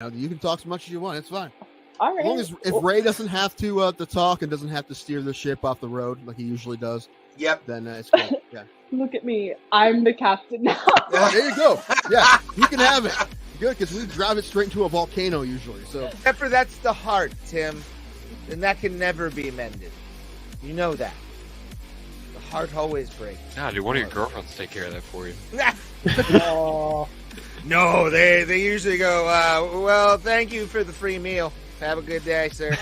Now, you can talk as much as you want. It's fine. All right. As long as if Ray doesn't have to talk and doesn't have to steer the ship off the road like he usually does, then it's good. Yeah. Look at me. I'm the captain now. There you go. Yeah, you can have it. Good, because we drive it straight into a volcano usually. So Except for that's the heart, Tim. And that can never be mended. You know that. The heart always breaks. Nah, dude, one of your girlfriends take care of that for you. No, they usually go, well, thank you for the free meal. Have a good day, sir.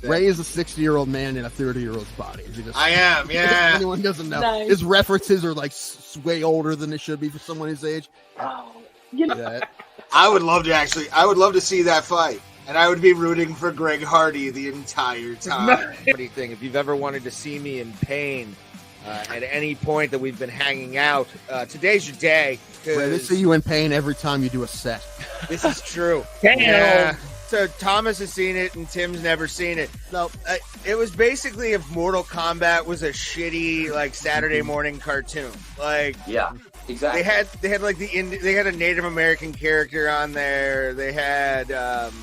Ray is a 60-year-old man in a 30-year-old's body. I am, yeah. If anyone doesn't know. Nice. His references are like way older than they should be for someone his age. Oh, you know, Yeah. I would love to see that fight. And I would be rooting for Greg Hardy the entire time. Anything. If you've ever wanted to see me in pain at any point that we've been hanging out, today's your day. Ray, they see you in pain every time you do a set. This is true. Damn. Yeah. So Thomas has seen it and Tim's never seen it. No, It was basically if Mortal Kombat was a shitty like Saturday morning cartoon. Like Yeah, exactly. they had like they had a Native American character on there. They had the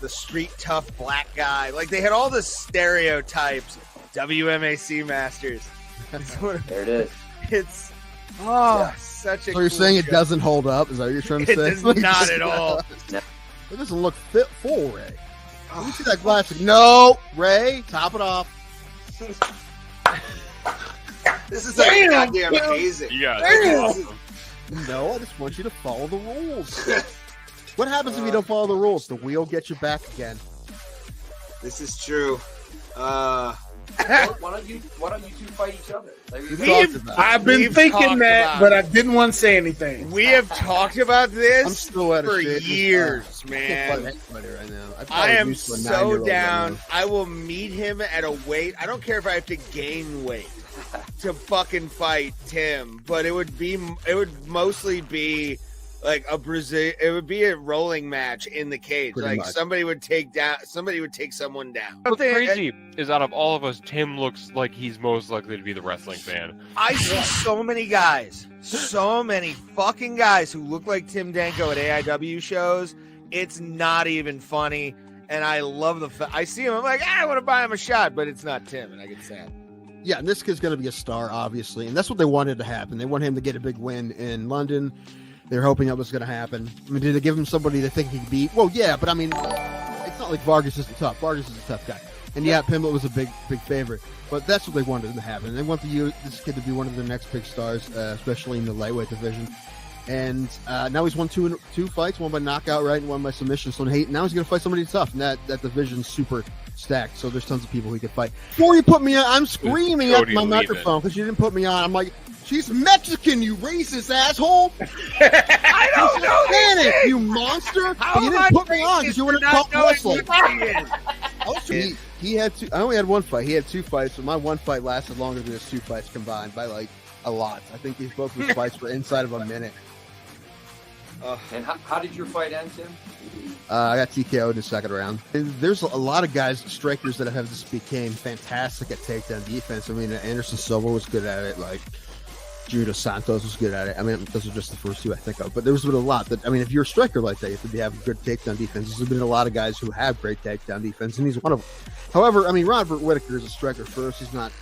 street tough black guy. Like they had all the stereotypes. WMAC Masters. There it is. It's such a. So cool you're saying it show. doesn't hold up? Is that what you're trying to It say? does not at all. It doesn't look fit full, Ray. Let me see that glass. No, Ray, top it off. This is like goddamn amazing. You got Damn. No, I just want you to follow the rules. What happens if you don't follow the rules? The wheel gets you back again. This is true. Why don't you two fight each other? There you go. I've been We've thinking talked that, about but it. I didn't want to say anything. We have talked about I'm this still at for shit. years, I man. can't fight anybody right now. I probably am used to a so 9-year-old down. right I will meet him at a weight. I don't care if I have to gain weight to fucking fight Tim, but it would mostly be like it would be a rolling match in the cage. Pretty like much. somebody would take someone down. What's crazy is out of all of us, Tim looks like he's most likely to be the wrestling fan. I see so many fucking guys who look like Tim Danko at AIW shows. It's not even funny. And I love I see him, I'm like, I want to buy him a shot, but it's not Tim, and I get sad. Yeah, and this kid's going to be a star, obviously. And that's what they wanted to happen. They want him to get a big win in London. They're hoping that was going to happen. I mean, did they give him somebody they think he could beat? Well, yeah, but I mean, it's not like Vargas isn't tough. Vargas is a tough guy. And yeah, Pimblett was a big favorite. But that's what they wanted to happen. They want this kid to be one of their next big stars, especially in the lightweight division. And now he's won two fights, one by knockout, right, and one by submission. So now he's going to fight somebody tough. And that division's super stacked. So there's tons of people he could fight. Before you put me on, I'm screaming at my microphone because you didn't put me on. I'm like, she's Mexican, you racist asshole. I don't know Panic, you monster. But you didn't put me on because you want to talk wrestling. He had two. I only had one fight. He had two fights, but my one fight lasted longer than his two fights combined by like a lot. I think these both of his fights were inside of a minute. And how did your fight end, Tim? I got TKO'd in the second round. And there's a lot of guys, strikers that have just became fantastic at takedown defense. I mean, Anderson Silva was good at it. Like Judo Santos was good at it. I mean, those are just the first two I think of. But there's been a lot that, I mean, if you're a striker like that, you have to have good takedown defense. There's been a lot of guys who have great takedown defense, and he's one of them. However, I mean, Robert Whittaker is a striker first. He's not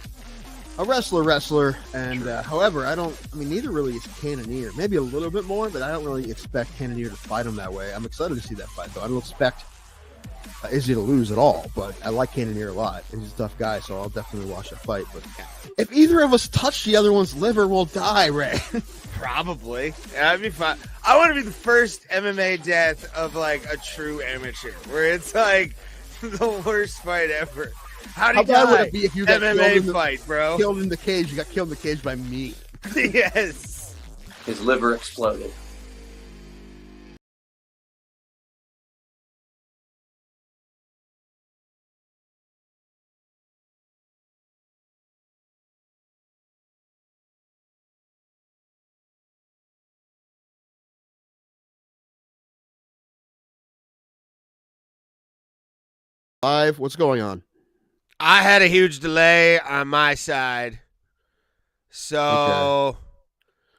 a wrestler. And however, neither really is Cannonier. Maybe a little bit more, but I don't really expect Cannonier to fight him that way. I'm excited to see that fight, though. I don't expect Izzy to lose at all, but I like Cannonier a lot. He's a tough guy, so I'll definitely watch that fight. But if either of us touch the other one's liver, we'll die, Ray. Probably. That'd be fun. I want to be the first MMA death of like a true amateur, where it's like the worst fight ever. How bad die? would it be if you got MMA fight, bro? Killed in the cage. You got killed in the cage by me. Yes. His liver exploded. Live. What's going on? I had a huge delay on my side, so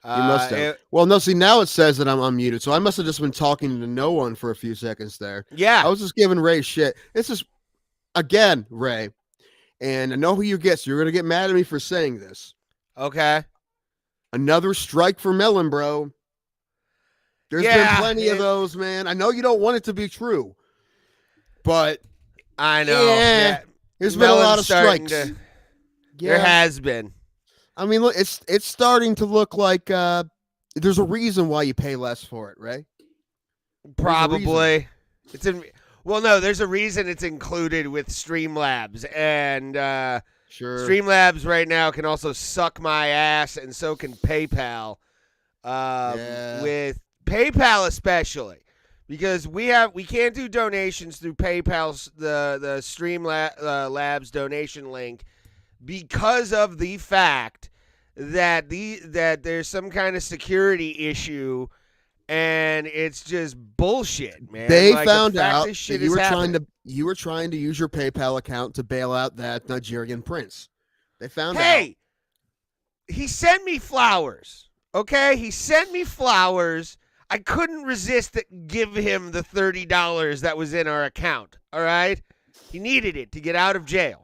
You must have. Well, no, see, now it says that I'm unmuted, so I must have just been talking to no one for a few seconds there. Yeah. I was just giving Ray shit. It's just, again, Ray, and I know who you get, so you're going to get mad at me for saying this. Okay. Another strike for Melon, bro. There's been plenty of those, man. I know you don't want it to be true, but I know. Yeah. There's been a lot of strikes. There has been. I mean, look, it's starting to look like there's a reason why you pay less for it, right? Probably. No, there's a reason it's included with Streamlabs, and sure. Streamlabs right now can also suck my ass, and so can PayPal. With PayPal especially, because we can't do donations through PayPal's the Streamlabs donation link because of the fact that there's some kind of security issue, and it's just bullshit, man. They found out that you were trying to use your PayPal account to bail out that Nigerian prince. They found out. Hey, he sent me flowers. Okay, he sent me flowers. I couldn't resist to give him the $30 that was in our account. All right, he needed it to get out of jail.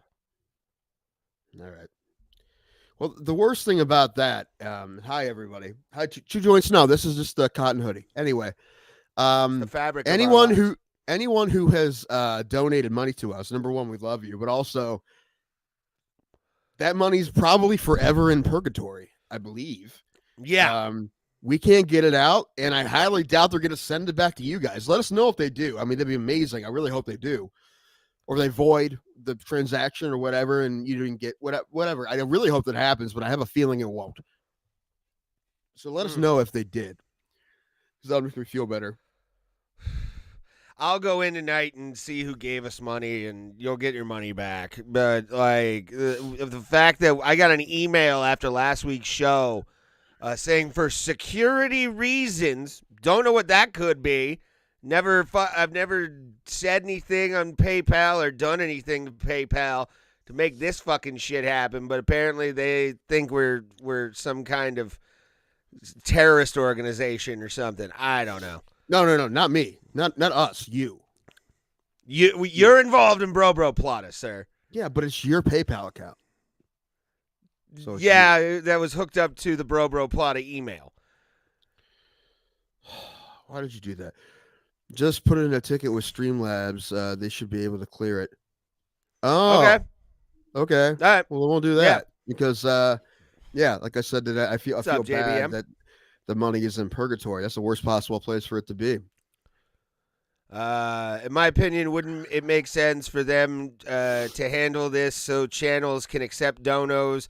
All right. Well, the worst thing about that, hi everybody. Hi, Two Joints. No, this is just a cotton hoodie. Anyway, The fabric. anyone who has donated money to us, number one, we love you, but also that money's probably forever in purgatory, I believe. Yeah. We can't get it out, and I highly doubt they're going to send it back to you guys. Let us know if they do. I mean, that'd be amazing. I really hope they do. Or they void the transaction or whatever, and you didn't get whatever. I really hope that happens, but I have a feeling it won't. So let us know if they did, because that'll make me feel better. I'll go in tonight and see who gave us money, and you'll get your money back. But like the fact that I got an email after last week's show saying for security reasons, don't know what that could be. I've never said anything on PayPal or done anything to PayPal to make this fucking shit happen, but apparently they think we're some kind of terrorist organization or something. I don't know. No, not me. Not us, you. You're involved in Bro Plata, sir. Yeah, but it's your PayPal account. So that was hooked up to the Bro Plata email. Why did you do that? Just put in a ticket with Streamlabs. They should be able to clear it. Oh, okay. All right. Well, we won't do that because, like I said, I feel bad JBM? that the money is in purgatory. That's the worst possible place for it to be. In my opinion, wouldn't it make sense for them to handle this so channels can accept donos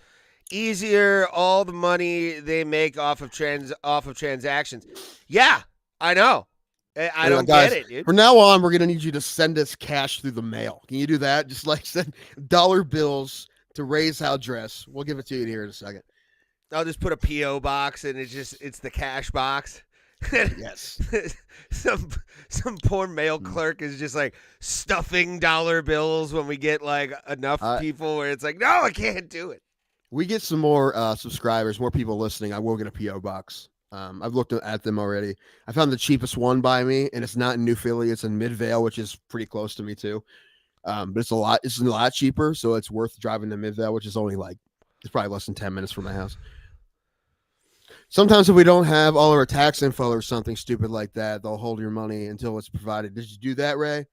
easier? All the money they make off of transactions. Yeah, I know. I don't get it, dude. From now on, we're going to need you to send us cash through the mail. Can you do that? Just like send dollar bills to Ray's address. We'll give it to you here in a second. I'll just put a P.O. box, and it's the cash box. Yes. Some poor mail clerk is just like stuffing dollar bills when we get like enough people where it's like, no, I can't do it. We get some more subscribers, more people listening. I will get a P.O. box. I've looked at them already. I found the cheapest one by me, and it's not in New Philly. It's in Midvale, which is pretty close to me too. But it's a lot cheaper, so it's worth driving to Midvale, which is only it's probably less than 10 minutes from my house. Sometimes if we don't have all of our tax info or something stupid like that, they'll hold your money until it's provided. Did you do that, Ray?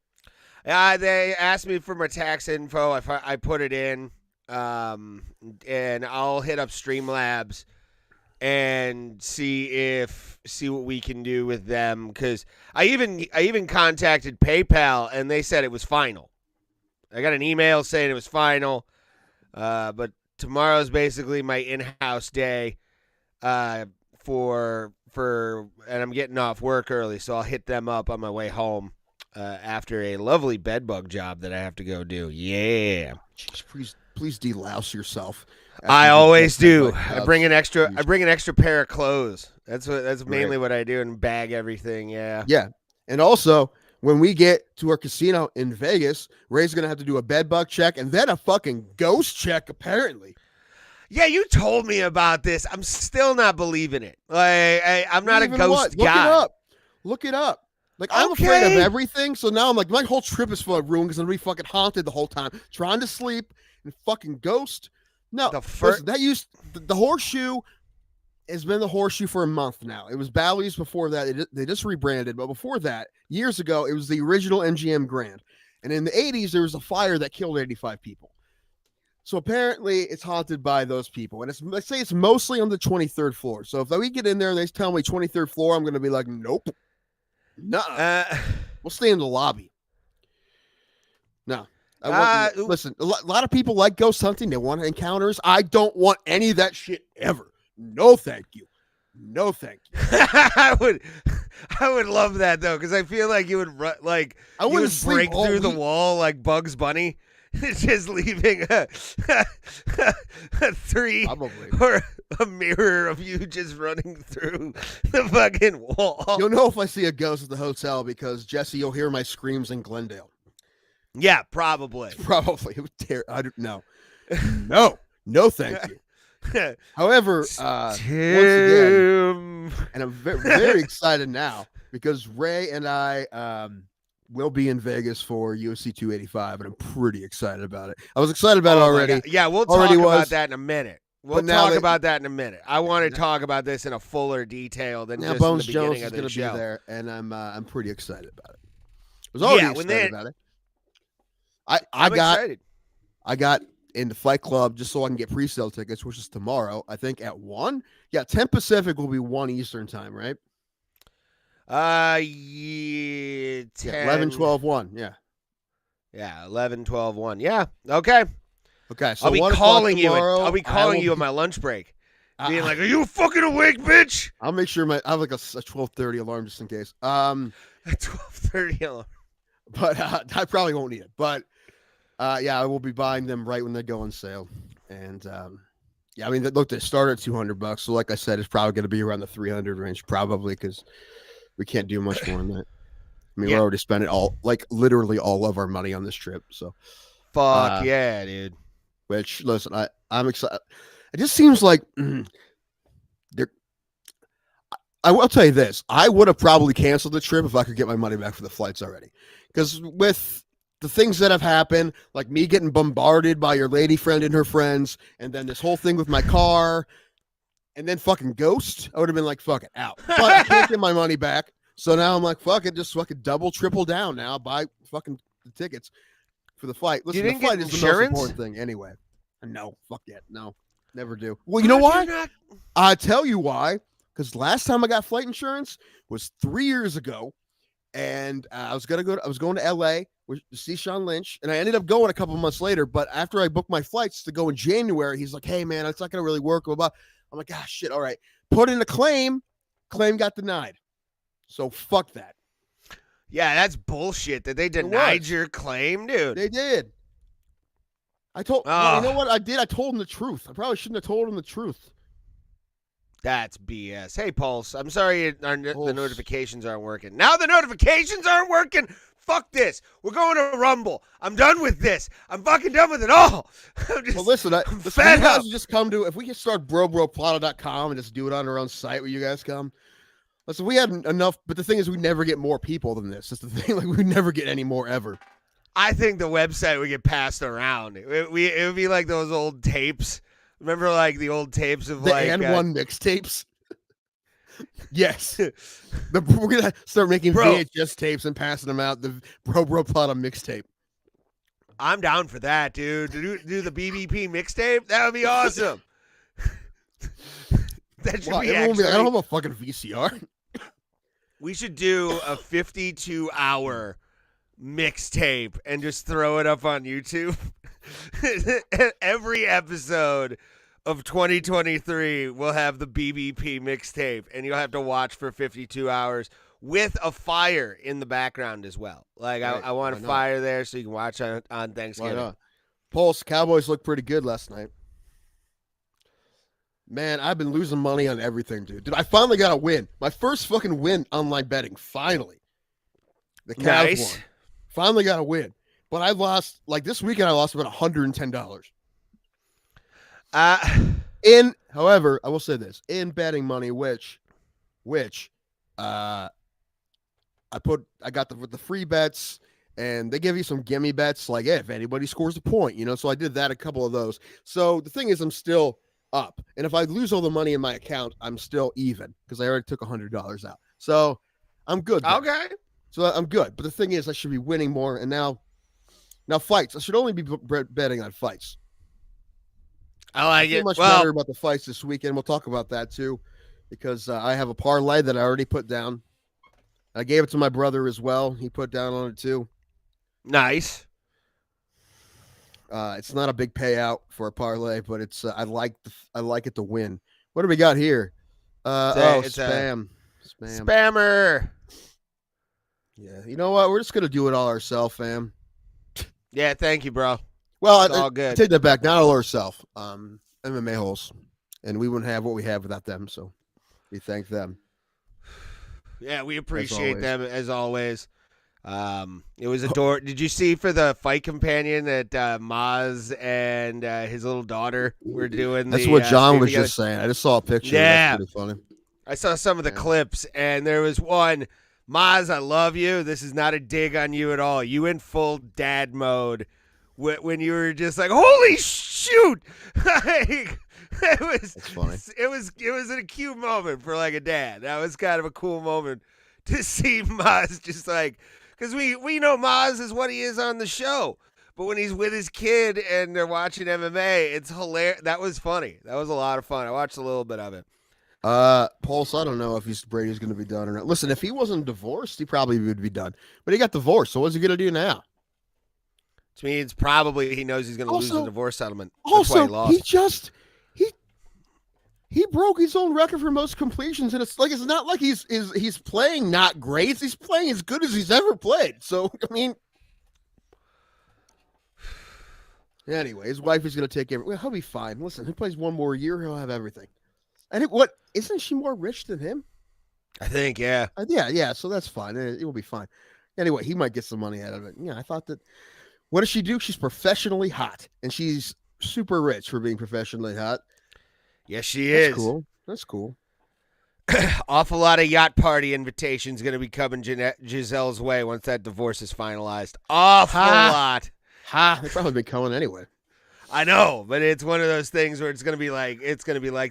They asked me for my tax info. I put it in, and I'll hit up Streamlabs and see what we can do with them, because I even contacted PayPal and they said it was final. I got an email saying it was final, but tomorrow's basically my in-house day for and I'm getting off work early, so I'll hit them up on my way home after a lovely bedbug job that I have to go do. Yeah. Jeez, please delouse yourself. I always do. I bring an extra pair of clothes. That's mainly what I do, and bag everything. Yeah. Yeah. And also, when we get to our casino in Vegas, Ray's gonna have to do a bed bug check and then a fucking ghost check, apparently. Yeah, you told me about this. I'm still not believing it. Like, I'm not a Even ghost what? guy. Look it up. Like, I'm afraid of Okay. everything, so now I'm like, my whole trip is full of ruin because I'm gonna be fucking haunted the whole time, trying to sleep and fucking ghost. No, listen, the horseshoe has been the horseshoe for a month now. It was Bally's before that. They just rebranded, but before that, years ago, it was the original MGM Grand. And in the 80s, there was a fire that killed 85 people. So apparently it's haunted by those people. And let's say it's mostly on the 23rd floor. So if we get in there and they tell me 23rd floor, I'm going to be like, nope. Nuh-uh. We'll stay in the lobby. No. Listen, a lot of people like ghost hunting. They want encounters. I don't want any of that shit ever. No, thank you. No, thank you. I would love that though, because I feel like you would I wouldn't break through the wall like Bugs Bunny, just leaving a three Probably. or a mirror of you just running through the fucking wall. You'll know if I see a ghost at the hotel because Jesse, you'll hear my screams in Glendale. Yeah, probably. Probably. I don't know. No, thank you. However, once again, and I'm very excited now because Ray and I will be in Vegas for UFC 285, and I'm pretty excited about it. I was excited about it already. Yeah, we'll talk about that in a minute. We'll talk about that in a minute. I want to talk about this in a fuller detail than just Bones in the beginning Jones of the is show. going to be there, and I'm pretty excited about it. I was already excited about it. I got in the Fight Club just so I can get pre-sale tickets, which is tomorrow. I think at 1. Yeah, 10 Pacific will be 1 Eastern time, right? Yeah, 10. 11, 12, 1. Yeah. Yeah, 11, 12, 1. Yeah. Okay. Okay. So I'll be calling you. I'll be calling you on my lunch break, being like, "Are you fucking awake, bitch?" I'll make sure I have like a 12:30 alarm just in case. 12:30 alarm. But I probably won't need it. But yeah, I will be buying them right when they go on sale. And yeah, I mean, look, they start at $200. So like I said, it's probably going to be around the 300 range, probably, because we can't do much more than that. I mean, we're already spending literally all of our money on this trip. So fuck yeah, dude. Which, listen, I'm excited. It just seems like I will tell you this. I would have probably canceled the trip if I could get my money back for the flights already. Because with the things that have happened, like me getting bombarded by your lady friend and her friends, and then this whole thing with my car, and then fucking Ghost, I would have been like, fuck it, out. But I can't get my money back. So now I'm like, fuck it, just fucking double, triple down now, buy fucking the tickets for the flight. Listen, the flight is the most important thing anyway. No, fuck it. No, never do. Well, you know why? I tell you why. Because last time I got flight insurance was 3 years ago, and I was going to LA to see Sean Lynch, and I ended up going a couple months later. But after I booked my flights to go in January, he's like, "Hey man, it's not going to really work." Blah, blah. I'm like, "Ah, shit. All right." Put in a claim. Claim got denied. So fuck that. Yeah, that's bullshit that they denied your claim, dude. They did. Well, you know what I did? I told him the truth. I probably shouldn't have told him the truth. That's BS. Hey, Pulse, I'm sorry the notifications aren't working. Now the notifications aren't working? Fuck this. We're going to Rumble. I'm done with this. I'm fucking done with it all. Well, listen, you guys just come to, if we can start BroBroPlata.com and just do it on our own site where you guys come. Listen, we had enough, but the thing is we never get more people than this. That's the thing. Like, we never get any more ever. I think the website would get passed around. It would be like those old tapes. Remember, like, the old tapes of, the N1 mixtapes? Yes. We're going to start making VHS tapes and passing them out. The Bro Plata mixtape. I'm down for that, dude. To do the BBP mixtape? That would be awesome. That should be actually... I don't have a fucking VCR. We should do a 52-hour mixtape and just throw it up on YouTube. Every episode of 2023 will have the BBP mixtape, and you'll have to watch for 52 hours with a fire in the background as well. Like, right. I want a fire there so you can watch on Thanksgiving. Why not? Pulse, Cowboys looked pretty good last night. Man, I've been losing money on everything, dude. Dude, I finally got a win. My first fucking win online betting, finally. The Cavs won. Finally got a win. But I lost, like this weekend, I lost about $110. However, I will say this in betting money, which I got the free bets, and they give you some gimme bets like, hey, if anybody scores a point, so I did that, a couple of those. So the thing is, I'm still up, and if I lose all the money in my account, I'm still even because I already took $100 out. So I'm good there. Okay. So I'm good. But the thing is, I should be winning more. And now fights. I should only be betting on fights. I like I feel it. much Well, better about the fights this weekend. We'll talk about that too, because I have a parlay that I already put down. I gave it to my brother as well. He put down on it too. nice. It's not a big payout for a parlay, but it's I like it to win. What do we got here? It's spam. Spammer. Yeah, you know what? We're just gonna do it all ourselves, fam. Yeah, thank you, bro. Well, It's all I good. take that back. Not all ourselves. MMA holes, and we wouldn't have what we have without them. So we thank them. Yeah, we appreciate always. them as always. It was Did you see for the fight companion that Maz and his little daughter were doing? That's what John stream was together? just saying. I just saw a picture. Yeah. That's pretty funny. I saw some of the Yeah. clips, and there was one. Maz, I love you. This is not a dig on you at all. You in full dad mode when you were just like, holy shoot! Like, That's funny. It was a cute moment for like a dad. That was kind of a cool moment to see Maz just like, because we know Maz is what he is on the show, but when he's with his kid and they're watching MMA, it's hilarious. That was funny. That was a lot of fun. I watched a little bit of it. Pulse, I don't know if Brady's going to be done or not. Listen, if he wasn't divorced, he probably would be done. But he got divorced, so what's he going to do now? To me, it's probably he knows he's going to lose the divorce settlement. That's why Also, he lost. He broke his own record for most completions, and it's not like he's playing not great. He's playing as good as he's ever played. So I mean, anyway, his wife is going to take everything. Well, he'll be fine. Listen, he plays one more year, he'll have everything. And isn't she more rich than him? I think, yeah. Yeah. So that's fine. It will be fine. Anyway, he might get some money out of it. Yeah, I thought that. What does she do? She's professionally hot, and she's super rich for being professionally hot. Yes, she That's is. cool. That's cool. Awful lot of yacht party invitations going to be coming Giselle's way once that divorce is finalized. Awful lot. They've probably been coming anyway. I know, but it's one of those things where it's going to be like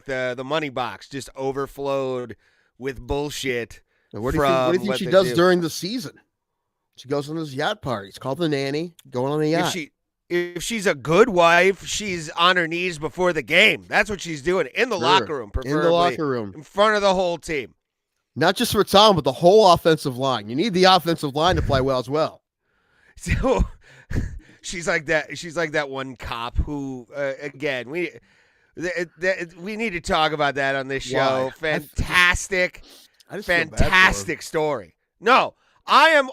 the money box just overflowed with bullshit. Now, what do you think she they does do. during the season? She goes on those yacht parties, called the nanny, going on the yacht. If she's a good wife, she's on her knees before the game. That's what she's doing in the locker room, preferably. In the locker room. In front of the whole team. Not just for Tom, but the whole offensive line. You need the offensive line to play well as well. So she's like that. She's like that one cop who, again, we need to talk about that on this show. Why? Fantastic, I just feel bad for her. fantastic story. No, I am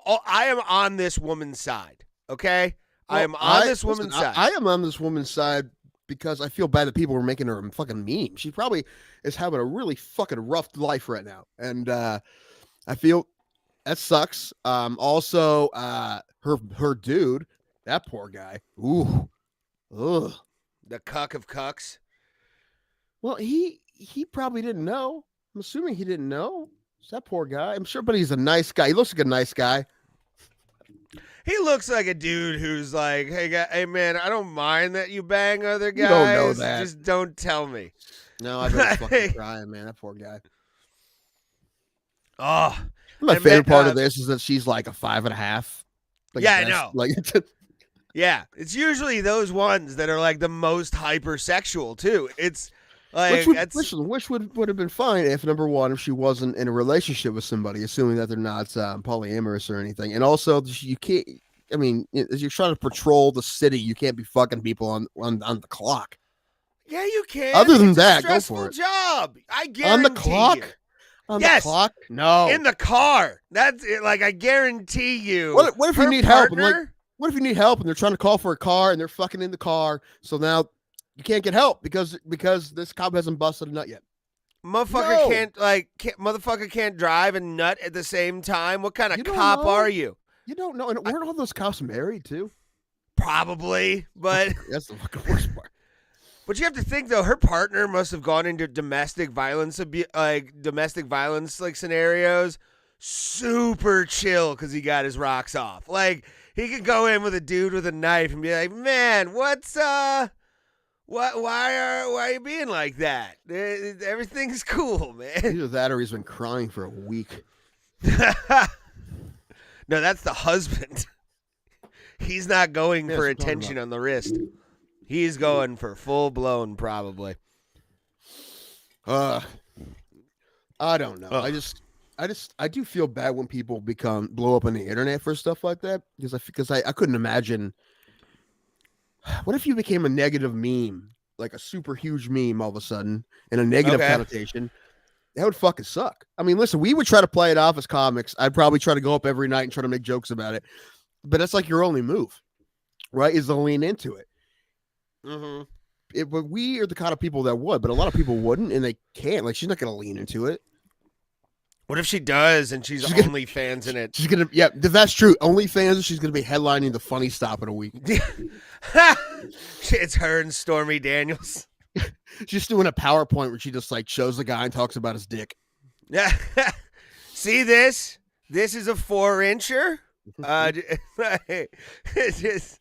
on this woman's side. Okay, I am on this woman's side. I am on this woman's side because I feel bad that people were making her a fucking meme. She probably is having a really fucking rough life right now, and I feel that sucks. Also, her dude, that poor guy. Ooh, ugh. The cuck of cucks. Well, he probably didn't know. I'm assuming he didn't know. It's that poor guy. I'm sure, but he's a nice guy. He looks like a nice guy. He looks like a dude who's like, hey man, I don't mind that you bang other guys. You don't know that. Just don't tell me. No, I've been fucking crying, man. That poor guy. Oh, My And favorite man, part of this is that she's like a 5.5. Like Yeah, I best- know. Like, yeah. It's usually those ones that are like the most hypersexual too. It's like which would have been fine if, number one, if she wasn't in a relationship with somebody, assuming that they're not polyamorous or anything, and also you can't. I mean, as you're trying to patrol the city, you can't be fucking people on the clock. yeah, you can. Other than It's that, a go stressful for it. job. I guarantee On the clock. you. On Yes. the clock? No. In the car. That's it. Like I guarantee you. What if you her need help? And, partner- like, what if you need help and they're trying to call for a car and they're fucking in the car? So now you can't get help because this cop hasn't busted a nut yet. Motherfucker No. motherfucker can't drive and nut at the same time. What kind of You don't cop know. are you? You don't know. And weren't all those cops married too? Probably, but That's the fucking worst part. But you have to think though, her partner must have gone into domestic violence scenarios super chill because he got his rocks off. Like he could go in with a dude with a knife and be like, "Man, what's why are you being like that? Everything's cool, man." Either that or he's been crying for a week. No, that's the husband. He's not going for that's what I'm talking attention on the wrist. He's going for full blown, probably. I don't know. I do feel bad when people blow up on the internet for stuff like that because I couldn't imagine. What if you became a negative meme, like a super huge meme all of a sudden, in a negative connotation? That would fucking suck. I mean, listen, we would try to play it off as comics. I'd probably try to go up every night and try to make jokes about it. But that's like your only move, right? Is to lean into it. Mm-hmm. But we are the kind of people that would, but a lot of people wouldn't, and they can't. Like, she's not going to lean into it. What if she does and she's OnlyFans in it? She's going to, yeah, that's true. OnlyFans, she's going to be headlining the Funny Stop in a week. It's her and Stormy Daniels. She's doing a PowerPoint where she just like shows the guy and talks about his dick. Yeah. See this? This is a 4-incher. It's just...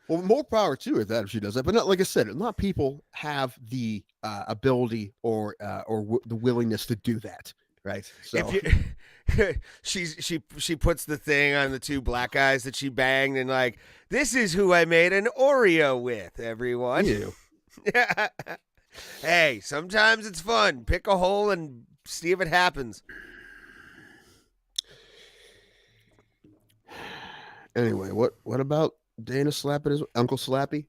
Well, more power to her that if she does that. But not, like I said, a lot of people have the ability or the willingness to do that, right? So she puts the thing on the 2 black guys that she banged and like, this is who I made an Oreo with, everyone. Ew. Hey, sometimes it's fun. Pick a hole and see if it happens. Anyway, what about Dana slapping his Uncle Slappy?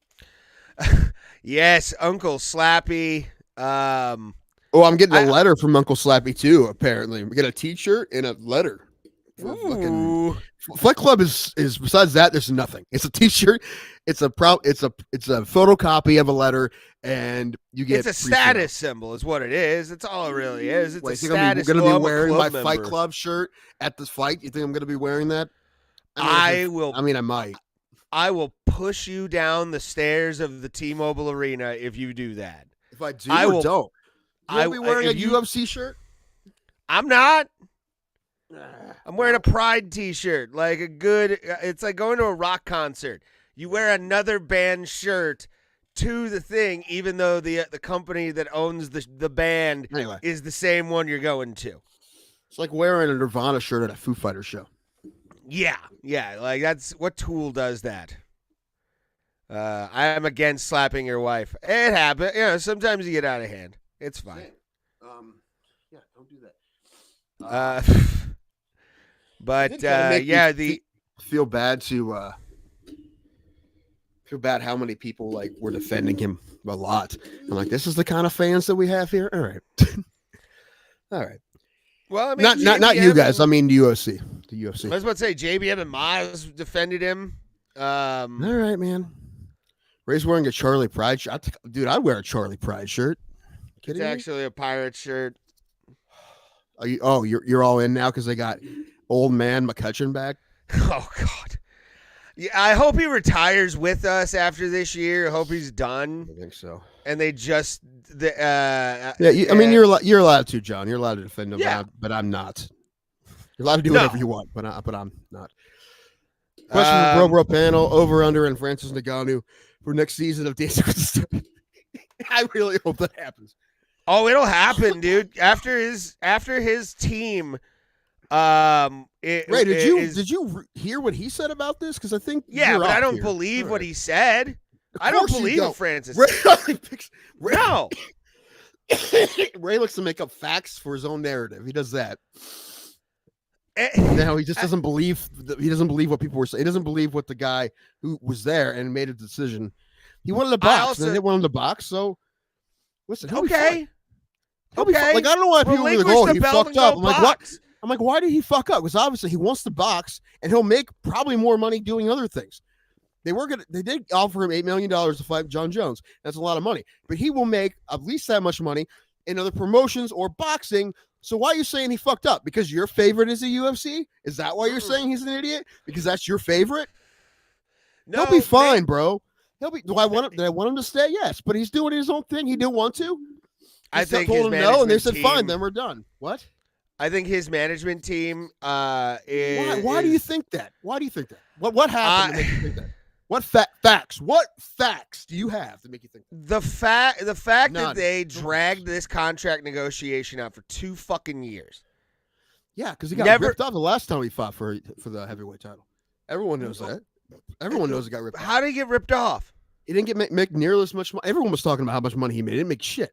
Yes, Uncle Slappy. I'm getting a letter from Uncle Slappy too. Apparently, we get a T-shirt and a letter. Flight Club is besides that, there's nothing. It's a T-shirt. It's a photocopy of a letter, and you get. It's a status symbol, is what it is. It's all it really is. It's a status. I'm going to be wearing my member. Fight Club shirt at this fight. You think I'm going to be wearing that? I will. I mean, I might. I will push you down the stairs of the T-Mobile Arena if you do that. If I do, I will. Don't. I will be wearing a UFC shirt. I'm not. I'm wearing a Pride T-shirt, like a good. It's like going to a rock concert. You wear another band shirt to the thing, even though the company that owns the band is the same one you're going to. It's like wearing a Nirvana shirt at a Foo Fighters show. Yeah, like that's what Tool does that. I am against slapping your wife. It happens. Sometimes you get out of hand. It's fine. Yeah, don't do that. But feel bad how many people like were defending him a lot. I'm like, this is the kind of fans that we have here. All right. All right. Well, I mean, not you guys. I mean the UFC. I was about to say JBM and Miles defended him. All right, man. Ray's wearing a Charlie Pride shirt. Dude, I'd wear a Charlie Pride shirt. It's actually a pirate shirt. You're all in now because they got old man McCutcheon back. Oh God. Yeah, I hope he retires with us after this year. I hope he's done. I think so. And they just I mean, you're allowed to, John. You're allowed to defend him, but I'm not. You're allowed to do whatever you want, but I'm not. Question for Bro panel: over under and Francis Ngannou for next season of Dancing with the Stars. I really hope that happens. Oh, it'll happen, dude. After his team. Ray, did you hear what he said about this? Because I think but I don't believe what he said. I don't believe what Francis. No. Ray looks to make up facts for his own narrative. He does that. Now he just doesn't believe. He doesn't believe what people were saying. He doesn't believe what the guy who was there and made a decision. He wanted to box, and they didn't want him to box. So listen. Okay. Like I don't know why people are like, "Oh, he fucked up." I'm like, what? I'm like, why did he fuck up? Because obviously he wants to box, and he'll make probably more money doing other things. They did offer him $8 million to fight John Jones. That's a lot of money, but he will make at least that much money in other promotions or boxing. So why are you saying he fucked up? Because your favorite is the UFC? Is that why you're saying he's an idiot? Because that's your favorite? No, he'll be fine, bro. He'll be. Do I want him? Did I want him to stay? Yes, but he's doing his own thing. He didn't want to. I think told his him no, and they management said fine. team- Then we're done. What? I think his management team is. Why do you think that? Why do you think that? What happened to make you think that? What facts? What facts do you have to make you think that? The fact None. that they dragged this contract negotiation out for 2 fucking years. Yeah, because he got Never- ripped off the last time he fought for the heavyweight title. Everyone knows that. Everyone knows he got ripped off. How did he get ripped off? He didn't make nearly as much money. Everyone was talking about how much money he made. He didn't make shit.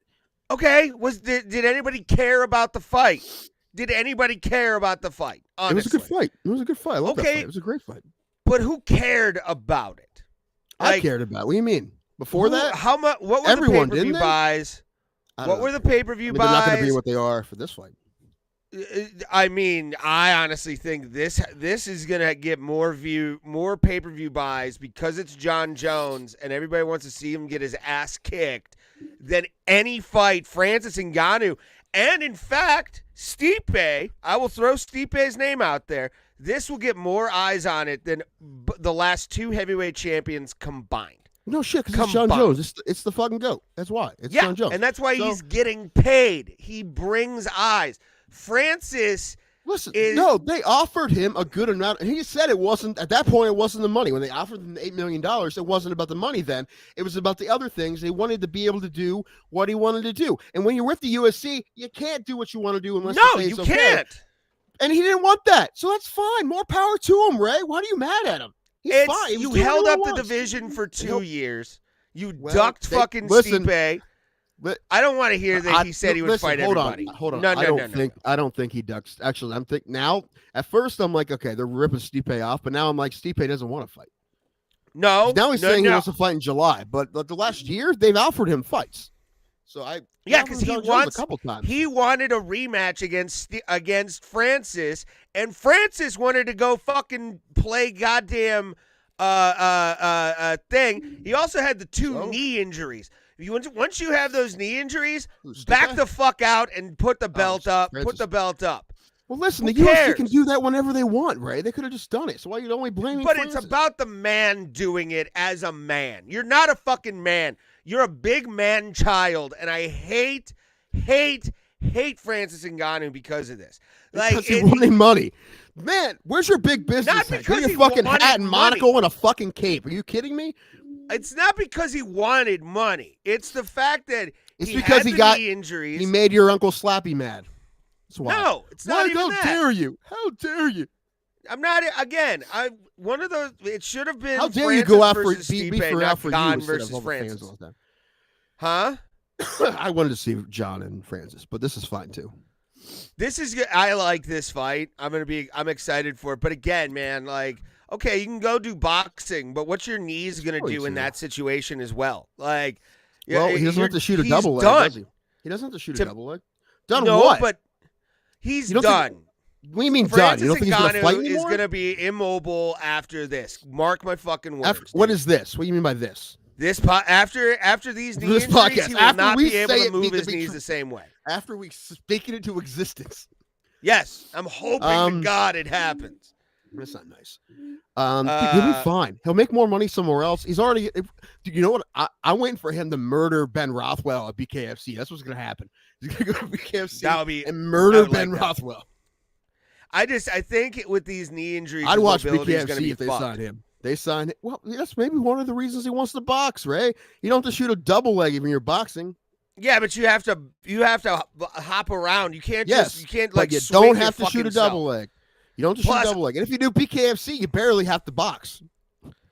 Okay, did anybody care about the fight? Did anybody care about the fight? Honestly. It was a good fight. It was a good fight. I love that Okay. fight. It was a great fight. But who cared about it? I cared about it. What do you mean? Before that, How much? What were Everyone, the pay-per-view didn't they? buys? I don't What know. were the pay-per-view I mean, they're not going to buys? be what they are for this fight. I mean, I honestly think this is gonna get more pay-per-view buys because it's John Jones and everybody wants to see him get his ass kicked than any fight Francis Ngannou. And in fact, Stipe, I will throw Stipe's name out there. This will get more eyes on it than the last 2 heavyweight champions combined. No shit, because it's John Combined. Jones. It's the fucking GOAT. That's why. It's Yeah, John Jones. and that's why So- he's getting paid. He brings eyes. Francis. Listen, is- no, they offered him a good amount. He said it wasn't, at that point, it wasn't the money. When they offered him $8 million, it wasn't about the money then. It was about the other things. They wanted to be able to do what he wanted to do. And when you're with the UFC, you can't do what you want to do unless No, you say you it's okay. can't. And he didn't want that. So that's fine. More power to him, Ray. Why are you mad at him? He's fine. He was You doing held what up he the wants. division for 2 years. You Well, ducked they- fucking listen, Stipe. Li- I don't want to hear that he said he would listen, fight hold everybody. On, hold on. No, I don't think he ducks. Actually, I'm thinking now. At first, I'm like, okay, they're ripping Stipe off, but now I'm like, Stipe doesn't want to fight. No. Now he's no, saying no. he wants to fight in July, but the last year they've offered him fights. So Yeah, offered because him he John Jones wants. a couple times. He wanted a rematch against Francis, and Francis wanted to go fucking play goddamn thing. He also had the 2 knee injuries. Once you have those knee injuries, Who's back Stipe? the fuck out and put the belt up. Put Francis. the belt up. Well, listen, Who the UFC cares? can do that whenever they want, Ray. They could have just done it. So why are you only blaming? But Francis? it's about the man doing it as a man. You're not a fucking man. You're a big man child, and I hate Francis Ngannou because of this. Because he wanted money. Man, where's your big business? Not head? because Get he your fucking wanted hat and money. monocle and a fucking cape. Are you kidding me? It's not because he wanted money. It's the fact that It's he because had he the got- knee injuries. He made your Uncle Slappy mad. That's why. No, it's not Why? even How that. dare you? How dare you? I'm not. Again, one of those. It should have been. How dare Francis you go out for versus be Stipe, for not out for you Don instead of versus all the fans Francis. all the time? Huh? I wanted to see John and Francis, but this is fine too. This is good. I like this fight. I'm excited for it. But again, man, like, okay, you can go do boxing, but what's your knees gonna do in that situation as well? Like, Well, he doesn't have to shoot a double leg, done. does he? He doesn't have to shoot To- a double leg. Done no, what? but he's You don't done. think- What do you mean done? Francis You don't think he's going to fight Ngannou is anymore? going to be immobile after this. Mark my fucking words. What dude. is this? What do you mean by this? after these knee This injuries, podcast, he will after not we be able say to it move needs to his be knees true. the same way. After we speak it into existence. Yes, I'm hoping to God it happens. That's not nice. He'll be fine. He'll make more money somewhere else. He's already. You know what? I'm waiting for him to murder Ben Rothwell at BKFC. That's what's going to happen. He's going to go to BKFC That would be. and murder like Ben that. Rothwell. I think with these knee injuries, I'd his watch mobility is gonna BKFC be if they fucked. signed him. They signed it. Well, that's maybe one of the reasons he wants to box, Ray. You don't have to shoot a double leg when you're boxing. Yeah, but you have to hop around. You can't Yes, just you can't but like you swing don't your have to shoot a fucking self. double leg. You don't have to shoot Plus- a double leg. And if you do BKFC, you barely have to box.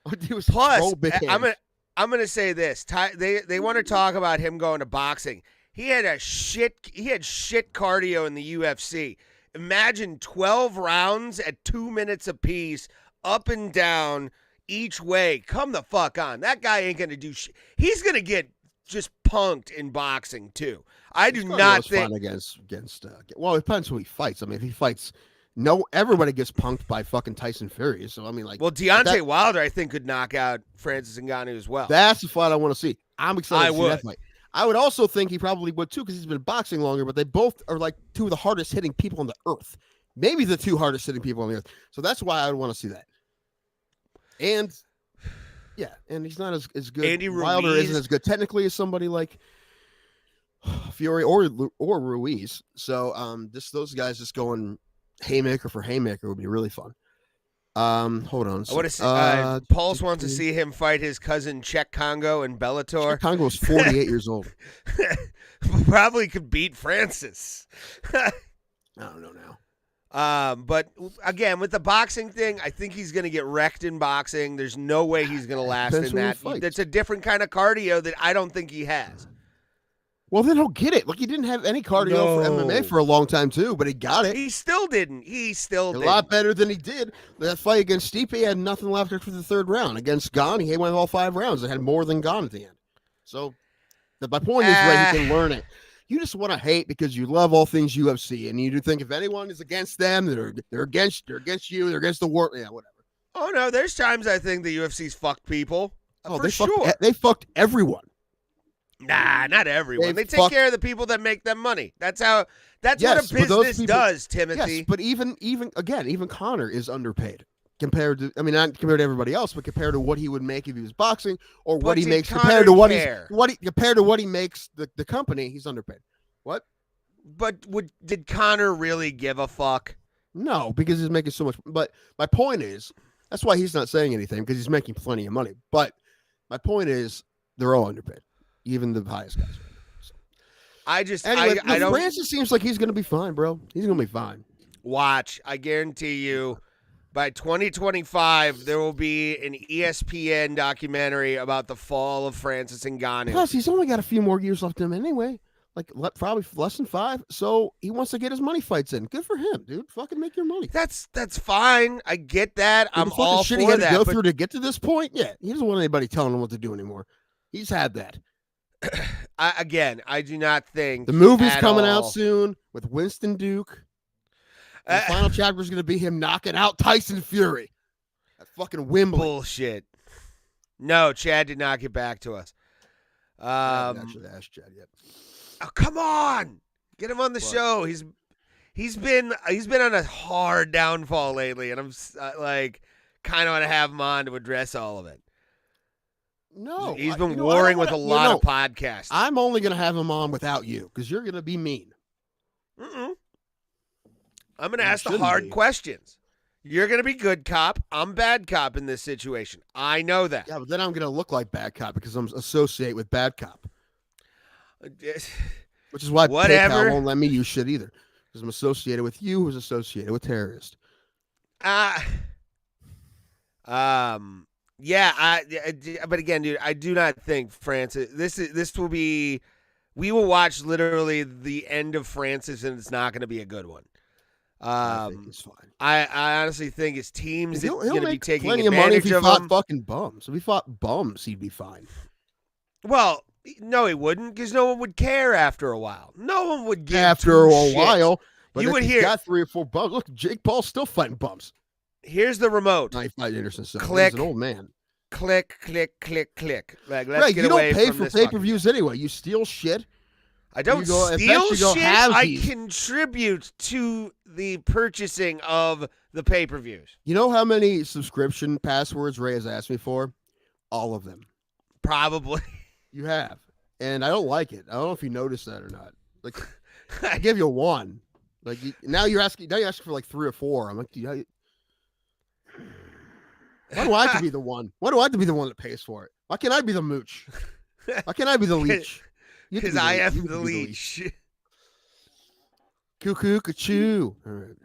All you do is Plus, roll big hands. I'm gonna say this. They want to talk about him going to boxing. He had shit cardio in the UFC. Imagine 12 rounds at 2 minutes apiece, up and down each way. Come the fuck on. That guy ain't gonna do shit. He's gonna get just punked in boxing too. I do not think. Fun against. Well, it depends who he fights. I mean, if he fights, everybody gets punked by fucking Tyson Fury. So I mean, like, Well, Deontay Wilder, I think, could knock out Francis Ngannou as well. that's the fight I want to see. I'm excited I to see would. that fight. I would also think he probably would too, because he's been boxing longer. But they both are like two of the hardest hitting people on the earth. Maybe the two hardest hitting people on the earth. So that's why I would want to see that. And Yeah, and he's not as good. Andy Wilder Ruiz. isn't as good technically as somebody like Fury or Ruiz. So those guys just going haymaker for haymaker would be really fun. Hold on. I want to see. Pulse wants to see him fight his cousin Czech Congo in Bellator. Czech Congo was 48 years old. Probably could beat Francis. I don't know now. But again, with the boxing thing, I think he's going to get wrecked in boxing. There's no way he's going to last in that. That's a different kind of cardio that I don't think he has. Well, then he'll get it. Look, he didn't have any cardio for MMA for a long time, too, but he got it. He still didn't. A lot better than he did. That fight against Stipe, he had nothing left after the third round. Against Gane, he went all 5 rounds. It had more than Gane at the end. So, my point is, Ray, he can learn it. You just want to hate because you love all things UFC, and you do think if anyone is against them, they're against you, they're against the war. Yeah, whatever. Oh, no, there's times I think the UFC's fucked people. They fucked everyone. Nah, not everyone. They take care of the people that make them money. That's what a business does, Timothy. Yes, but even Conor is underpaid compared to, not compared to everybody else, but compared to what he would make if he was boxing or what he makes compared to what he makes the company, he's underpaid. What? But did Conor really give a fuck? No, because he's making so much. But my point is, that's why he's not saying anything, because he's making plenty of money. But my point is, they're all underpaid. Even the highest guys. So. I don't. Francis seems like he's going to be fine, bro. He's going to be fine. Watch. I guarantee you, by 2025, there will be an ESPN documentary about the fall of Francis Ngannou. Plus, he's only got a few more years left in him anyway. Probably less than 5. So he wants to get his money fights in. Good for him, dude. Fucking make your money. That's fine. I get that. I'm all for he had that. To go through to get to this point. Yeah, he doesn't want anybody telling him what to do anymore. He's had that. I do not think the movie's coming out soon with Winston Duke. The final chapter is going to be him knocking out Tyson Fury at fucking Wimbledon. Bullshit. No, Chad did not get back to us. I haven't actually asked Chad yet. Oh, come on, get him on the show. He's been on a hard downfall lately, and I'm kind of want to have him on to address all of it. No, he's been warring with a lot of podcasts. I'm only going to have him on without you because you're going to be mean. I'm going to ask the hard questions. You're going to be good cop. I'm bad cop in this situation. I know that. Yeah, but then I'm going to look like bad cop because I'm associated with bad cop. Which is why PayPal won't let me use shit either because I'm associated with you who's associated with terrorist. Yeah, but again, dude, I do not think Francis. This will be. We will watch literally the end of Francis, and it's not going to be a good one. I think he's fine. I honestly think his team's going to be taking plenty of money if he fought him. Fucking bums. If he fought bums, he'd be fine. Well, no, he wouldn't, because no one would care after a while. No one would give after a shits. while. But you would hear got 3 or 4 bums. Look, Jake Paul's still fighting bums. Here's the remote. No, he fight Anderson. So click. He's an old man. Click, click, click, click. Like, let's get you away don't pay from for this pay-per-views anyway. You steal shit. I don't steal shit. I contribute to the purchasing of the pay-per-views. You know how many subscription passwords Ray has asked me for? All of them. Probably. You have. And I don't like it. I don't know if you noticed that or not. Like, I give you 1. Like now you're asking for like 3 or 4. I'm like, why do I have to be the one? Why do I have to be the one that pays for it? Why can't I be the mooch? Why can't I be the leech? Because I am the leech. Cuckoo, cuckoo. All right.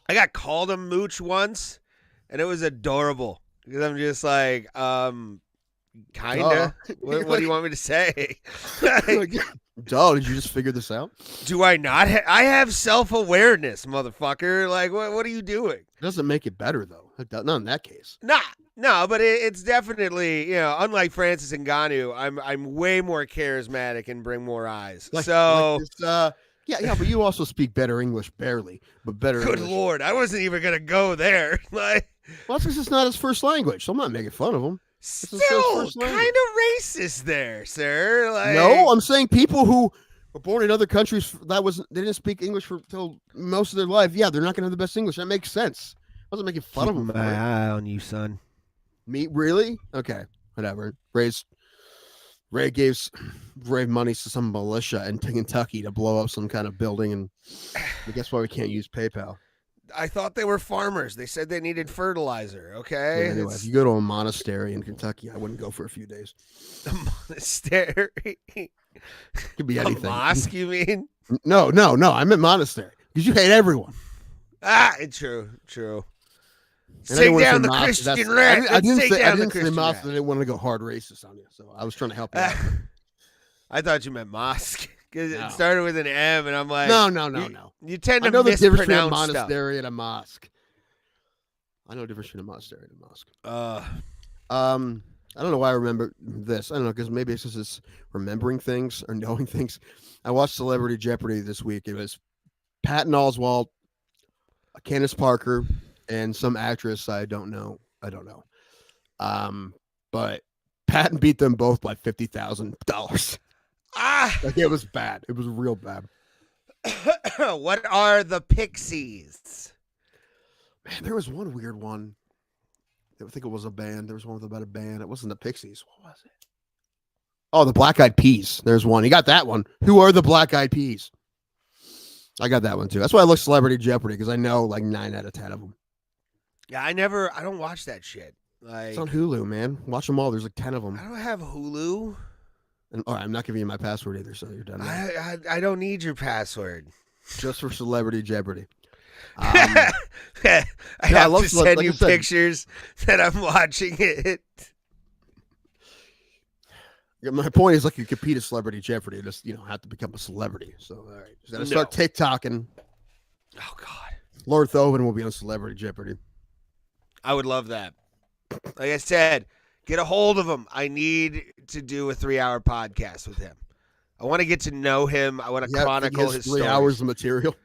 I got called a mooch once, and it was adorable. Because I'm just like, kinda. What do you want me to say? Duh, did you just figure this out? Do I not? I have self-awareness, motherfucker. Like, what are you doing? It doesn't make it better, though. Not in that case. No, but it's definitely, unlike Francis Ngannou, I'm way more charismatic and bring more eyes. Yeah, but you also speak better English, barely, but better Good English. Lord, I wasn't even going to go there. Well, that's because it's not his first language, so I'm not making fun of him. Still kind of racist there, sir. No, I'm saying people who were born in other countries they didn't speak English until most of their life. Yeah, they're not going to have the best English. That makes sense. I wasn't making fun of them. My eye on you, son. Me really? Okay, whatever. Ray gave money to some militia in Kentucky to blow up some kind of building, and I guess why we can't use PayPal. I thought they were farmers. They said they needed fertilizer. Yeah, Okay. anyway, if you go to a monastery in Kentucky, I wouldn't go for a few days. A monastery. Could be A anything. mosque, you mean? No. I meant monastery because you hate everyone. True. And anyone Take who down the said mosque, Christian that's- rat. I didn't Take say down the say Christian mosque. rat. I didn't want to go hard racist on you, so I was trying to help you out. I thought you meant mosque because No. it started with an M, and I'm like, No. You tend I to know the difference between a mispronounce stuff. monastery and a mosque. I know the difference between a monastery and a mosque. I don't know why I remember this. I don't know, because maybe it's just it's remembering things or knowing things. I watched Celebrity Jeopardy this week. It was Patton Oswalt, Candace Parker, and some actress I don't know. But Patton beat them both by $50,000. Like it was bad. It was real bad. What are the Pixies? Man, there was one weird one. I think it was a band. There was one about a band. It wasn't the Pixies. What was it? Oh, the Black Eyed Peas. There's one. You got that one. Who are the Black Eyed Peas? I got that one too. That's why I look Celebrity Jeopardy, because I know like 9 out of 10 of them. Yeah, I don't watch that shit. Like, It's on Hulu, man. Watch them all. There's like 10 of them. I don't have Hulu. And all right, I'm not giving you my password either, so you're done. I don't need your password. Just for Celebrity Jeopardy. I have love to Cele- send like you I said- pictures that I'm watching it. Yeah, my point is, like, you compete at Celebrity Jeopardy, just have to become a celebrity. So all right, just gotta start TikToking. Oh God, Lord Thoven will be on Celebrity Jeopardy. I would love that. Like I said, get a hold of him. I need to do a 3-hour podcast with him. I want to get to know him. I want to chronicle his 3 stories. hours of material.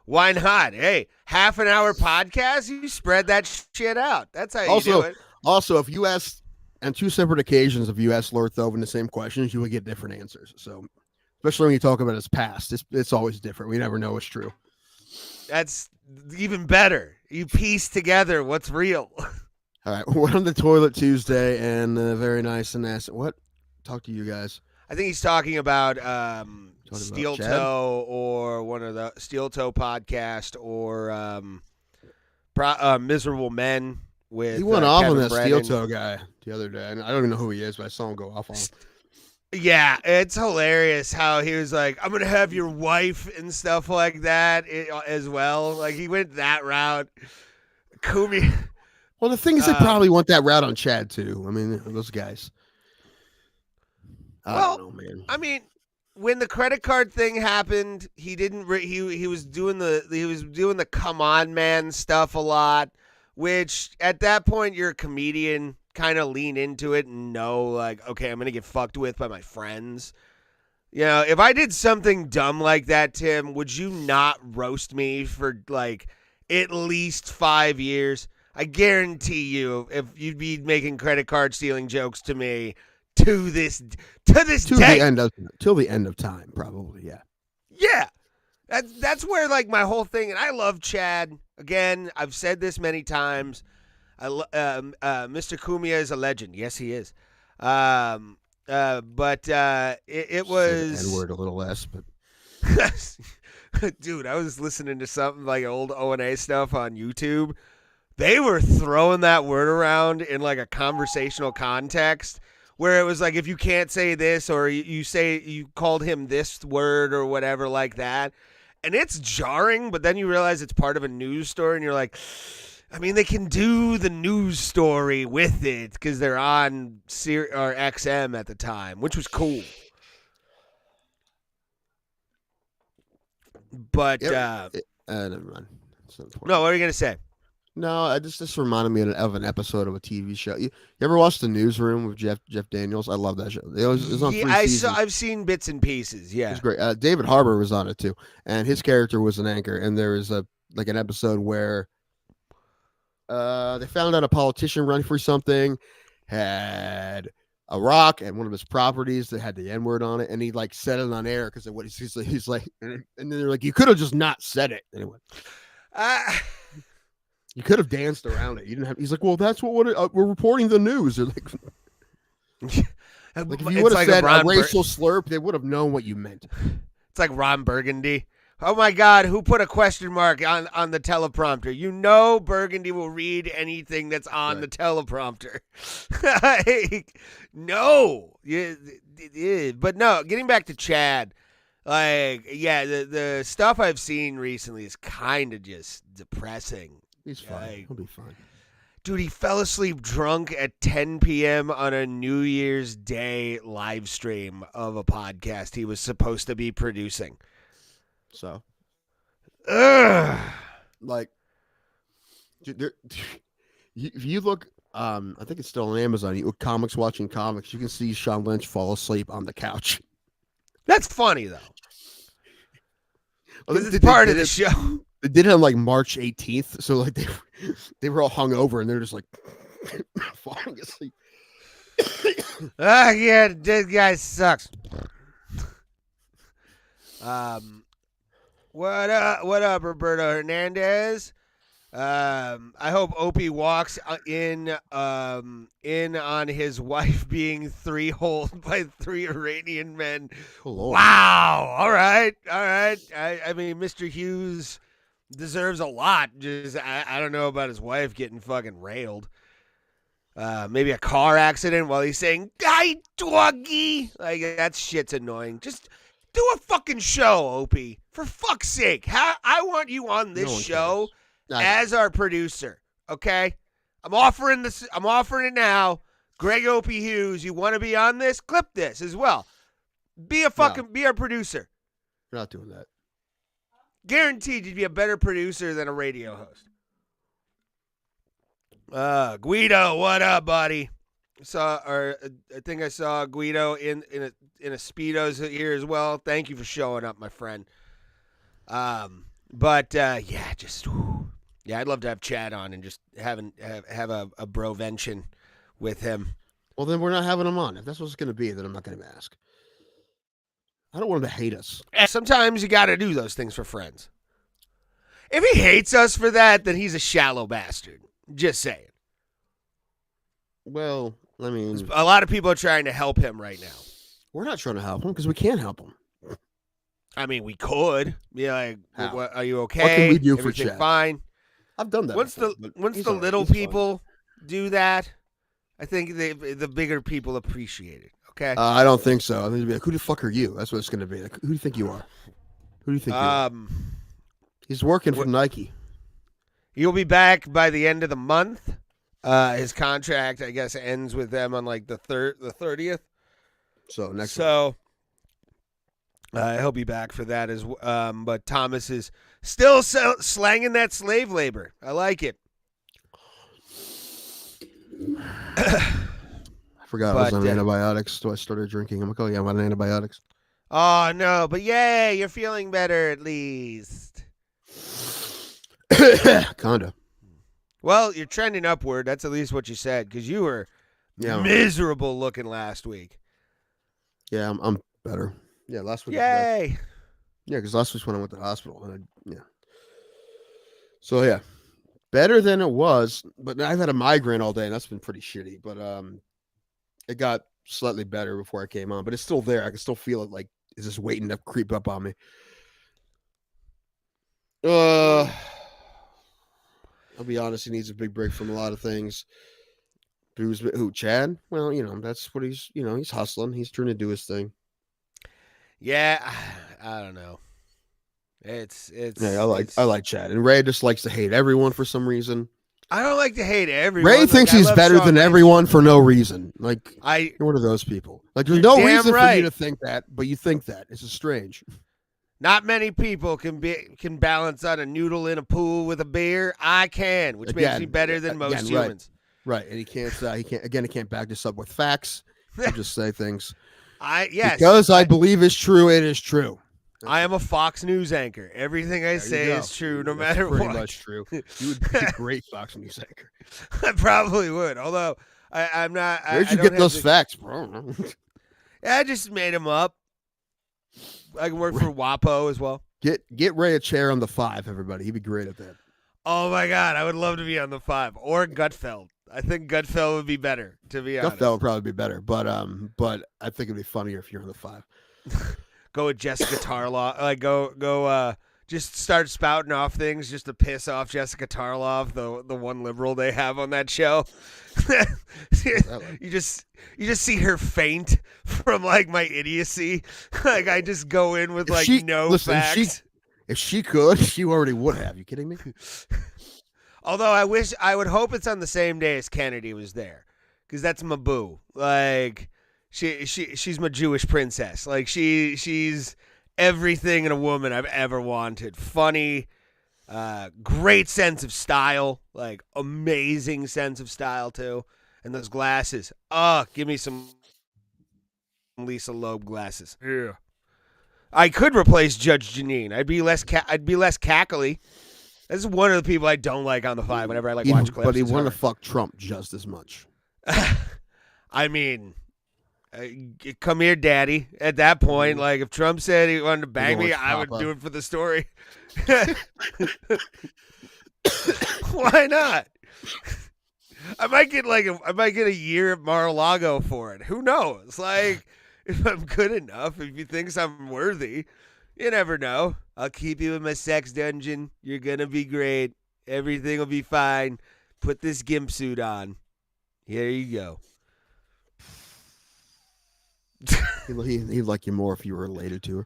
Why not? Hey, half an hour podcast, you spread that shit out. That's how you do it. Also, if you asked on 2 separate occasions, if you asked Lord Thoven the same questions, you would get different answers. So, especially when you talk about his past, it's always different. We never know what's true. That's even better. You piece together what's real. All right, we're on the toilet Tuesday, and very nice and asked what. Talk to you guys. I think he's talking about Steel Chad? Toe or one of the Steel Toe podcast or Miserable Men with He went off Kevin on that Brennan. steel toe guy the other day, and I don't even know who he is, but I saw him go off on him. Yeah, it's hilarious how he was like, I'm going to have your wife and stuff like that as well. Like, he went that route. Kumi. Well, the thing is, they probably went that route on Chad, too. I mean, those guys. I don't know, man. I mean, when the credit card thing happened, he didn't. He was doing the come on man stuff a lot, which at that point you're a comedian, kind of lean into it and know like, okay, I'm gonna get fucked with by my friends. You know, if I did something dumb like that, Tim, would you not roast me for like at least 5 years? I guarantee you, if you'd be making credit card stealing jokes to me. To this day. Till the end of time, probably, yeah. Yeah. That's where like my whole thing, and I love Chad. Again, I've said this many times. Mr. Cumia is a legend. Yes, he is. It was N-word a little less, but dude, I was listening to something like old O&A stuff on YouTube. They were throwing that word around in like a conversational context. Where it was like, if you can't say this or you say you called him this word or whatever like that. And it's jarring, but then you realize it's part of a news story and you're like, I mean, they can do the news story with it because they're on or XM at the time, which was cool. But, never mind. No, what are you going to say? No, this reminded me of an episode of a TV show. You ever watched The Newsroom with Jeff Daniels? I love that show. It was on 3 seasons. I've seen bits and pieces. Yeah, it was great. David Harbour was on it too, and his character was an anchor. And there was an episode where they found out a politician running for something had a rock and one of his properties that had the N-word on it, and he like said it on air because of what he's like, and then they're like, you could have just not said it anyway. You could have danced around it. You didn't have. He's like, well, that's what we're reporting the news. They're like, if you would have said a racial slurp, they would have known what you meant. It's like Ron Burgundy. Oh my God, who put a question mark on the teleprompter? You know Burgundy will read anything that's on the teleprompter. No. Yeah, but no, getting back to Chad, the stuff I've seen recently is kind of just depressing. He's fine. He'll be fine. Dude, he fell asleep drunk at 10 p.m. on a New Year's Day live stream of a podcast he was supposed to be producing. So, like, if you look, I think it's still on Amazon. You comics watching comics. You can see Sean Lynch fall asleep on the couch. That's funny though. Well, this is part of the show. They did it on like March 18th, so like they were all hungover and they're just like falling asleep. Yeah, this guy sucks. What up, Roberto Hernandez? I hope Opie walks in on his wife being three-holed by 3 Iranian men. Oh, Lord. Wow. All right. I mean, Mr. Hughes deserves a lot. Just I don't know about his wife getting fucking railed. Maybe a car accident while he's saying "Guy doggy." Like, that shit's annoying. Just do a fucking show, Opie. For fuck's sake. I want you on this show as our producer. Okay? I'm offering it now. Greg Opie Hughes, you want to be on this? Clip this as well. Be our producer. We're not doing that. Guaranteed you'd be a better producer than a radio host. Guido, what up, buddy? I think I saw Guido in a Speedos here as well. Thank you for showing up, my friend. I'd love to have Chad on and just have a brovention with him. Well, then we're not having him on. If that's what it's going to be, then I'm not going to ask. I don't want him to hate us. Sometimes you got to do those things for friends. If he hates us for that, then he's a shallow bastard. Just saying. Well, I mean, a lot of people are trying to help him right now. We're not trying to help him because we can't help him. I mean, we could. Yeah, like, are you okay? What can we do Everything for Chad? Fine. I've done that. Once the little people do that, I think the bigger people appreciate it. Okay. I don't think so. I think it'd be like, who the fuck are you? That's what it's going to be. Like, who do you think you are? Who do you think you are? He's working for Nike. He'll be back by the end of the month. His contract, I guess, ends with them on like the 30th. So he'll be back for that as well. But Thomas is still slanging that slave labor. I like it. I forgot I was on antibiotics, so I started drinking. I'm like, oh yeah, I'm on antibiotics. Oh no, but yay, you're feeling better at least. Kinda. Well, you're trending upward. That's at least what you said, because you were miserable looking last week. Yeah, I'm better. Yeah, last week. Yay! Yeah, because last week's when I went to the hospital. So yeah, better than it was. But I've had a migraine all day, and that's been pretty shitty. But it got slightly better before I came on, but it's still there. I can still feel it. Like, it's just waiting to creep up on me. I'll be honest, he needs a big break from a lot of things. Who, Chad? Well, that's what he's hustling. He's trying to do his thing. Yeah, I don't know. It's yeah, I like Chad. And Ray just likes to hate everyone for some reason. I don't like to hate everyone. Ray thinks he's better than everyone for no reason. Like, you're one of those people. Like, there's no reason for you to think that, but you think that. It's just strange. Not many people can balance on a noodle in a pool with a beer. I can, which makes me better than most humans. Right, and he can't back this up with facts. He'll just say things. Yes. Because I believe it's true, it is true. I am a Fox News anchor. Everything I say is true, no matter what. Pretty much true. You would be a great Fox News anchor. I probably would, although I'm not. Where'd you get those facts, bro? I just made them up. I can work for WAPO as well. Get Ray a chair on the 5, everybody. He'd be great at that. Oh my God, I would love to be on the 5 or Gutfeld. I think Gutfeld would be better, to be honest. That would probably be better, but I think it'd be funnier if you're on the 5. Go with Jessica Tarloff. Like go. Just start spouting off things just to piss off Jessica Tarloff, the one liberal they have on that show. you just see her faint from like my idiocy. Like I just go in with facts. If she could, she already would have. You kidding me? Although I would hope it's on the same day as Kennedy was there, because that's my boo. Like she's my Jewish princess. Like she's everything in a woman I've ever wanted. Funny, great sense of style, like amazing sense of style too. And those glasses. Give me some Lisa Loeb glasses. Yeah. I could replace Judge Janine. I'd be less cackly. This is one of the people I don't like on the 5 whenever I watch clips. But he wanted to fuck Trump just as much. I mean, come here, daddy. At that point, like if Trump said he wanted to bang me, I would do it for the story. Why not? I might get a year at Mar-a-Lago for it. Who knows? Like if I'm good enough, if he thinks I'm worthy, you never know. I'll keep you in my sex dungeon. You're gonna be great. Everything will be fine. Put this gimp suit on. Here you go. He'd like you more if you were related to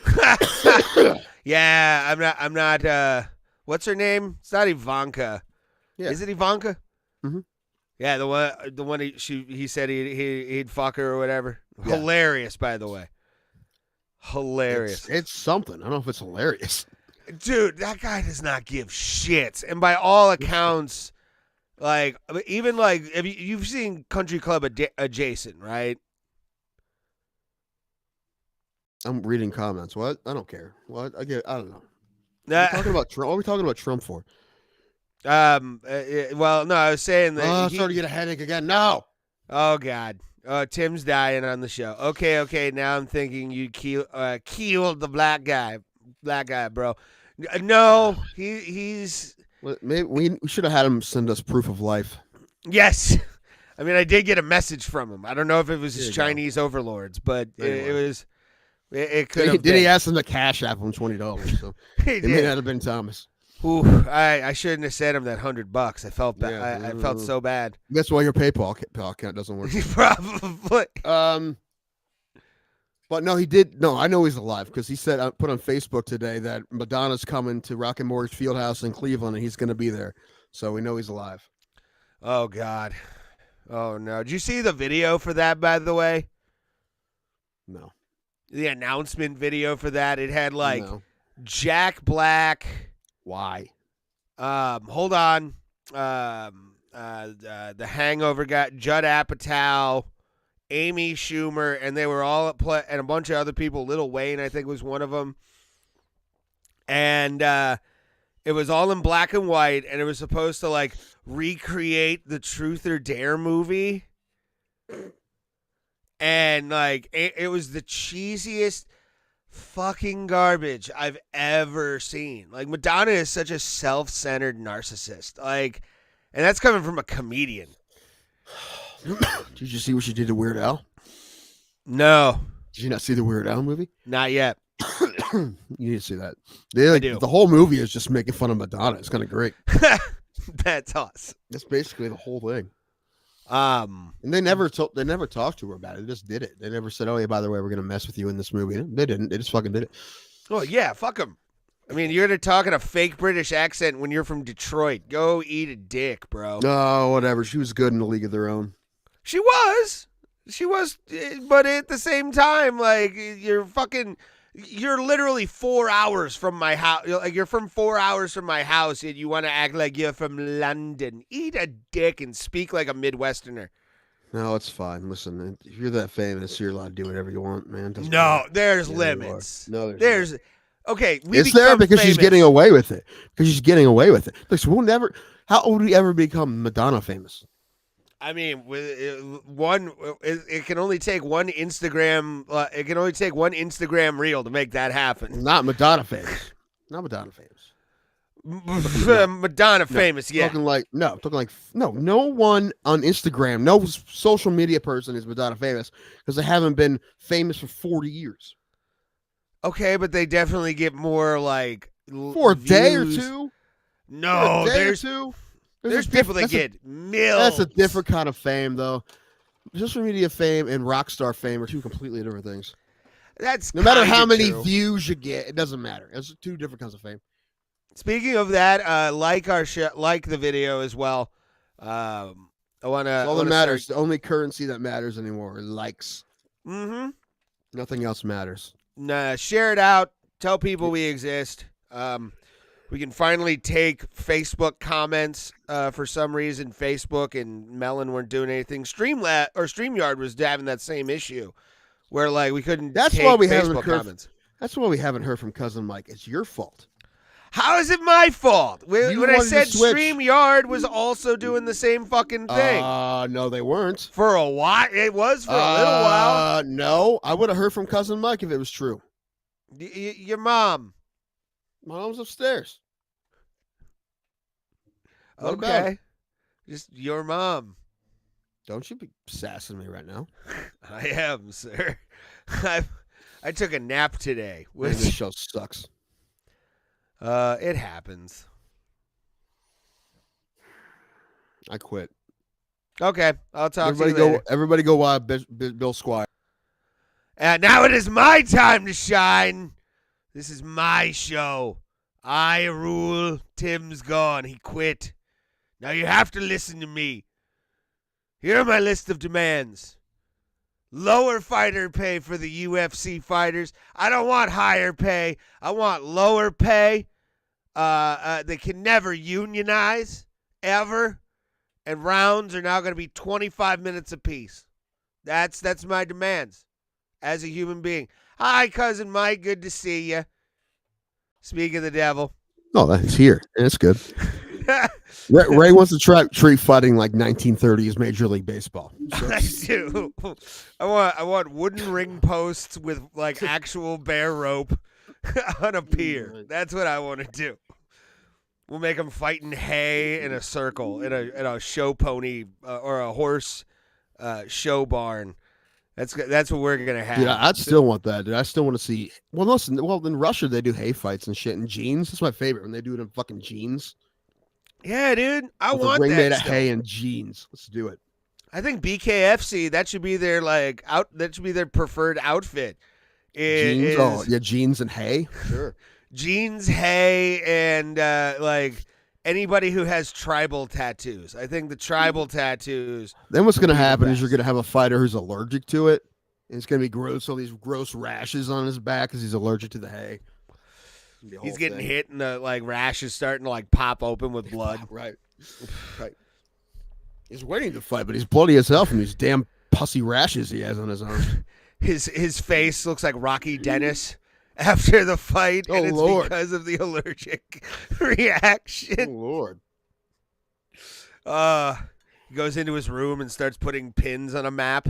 her. Yeah, I'm not. What's her name? It's not Ivanka. Yeah. Is it Ivanka? Mm-hmm. Yeah, the one he said he'd fuck her or whatever. Yeah. Hilarious, by the way. Hilarious. It's something. I don't know if it's hilarious. Dude, that guy does not give shits. And by all accounts, like even like you've seen Country Club Adjacent, right? I'm reading comments. What? I don't care. What? I don't know. What are we talking about Trump? What are we talking about Trump for? Well, no, I was saying that. I'm starting to get a headache again. No. Oh God. Tim's dying on the show. Okay. Now I'm thinking you killed the black guy, bro. No, he's. Well, maybe we should have had him send us proof of life. Yes. I mean, I did get a message from him. I don't know if it was his Chinese overlords, but it was. It could have. Did he ask him to cash app him $20? So it may not have been Thomas. Ooh, I shouldn't have sent him that $100. I felt bad. Yeah, I felt so bad. That's why your PayPal account doesn't work. Probably. But no, he did. No, I know he's alive because he said I put on Facebook today that Madonna's coming to Rocket Mortgage Fieldhouse in Cleveland and he's going to be there. So we know he's alive. Oh God. Oh no. Did you see the video for that? By the way. No. The announcement video for that. It had like Jack Black. Why? Hold on. The Hangover guy, Judd Apatow, Amy Schumer, and they were all at play, and a bunch of other people. Lil Wayne, I think, was one of them. And it was all in black and white, and it was supposed to like recreate the Truth or Dare movie. And like it was the cheesiest fucking garbage I've ever seen. Like Madonna is such a self-centered narcissist. Like, and that's coming from a comedian. Did you see what she did to Weird Al? No. Did you not see the Weird Al movie? Not yet. You need to see that. I do. The whole movie is just making fun of Madonna. It's kind of great. That's us. That's basically the whole thing. And they never talked to her about it. They just did it. They never said, "Oh, yeah, by the way, we're gonna mess with you in this movie." They didn't. They just fucking did it. Oh yeah, fuck them. I mean, you're gonna talk in a fake British accent when you're from Detroit. Go eat a dick, bro. No, whatever. She was good in A League of Their Own. She was, but at the same time, like you're literally 4 hours from my house. Like you're from 4 hours from my house, and you want to act like you're from London. Eat a dick and speak like a Midwesterner. No, it's fine. Listen, if you're that famous, you're allowed to do whatever you want, man. No, there's limits. No, there's okay. It's there because she's getting away with it. Listen, we'll never. How would we ever become Madonna famous? I mean, it can only take one Instagram. It can only take one Instagram reel to make that happen. Not Madonna famous. Not Madonna famous. Madonna famous, yeah. Talking like no one on Instagram, no social media person is Madonna famous because they haven't been famous for 40 years. Okay, but they definitely get more like For a day or views. two. No, For a day or there's two. there's people that get millions. That's a different kind of fame, though. Social media fame and rock star fame are two completely different things. That's No matter how kinda many true. views you get, it doesn't matter. It's two different kinds of fame. Speaking of that, like our like the video as well. I want to. All that matters. The only currency that matters anymore are likes. Mm-hmm. Nothing else matters. Nah, share it out. Tell people we exist. We can finally take Facebook comments. For some reason, Facebook and Melon weren't doing anything. StreamYard was having that same issue, where like we couldn't. That's take why we Facebook haven't heard. comments. That's why we haven't heard from Cousin Mike. It's your fault. How is it my fault? You When I wanted to said switch. StreamYard was also doing the same fucking thing. No, they weren't. For a while, it was for a little while. No, I would have heard from Cousin Mike if it was true. Your mom. Mom's upstairs. What about Okay. it? Just your mom. Don't you be sassing me right now. I am, sir. I took a nap today. Man, this show sucks. It happens. I quit. Okay, I'll talk Everybody to you later. Everybody go watch Bill Squire. And now it is my time to shine. This is my show. I rule. Tim's gone. He quit. Now you have to listen to me. Here are my list of demands. Lower fighter pay for the UFC fighters. I don't want higher pay. I want lower pay. They can never unionize, ever. And rounds are now going to be 25 minutes apiece. That's my demands as a human being. Hi, Cousin Mike. Good to see you. Speak of the devil. Oh, that's here. It's good. Ray wants to treat fighting like 1930s Major League Baseball. So. I do. I want wooden ring posts with like actual bear rope on a pier. That's what I want to do. We'll make them fight in hay in a circle in a show pony or a horse show barn. That's what we're gonna have. Yeah, I'd still want that, dude. I still want to see. Well, listen. Well, in Russia they do hay fights and shit in jeans. That's my favorite when they do it in fucking jeans. Yeah, dude. I With want a ring that made of stuff. hay and jeans. Let's do it. I think BKFC that should be their that should be their preferred outfit. Jeans. Oh, yeah, jeans and hay. Sure. Jeans, hay, and like anybody who has tribal tattoos. I think the tribal tattoos. Then what's going to would be the happen is best. you're going to have a fighter who's allergic to it. And it's going to be gross. All these gross rashes on his back because he's allergic to the hay. He's getting hit, and the like rash is starting to like pop open with blood. Right. Right. He's waiting to fight, but he's bloody as hell from these damn pussy rashes he has on his arms. His face looks like Rocky Dennis after the fight, Oh, and it's Lord. because of the allergic reaction. Oh, Lord. He goes into his room and starts putting pins on a map.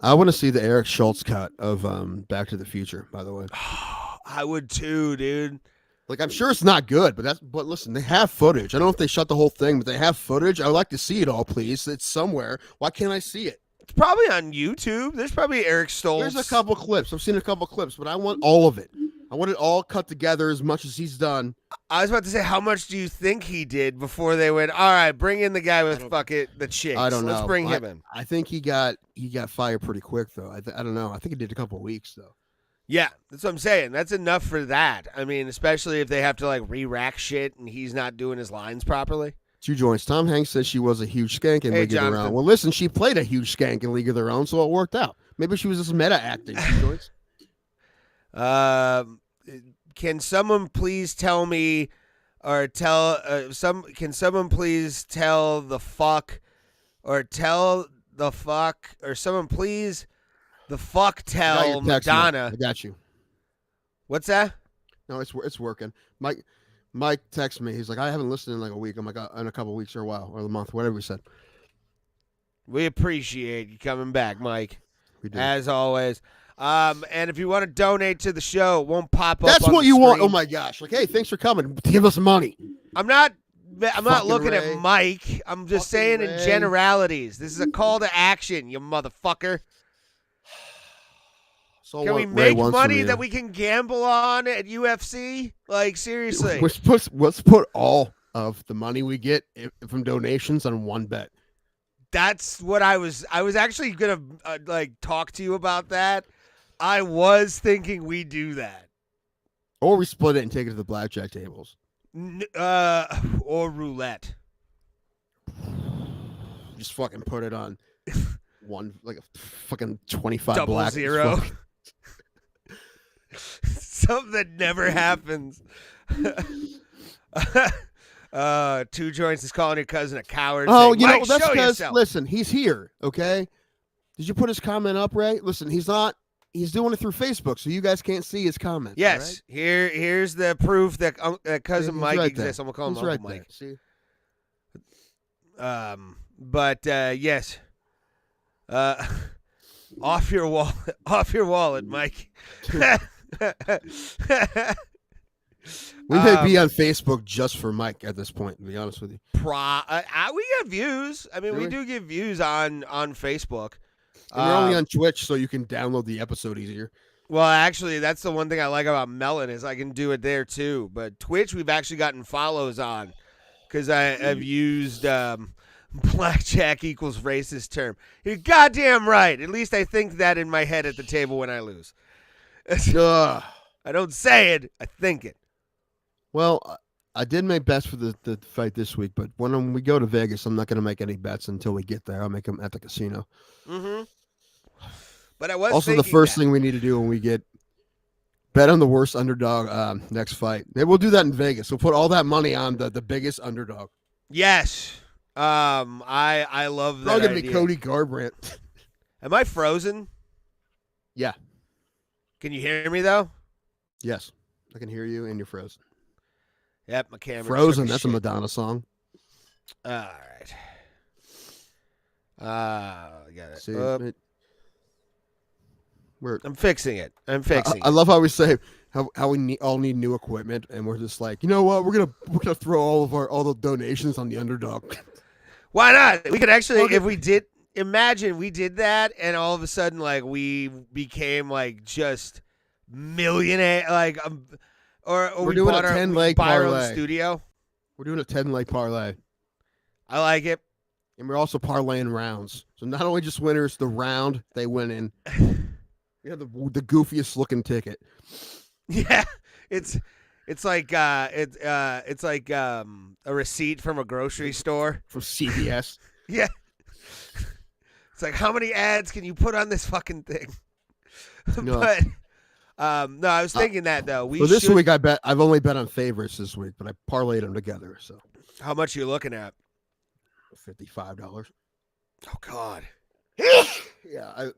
I want to see the Eric Schultz cut of Back to the Future, by the way. I would too, dude. Like, I'm sure it's not good, but listen, they have footage. I don't know if they shot the whole thing, but they have footage. I would like to see it all, please. It's somewhere. Why can't I see it? It's probably on YouTube. There's probably Eric Stoltz. There's a couple clips. I've seen a couple clips, but I want all of it. I want it all cut together as much as he's done. I was about to say, how much do you think he did before they went, all right, bring in the guy with the chicks. I don't know. Let's bring him in. I think he got fired pretty quick, though. I don't know. I think it did a couple of weeks, though. Yeah, that's what I'm saying. That's enough for that. I mean, especially if they have to like re-rack shit and he's not doing his lines properly. 2 joints. Tom Hanks said she was a huge skank in Hey, League of Their Jonathan. Own. Well, listen, she played a huge skank in League of Their Own, so it worked out. Maybe she was just meta acting. 2 joints. Can someone please tell me, or tell Can someone please tell the fuck, or tell the fuck, or someone please the fuck I got tell your text, Mike. Madonna? I got you. What's that? No, it's working. Mike texted me. He's like, I haven't listened in like a week. I'm like, in a couple of weeks or a while or a month, whatever we said. We appreciate you coming back, Mike. We do. As always. And if you want to donate to the show, it won't pop up. That's on what the you want. screen. Oh my gosh! Like, hey, thanks for coming. Give us money. I'm not Fucking looking Ray. at Mike. I'm just saying Fucking in Ray. generalities. This is a call to action, you motherfucker. So Can we what Ray make wants from money you. that we can gamble on at UFC? Like, seriously. Let's put all of the money we get from donations on one bet. That's what I was actually going to like talk to you about that. I was thinking we do that. Or we split it and take it to the blackjack tables. Or roulette. Just fucking put it on one, like a fucking 25 Double black. zero. Something that never happens. 2 joints is calling your cousin a coward. Oh, saying, you know, "Mike, that's show because, yourself." listen, he's here, okay? Did you put his comment up, Ray? Listen, he's doing it through Facebook, so you guys can't see his comments. Yes, here's the proof that cousin He's Mike right exists. there. I'm gonna call him He's Uncle right Mike. there. See? But yes. Off your wallet, Mike. We may be on Facebook just for Mike at this point, to be honest with you. We get views. I mean, we Really? do get views on Facebook. And we're only on Twitch, so you can download the episode easier. Well, actually, that's the one thing I like about Melon is I can do it there too. But Twitch, we've actually gotten follows on because I've used blackjack equals racist term. You're goddamn right. At least I think that in my head at the table when I lose. Ugh. I don't say it. I think it. Well, I did make bets for the fight this week, but when we go to Vegas, I'm not going to make any bets until we get there. I'll make them at the casino. Mm-hmm. But I was Also, the thinking first that. thing we need to do when we get bet on the worst underdog next fight. Maybe we'll do that in Vegas. We'll put all that money on the biggest underdog. Yes. I love that. Probably going to idea. be Cody Garbrandt. Am I frozen? Yeah. Can you hear me though? Yes. I can hear you and you're frozen. Yep, my camera. Frozen. took That's a shit. Madonna song. All right. I got it. See, I'm fixing it. I love how we say how we all need new equipment, and we're just like, you know what? We're gonna throw all the donations on the underdog. Why not? We could actually, Okay. if we did, imagine we did that, and all of a sudden, like we became like just millionaire, like or We're we doing bought a our, 10-leg buy our own parlay. studio. We're doing a 10-leg parlay, I like it. and we're also parlaying rounds. So not only just winners, the round they win in. We have the goofiest looking ticket. Yeah, it's like it's like a receipt from a grocery store. From CVS. Yeah, it's like how many ads can you put on this fucking thing? No. But no, I was thinking that though. We So this should, week I've only bet on favorites this week, but I parlayed them together. So how much you looking at? $55. Oh God. Yeah,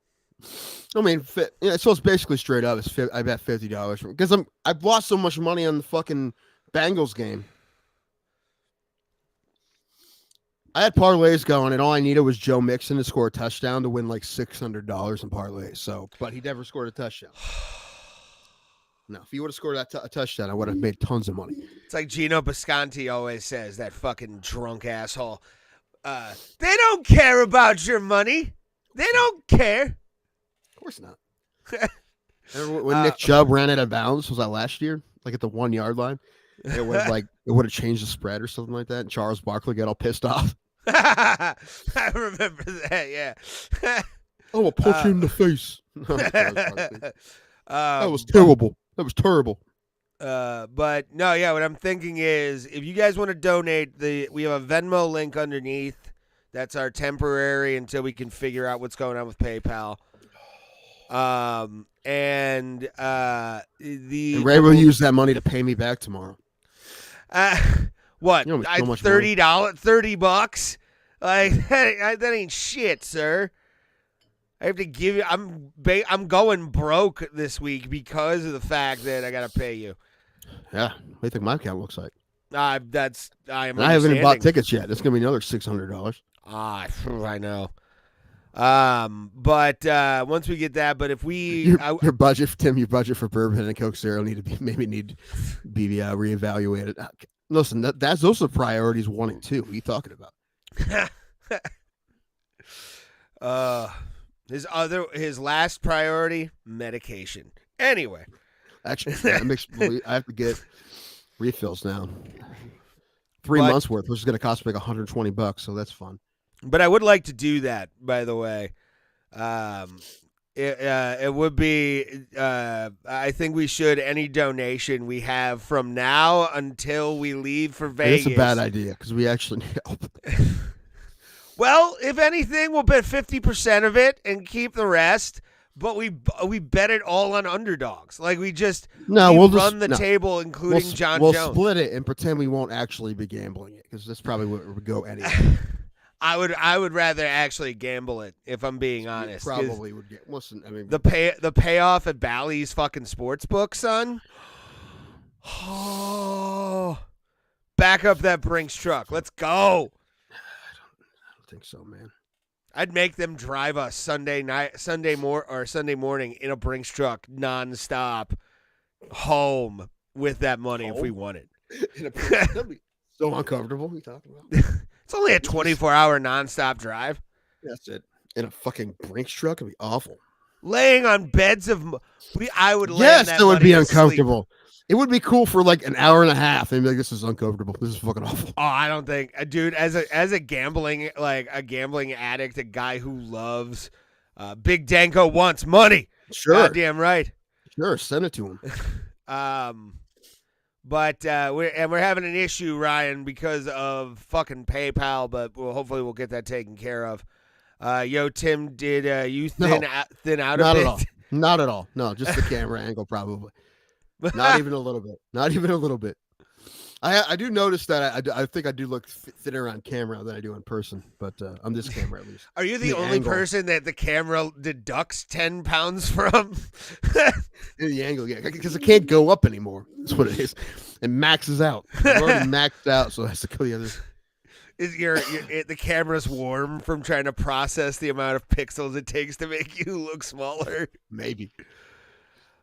I mean, yeah, so it's basically straight up. I bet $50 because I've lost so much money on the fucking Bengals game. I had parlays going, and all I needed was Joe Mixon to score a touchdown to win like $600 in parlays. So, but he never scored a touchdown. No, if he would have scored a touchdown, I would have made tons of money. It's like Gino Bisconti always says, that fucking drunk asshole. They don't care about your money. They don't care. Of course not. Remember when Nick Chubb ran out of bounds? Was that last year? Like at the 1 yard line? It would have changed the spread or something like that. And Charles Barkley got all pissed off. I remember that, yeah. Oh, I'll punch you in the face. That That was terrible. That was terrible. But no, yeah, what I'm thinking is if you guys want to donate, we have a Venmo link underneath. That's our temporary until we can figure out what's going on with PayPal. And Ray will use that money to pay me back tomorrow. What? You owe me so much $30, $30? Like that ain't shit, sir. I have to give you. I'm going broke this week because of the fact that I gotta pay you. Yeah, what do you think my account looks like? I am. And I haven't even bought tickets yet. That's gonna be another $600. I know. But once we get that, but if we Your budget, Tim, your budget for bourbon and Coke Zero need to be reevaluated. Listen, those are priorities 1 and 2. What are you talking about? His last priority, medication. Anyway, actually, I have to get refills now. 3 months worth, which is going to cost me like $120, so that's fun. But I would like to do that, by the way. It would be. I think we should any donation we have from now until we leave for Vegas. It's a bad idea because we actually need help. Well, if anything, we'll bet 50% of it and keep the rest. But we bet it all on underdogs. Like we'll run the table, including John Jones. We'll split it and pretend we won't actually be gambling it because that's probably what would go anyway. I would rather actually gamble it if I'm being honest. Probably would get. Listen, I mean, the payoff at Bally's fucking sports book, son. Oh, back up that Brinks truck. Let's go. I don't think so, man. I'd make them drive us Sunday morning in a Brinks truck nonstop home with that money if we won it. That'd be so uncomfortable. What are you talking about? It's only a 24-hour nonstop drive. That's it. In a fucking Brinks truck would be awful. Laying on beds of, I would. Yes, that it would be money uncomfortable. It would be cool for like an hour and a half, and be like, "This is uncomfortable. This is fucking awful." Oh, I don't think, dude. As a gambling addict, a guy who loves, Big Danko wants money. Sure, goddamn right. Sure, send it to him. But we're having an issue, Ryan, because of fucking PayPal. But hopefully we'll get that taken care of. Tim, did you thin out a bit? At all. Not at all. No, just the camera angle, probably. Not even a little bit. Not even a little bit. I do notice that I think I do look thinner on camera than I do in person, but on this camera at least. Are you the only person that the camera deducts 10 pounds from? In the angle, yeah, because it can't go up anymore. That's what it is. It maxes out. It's already maxed out, so it has to go the other. Is the camera's warm from trying to process the amount of pixels it takes to make you look smaller? Maybe.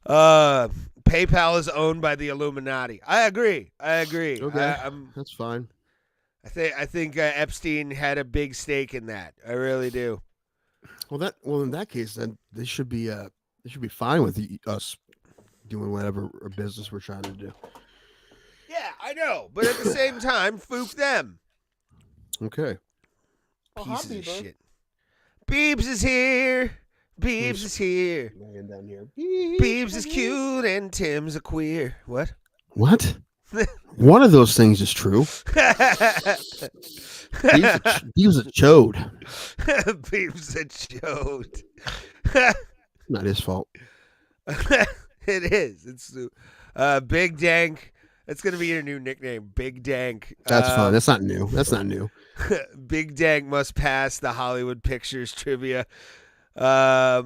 PayPal is owned by the Illuminati. I agree. Okay, that's fine. I think Epstein had a big stake in that. I really do. Well, in that case, then they should be fine with us doing whatever business we're trying to do. Yeah, I know, but at the same time, fook them. Okay. Pieces of shit. Beebs is here. Beebs is here. Down here. Beebs is cute and Tim's a queer. What? What? One of those things is true. Beebs a chode. Beebs a chode. Not his fault. It is. It's Big Dank. That's gonna be your new nickname, Big Dank. That's fine. That's not new. Big Dank must pass the Hollywood Pictures trivia. That's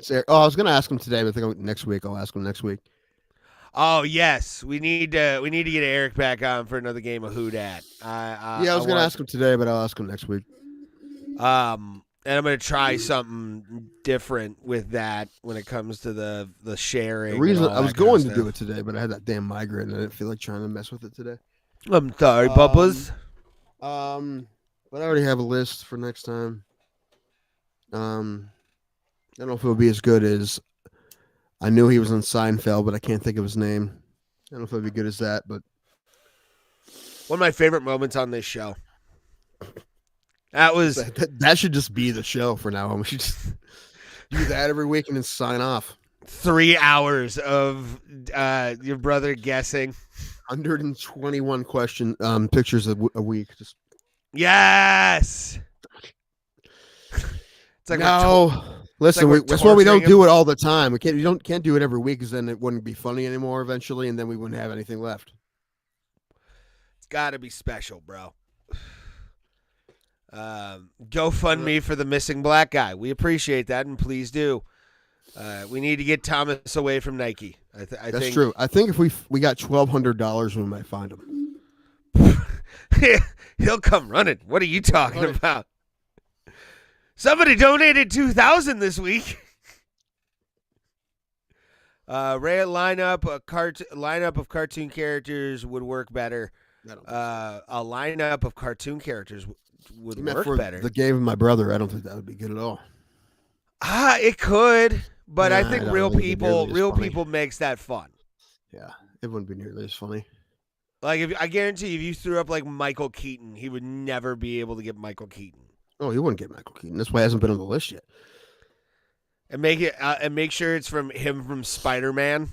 it's Eric. I was gonna ask him today, but I think next week. I'll ask him next week. Oh yes, we need to get Eric back on for another game of Who Dat. I was gonna ask him today, but I'll ask him next week. And I'm gonna try something different with that when it comes to the sharing. The reason I was going to do it today, but I had that damn migraine, and I didn't feel like trying to mess with it today. I'm sorry, Bubba's. But I already have a list for next time. I don't know if it'll be as good as I knew he was on Seinfeld, but I can't think of his name. I don't know if it'll be good as that, but one of my favorite moments on this show. That should just be the show for now on. We should just do that every week and then sign off. 3 hours of your brother guessing. 121 pictures a week. Just yes. It's like listen. That's why we don't do it all the time. We can't do it every week because then it wouldn't be funny anymore eventually, and then we wouldn't have anything left. It's got to be special, bro. GoFundMe for the missing black guy. We appreciate that, and please do. We need to get Thomas away from Nike. That's true. I think if we got $1,200, we might find him. He'll come running. What are you talking about? Somebody donated 2,000 this week. Ray, lineup of cartoon characters would work better. A lineup of cartoon characters would work better. The game of my brother, I don't think that would be good at all. It could, but I think don't real think it'd be nearly as funny. people makes that fun. Yeah, it wouldn't be nearly as funny. Like, I guarantee if you threw up like Michael Keaton, he would never be able to get Michael Keaton. Oh, he wouldn't get Michael Keaton. That's why he hasn't been on the list yet. And make sure it's from Spider-Man.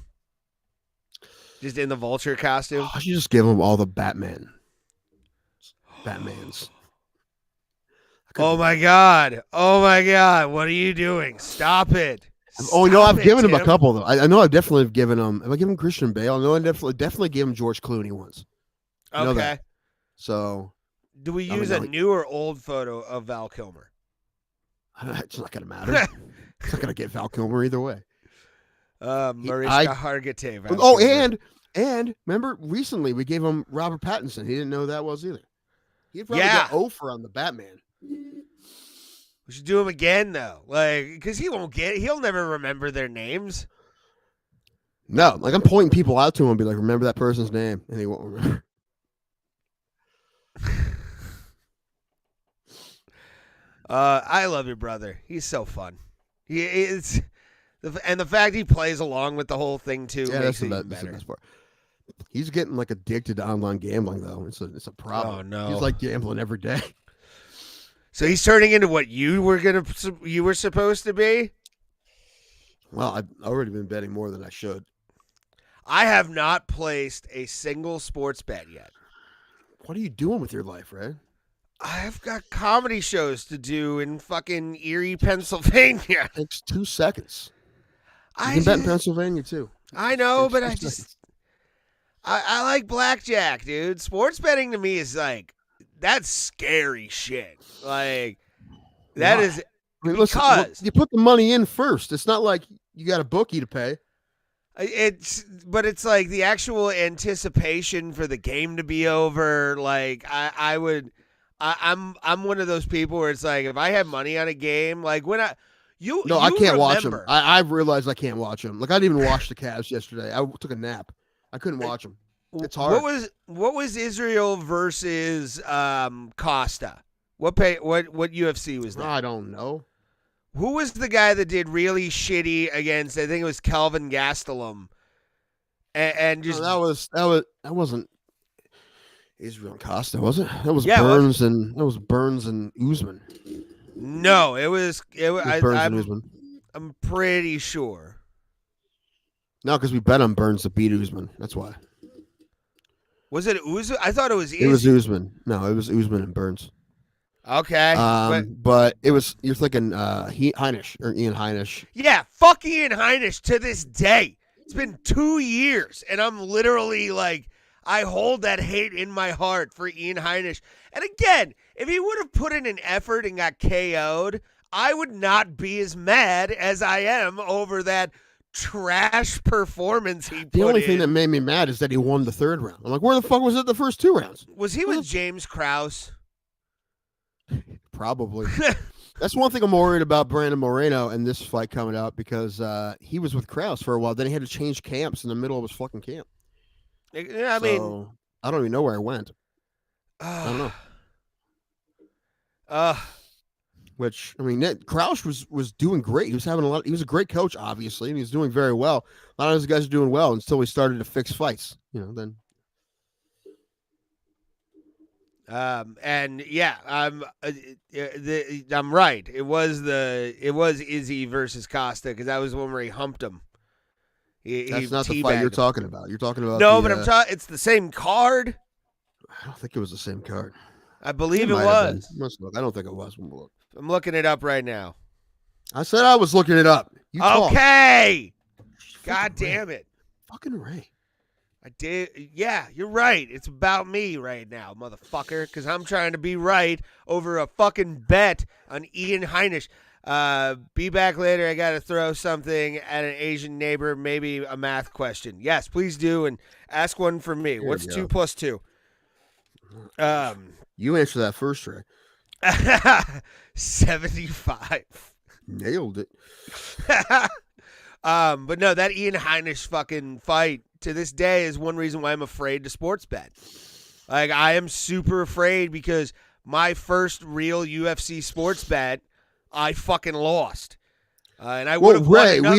Just in the Vulture costume. I should just give him all the Batmans. Oh my god! What are you doing? Stop it! I've given him a couple though. I know I definitely have given him. Have I given him Christian Bale? No, I definitely gave him George Clooney once. Okay. That. So, do we use a new or old photo of Val Kilmer? It's not gonna matter. It's not gonna get Val Kilmer either way. Mariska Hargitay. Oh, and remember recently we gave him Robert Pattinson. He didn't know who that was either. He'd probably get over on the Batman. We should do him again though, like because he'll never remember their names. No, like I'm pointing people out to him and be like, remember that person's name, and he won't remember. I love your brother. He's so fun. He is. And the fact he plays along with the whole thing too makes it even better. That's the best part. He's getting like addicted to online gambling though. It's a problem. Oh no, he's like gambling every day. So he's turning into what you were supposed to be. Well, I've already been betting more than I should. I have not placed a single sports bet yet. What are you doing with your life, Ray? I've got comedy shows to do in fucking Erie, Pennsylvania. It takes 2 seconds. You can bet in Pennsylvania too. I know, but I like blackjack, dude. Sports betting to me is like that's scary shit. Like that is because you put the money in first. It's not like you got a bookie to pay. It's like the actual anticipation for the game to be over. Like I'm one of those people where it's like if I have money on a game, like when I can't watch them. I've realized I can't watch them. Like I didn't even watch the Cavs yesterday. I took a nap. I couldn't watch them. It's hard. What was Israel versus Costa? What UFC was that? I don't know. Who was the guy that did really shitty against? I think it was Kelvin Gastelum. And just that wasn't Israel and Costa, was it? That was Burns and Usman. No, it was Burns and Usman. I'm pretty sure. No, because we bet on Burns to beat Usman. That's why. Was it Usman? I thought it was. It was Usman. No, it was Usman and Burns. Okay, but it was you're thinking Heinisch or Ian Heinisch. Yeah, fuck Ian Heinisch to this day. It's been 2 years, and I'm literally like, I hold that hate in my heart for Ian Heinisch. And again, if he would have put in an effort and got KO'd, I would not be as mad as I am over that trash performance he put in. The only thing that made me mad is that he won the 3rd round. I'm like, where the fuck was it the first 2 rounds? Was he with James Krause? Probably. That's one thing I'm worried about Brandon Moreno and this fight coming out because he was with Krause for a while. Then he had to change camps in the middle of his fucking camp. Yeah, I don't even know where I went. I don't know. Which, I mean, Krause was doing great. He was having he was a great coach, obviously, and he was doing very well. A lot of those guys are doing well until he started to fix fights. Then. And yeah, I'm right. It was Izzy versus Costa because that was the one where he humped him. That's not the fight you're talking about. You're talking about but it's the same card. I don't think it was the same card. I believe it was. Must look. I don't think it was. Look. I'm looking it up right now. I said I was looking it up. You okay. God damn it. Fucking Ray. I did. Yeah, you're right. It's about me right now, motherfucker, because I'm trying to be right over a fucking bet on Ian Heinisch. Be back later. I got to throw something at an Asian neighbor, maybe a math question. Yes, please do, and ask one for me. What's 2 + 2? You answer that first, Ray. 75. Nailed it. But no, that Ian Heinisch fucking fight to this day is one reason why I'm afraid to sports bet. Like, I am super afraid because my first real UFC sports bet, I fucking lost. And I would have won Ray, another.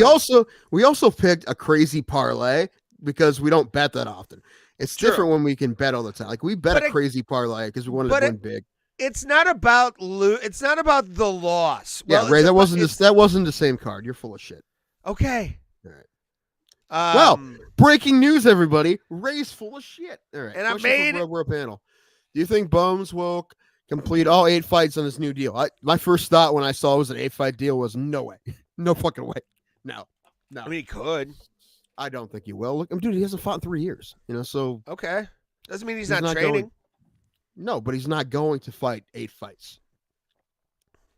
we also picked a crazy parlay because we don't bet that often. It's True. different when we can bet all the time. Like we bet But a crazy parlay because we wanted to win big. It's not about it's not about the loss. Yeah, Well, Ray, it's that about- wasn't it's- that wasn't the same card. You're full of shit. Okay. All right. Well, Breaking news, everybody. Ray's full of shit. All right. And I question made for it- Real World Panel. Do you think Bones will complete all 8 fights on this new deal? My first thought when I saw it was an 8-fight deal was no way. No fucking way. No. I mean, he could. I don't think he will. Look, dude, he hasn't fought in 3 years. So Okay. Doesn't mean he's He's not not training. going- no, but he's not going to fight 8 fights.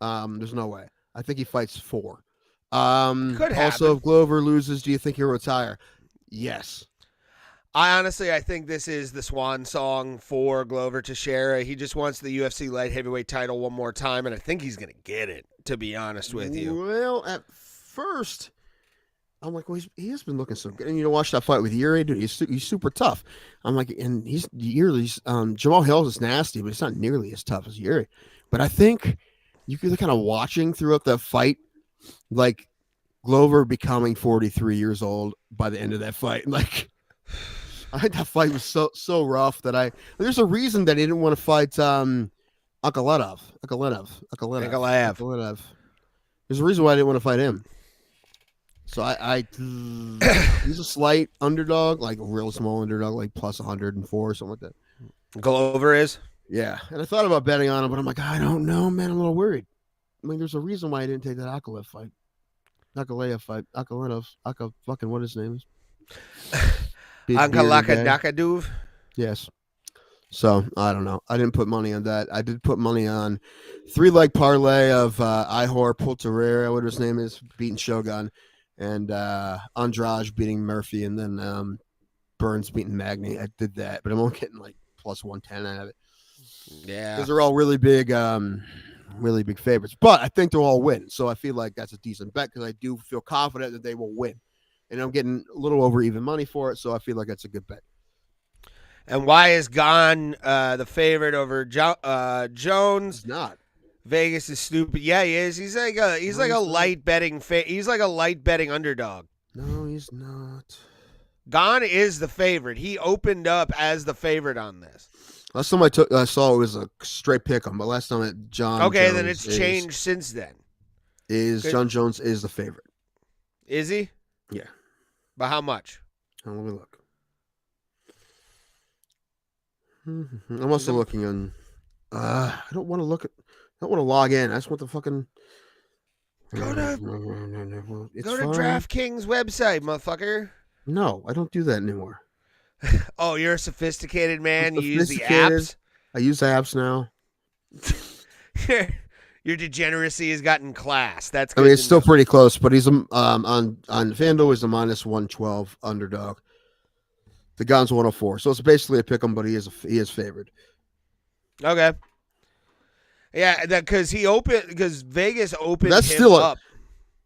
There's no way. I think he fights 4. Could Also, happen. if Glover loses, do you think he'll retire? Yes. I think this is the swan song for Glover Teixeira. He just wants the UFC light heavyweight title one more time, and I think he's going to get it, to be honest with you. Well, at first, I'm like, well, he has been looking so good. And watch that fight with Yuri, dude. He's super tough. I'm like, and Yuri's Jamal Hill's is nasty, but it's not nearly as tough as Yuri. But I think you could kind of watching throughout that fight, like Glover becoming 43 years old by the end of that fight. Like, I think that fight was so rough that there's a reason that he didn't want to fight Ankalaev. There's a reason why I didn't want to fight him. So he's a slight underdog, like a real small underdog, like plus 104 or something like that. Glover is? Yeah, and I thought about betting on him, but I'm like, I don't know, man. I'm a little worried. I mean, there's a reason why I didn't take that Ankalaev fight. Fucking what his name is. Ankalaka Nakaduv? Yes. So I don't know. I didn't put money on that. I did put money on 3-leg parlay of Ihor Pulterera, whatever his name is, beating Shogun, and Andrade beating Murphy, and then Burns beating Magny. I did that, but I'm only getting like plus 110 out of it. Yeah. Because they're all really big favorites. But I think they'll all win. So I feel like that's a decent bet because I do feel confident that they will win. And I'm getting a little over even money for it, so I feel like that's a good bet. And why is Gane the favorite over Jones? He's not. Vegas is stupid. Yeah, he is. He's like a light betting he's like a light betting underdog. No, he's not. Gane is the favorite. He opened up as the favorite on this. Last time I saw it was a straight pick 'em, but last time John Okay, Jones then it's changed since then. Good. John Jones is the favorite. Is he? Yeah. By how much? Let me look. I'm also looking on. I don't want to look at. I don't want to log in. I just want the fucking. Go to fine. DraftKings website, motherfucker. No, I don't do that anymore. Oh, you're a sophisticated man. You use the Sophisticated. apps. I use apps now. Your degeneracy has gotten class. That's. I Good mean, it's to still know. pretty close, but he's on FanDuel is a minus 112 underdog. The Gun's 104, so it's basically a pick 'em, but he is favored. Okay. Yeah, because Vegas opened That's him still up.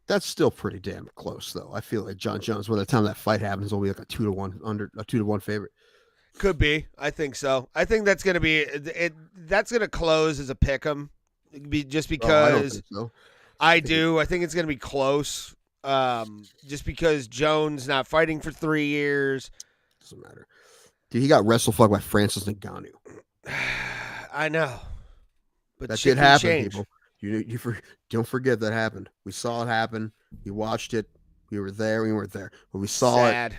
That's still pretty damn close, though. I feel like John Jones, by the time that fight happens, will be like a 2-1 favorite. Could be. I think so. I think that's gonna be it. That's gonna close as a pick 'em, just Oh, I don't because think so. I do. I think it's gonna be close. Just because Jones not fighting for 3 years. Doesn't matter. Dude, he got wrestle-fucked by Francis Ngannou. I know, but That shit did can happen, change. people. Don't forget that happened. We saw it happen. We watched it. We were there. We weren't there, but we saw it. Sad.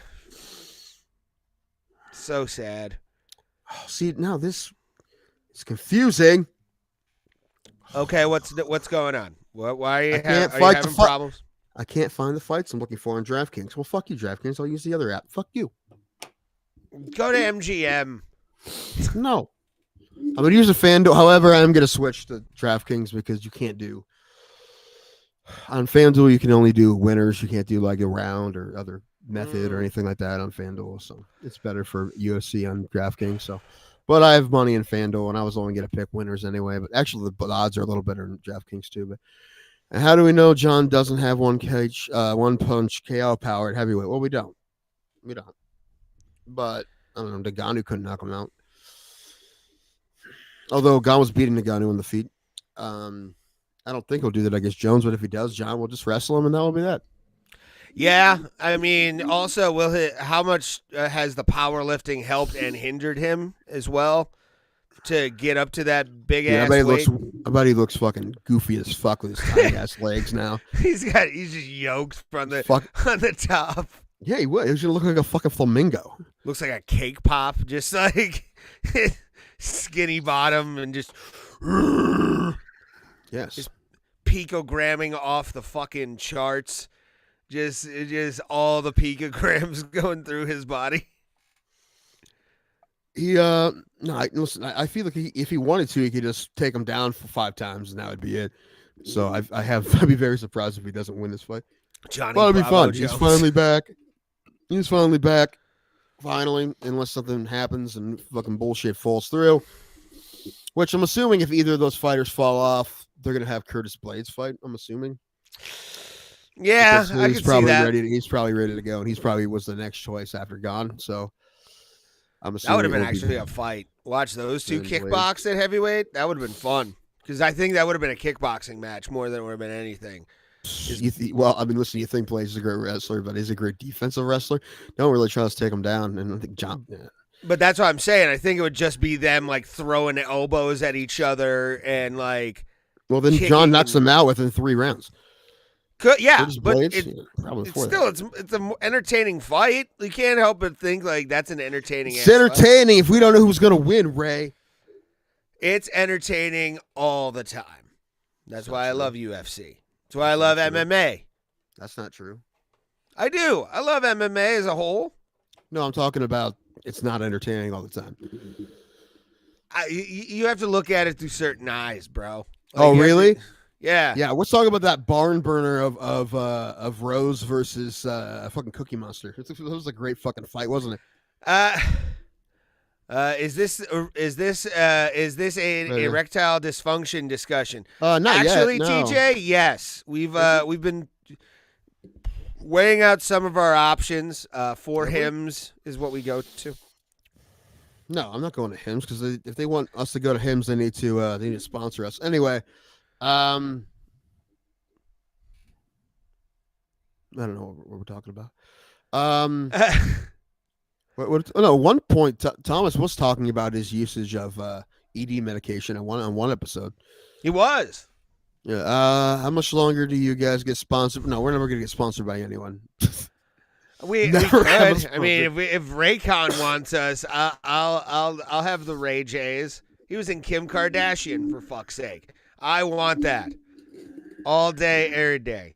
So sad. Oh, see, now this is confusing. Okay, what's going on? Why are you, I can't are you fight the having fight. problems? I can't find the fights I'm looking for on DraftKings. Well, fuck you, DraftKings. I'll use the other app. Fuck you. Go to MGM. No. I'm going to use a FanDuel. However, I'm going to switch to DraftKings because you can't do. On FanDuel, you can only do winners. You can't do like a round or other method or anything like that on FanDuel. So it's better for UFC on DraftKings. So But I have money in FanDuel, and I was only going to pick winners anyway. But actually, the odds are a little better in DraftKings too. But and how do we know John doesn't have one punch KO power at heavyweight? Well, we don't. But I don't know. Ngannou couldn't knock him out. Although Ngannou was beating Ngannou in the feet. I don't think he'll do that against Jones, but if he does, John will just wrestle him, and that will be that. Yeah, I mean, also, how much has the powerlifting helped and hindered him as well to get up to that big ass weight? I bet he looks fucking goofy as fuck with his tiny ass legs now. He's just yoked from the on the top. Yeah, he would. He was gonna look like a fucking flamingo. Looks like a cake pop, just like skinny bottom and just yes, just picogramming off the fucking charts. Just all the picograms going through his body. Listen, I feel like if he wanted to, he could just take him down for 5 times, and that would be it. So I'd be very surprised if he doesn't win this fight. Johnny, well, it'd be fun. Jones. He's finally back. He's finally back. Finally, unless something happens and fucking bullshit falls through. Which I'm assuming if either of those fighters fall off, they're gonna have Curtis Blades fight. I'm assuming. Yeah, Because I he's can probably see that. He's probably ready to go, and he's probably was the next choice after Gone. So I'm assuming That would have been it'll be actually a fight. Watch those two Blades. kickbox at heavyweight. That would have been fun because I think that would have been a kickboxing match more than it would have been anything. Well, I mean, listen, you think Blades is a great wrestler, but he's a great defensive wrestler. Don't really try to take him down, and I think John. Yeah. But that's what I'm saying. I think it would just be them like throwing elbows at each other and like. Well, then John knocks him out within 3 rounds. Yeah, but Blades? it's still it's an entertaining fight. You can't help but think like that's an entertaining. It's entertaining if we don't know who's going to win, Ray. It's entertaining all the time. That's why I love UFC. That's why I love MMA. That's not true. I do. I love MMA as a whole. No, I'm talking about it's not entertaining all the time. You have to look at it through certain eyes, bro. Oh, really? Yeah. Yeah, let's talk about that barn burner of Rose versus fucking Cookie Monster. It was a great fucking fight, wasn't it? Is this an erectile dysfunction discussion? Not actually, yet, no. TJ, yes. We've been weighing out some of our options. For Hims is what we go to. No, I'm not going to Hims because if they want us to go to Hims, they need to sponsor us. Anyway, I don't know what we're talking about. One point Thomas was talking about his usage of ED medication on one episode. He was. Yeah. How much longer do you guys get sponsored? No, we're never gonna get sponsored by anyone. We could. I mean, if Raycon wants us, I'll have the Ray J's. He was in Kim Kardashian, for fuck's sake. I want that all day, every day.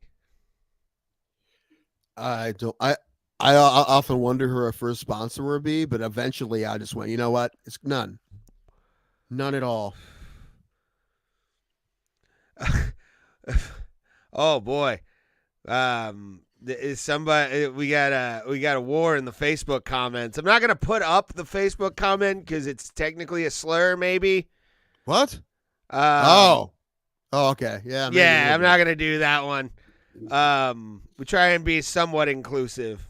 I don't. I often wonder who our first sponsor would be, but eventually I just went, you know what? It's none at all. Oh boy, is somebody? We got a war in the Facebook comments. I'm not gonna put up the Facebook comment because it's technically a slur, maybe. What? Okay, yeah. Yeah, I'm not gonna do that one. We try and be somewhat inclusive,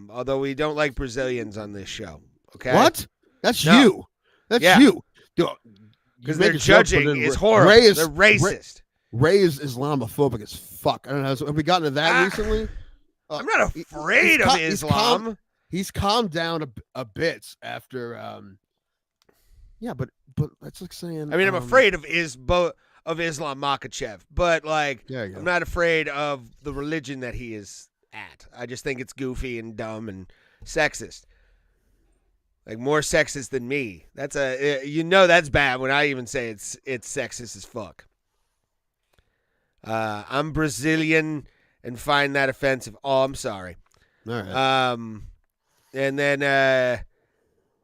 although we don't like Brazilians on this show. Okay. What? That's you. That's you. Because their judging is horrible. They're racist. Ray is Islamophobic as fuck. I don't know. Have we gotten to that recently? I'm not afraid of Islam. He's calmed down a bit after. Yeah, but that's like saying. I mean, I'm afraid of Islam Makachev, but like, I'm not afraid of the religion that he is at. I just think it's goofy and dumb and sexist. Like more sexist than me. That's that's bad when I even say it's sexist as fuck. I'm Brazilian and find that offensive. Oh, I'm sorry. All right. And then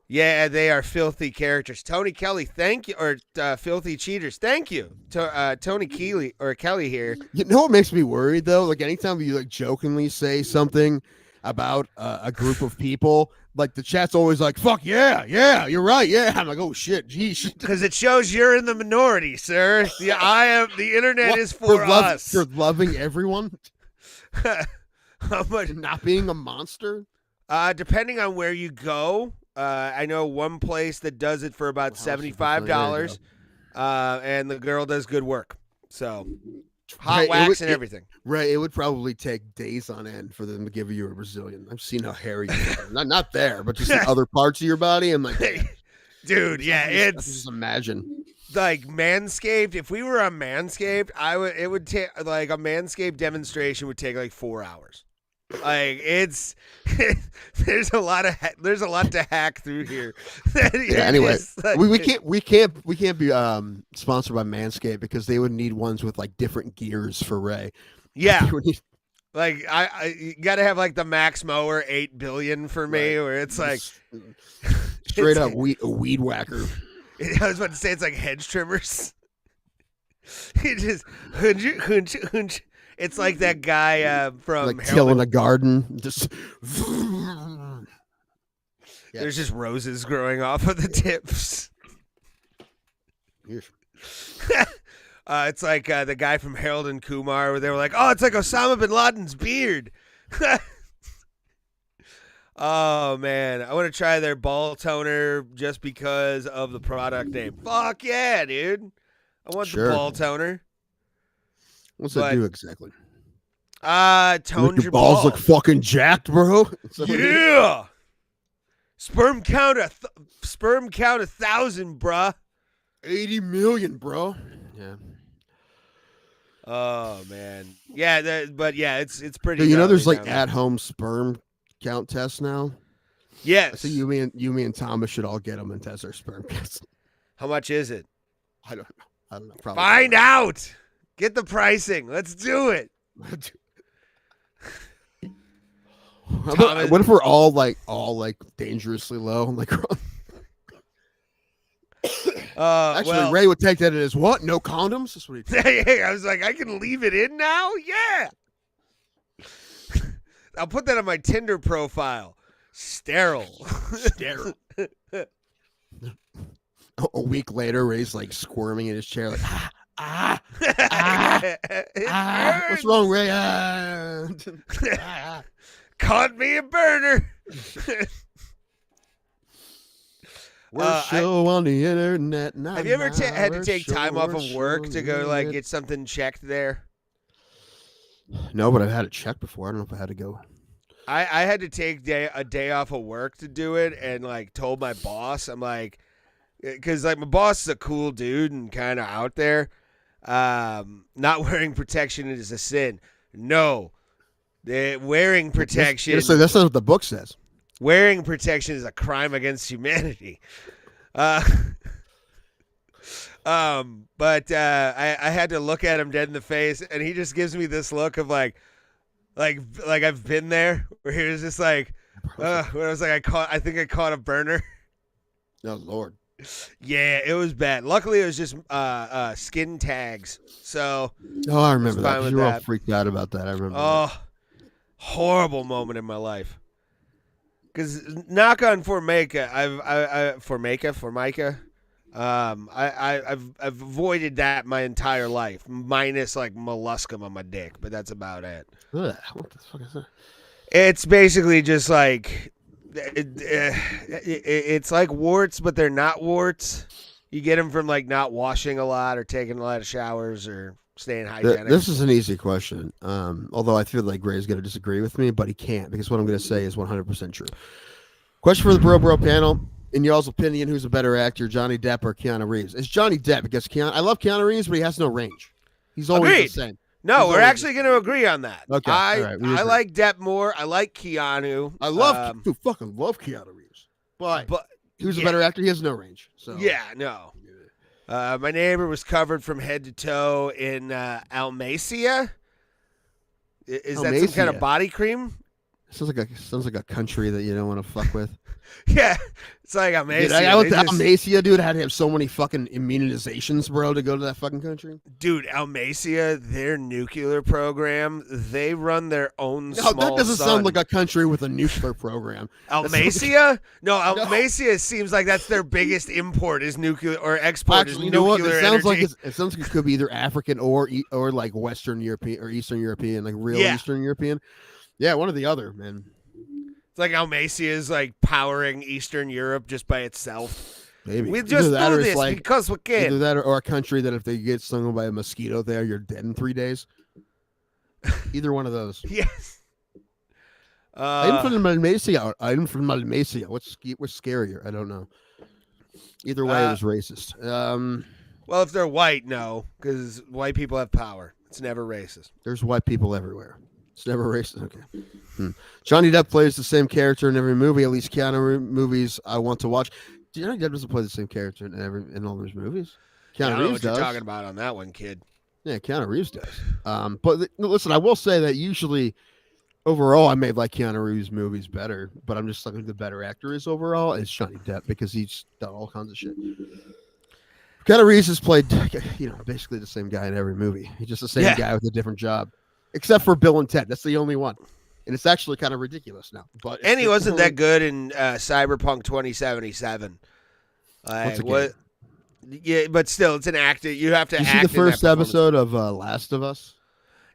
they are filthy characters. Tony Kelly, thank you, or filthy cheaters, thank you. Tony Kelly here. You know what makes me worried though? Like anytime you like jokingly say something about a group of people, like the chat's always like, "Fuck yeah, yeah, you're right, yeah." I'm like, "Oh shit, geez." Because it shows you're in the minority, sir. The internet What? is for us. For loving everyone, How much? not being a monster. Depending on where you go, I know one place that does it for about $75, and the girl does good work. So hot Right, wax and everything. Right, it would probably take days on end for them to give you a Brazilian. I've seen how hairy you are. Not there, but just in other parts of your body. I'm like, dude, yeah, I just imagine. Like Manscaped. If we were on Manscaped, it would take like a Manscaped demonstration would take like 4 hours. Like it's there's a lot to hack through here. Anyway, like, we can't be sponsored by Manscaped because they would need ones with like different gears for Ray. Yeah. Like I you gotta have like the Max Mower 8 billion for me, where it's like straight up a weed whacker. I was about to say it's like hedge trimmers. It just hunch. It's like that guy from like tilling a garden. Just there's just roses growing off of the tips. It's like the guy from Harold and Kumar, where they were like, "Oh, it's like Osama bin Laden's beard." Oh man, I want to try their ball toner just because of the product name. Fuck yeah, dude! I want the ball toner. What's that do exactly? Tones your balls look fucking jacked, bro. Yeah. Sperm count 1,000, bruh. 80 million, bro. Yeah. Oh man. Yeah, but yeah, it's pretty. You know, there's like at-home sperm count tests now. Yes. So you, me, and Thomas should all get them and test our sperm counts. How much is it? I don't know. Probably Find out. Get the pricing. Let's do it. What if we're all dangerously low? Like, actually, Ray would take that as what? No condoms? That's what he I was like, I can leave it in now? Yeah. I'll put that on my Tinder profile. Sterile. A week later, Ray's like squirming in his chair, like, what's wrong, Ray? Caught me a burner. Worst show on the internet. Have you ever had to take time off of work to go like get something checked there? No, but I've had it checked before. I don't know if I had to go. I had to take a day off of work to do it, and like told my boss, I'm like, because like my boss is a cool dude and kind of out there. Not wearing protection is a sin. No, wearing protection. That's not what the book says. Wearing protection is a crime against humanity. But I had to look at him dead in the face, and he just gives me this look of like I've been there, where he was just like, when I was like, I think I caught a burner. Oh Lord. Yeah, it was bad. Luckily, it was just skin tags. So. Oh, I remember that. You were all freaked out about that. I remember. Oh, horrible moment in my life. Because knock on Formica, I've avoided that my entire life, minus like molluscum on my dick, but that's about it. Ugh, what the fuck is that? It's basically just like it's like warts, but they're not warts. You get them from like not washing a lot or taking a lot of showers or staying hygienic. This is an easy question. Although I feel like Ray's going to disagree with me, but he can't, because what I'm going to say is 100% true. Question for the Bro panel. In y'all's opinion, who's a better actor, Johnny Depp or Keanu Reeves? It's Johnny Depp, because I love Keanu Reeves, but he has no range. He's always the same. No, we're actually going to agree on that. Okay. I like Depp more. I like Keanu. I fucking love Keanu Reeves. But who's a better actor? He has no range. So yeah, no. My neighbor was covered from head to toe in Almacia. Is that some kind of body cream? Sounds like a country that you don't want to fuck with. Yeah, it's like Dude, Almacia. I went to They just- Almacia, dude. I had to have so many fucking immunizations, bro, to go to that fucking country. Dude, Almacia, their nuclear program, they run their own No, small that doesn't sun. sound like a country with a nuclear program. Almacia? No, Almacia seems like that's their biggest import is nuclear or export Actually, is you know what? nuclear It sounds energy. like it sounds like it could be either African or like Western European or Eastern European, like real Yeah. Eastern European. Yeah, one or the other, man. It's like Almacia is like powering Eastern Europe just by itself. Maybe We Either just that do or it's this like, because we either can. that or a country that if they get stung by a mosquito there, you're dead in 3 days. Either one of those. Yes. I'm from Malmacia. I'm from Malmacia. What's scarier? I don't know. Either way, it was racist. Well, if they're white, no, because white people have power. It's never racist. There's white people everywhere. It's never racist. Okay. Johnny Depp plays the same character in every movie. At least Keanu movies I want to watch. Johnny Depp doesn't play the same character in all those movies. I Keanu don't know Reeves what you're does. talking about on that one, kid. Yeah, Keanu Reeves does. But listen, I will say that usually, overall, I may like Keanu Reeves movies better. But I'm just like the better actor is overall is Johnny Depp because he's done all kinds of shit. Keanu Reeves has played, basically the same guy in every movie. He's just the same guy with a different job, except for Bill and Ted. That's the only one, and it's actually kind of ridiculous now. But And he wasn't that good in Cyberpunk 2077. Once again. What? Yeah, but still, it's an actor. You have to Did you act see the in that first performance. episode of Last of Us?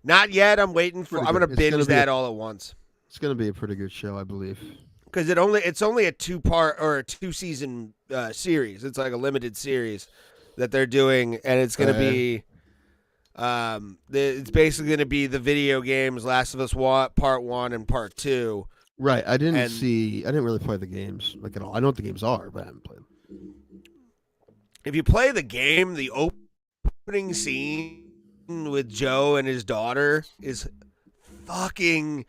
Not yet. I'm waiting for. Pretty I'm good. gonna It's gonna binge be that all at once It's going to be a pretty good show, I believe. because it's only a 2-part or a 2-season series. It's like a limited series that they're doing, and it's gonna be. It's basically gonna be the video games Last of Us Part 1 and Part 2. Right. I didn't And- really play the games like at all. I know what the games are, but I haven't played them. If you play the game, the opening scene with Joe and his daughter is fucking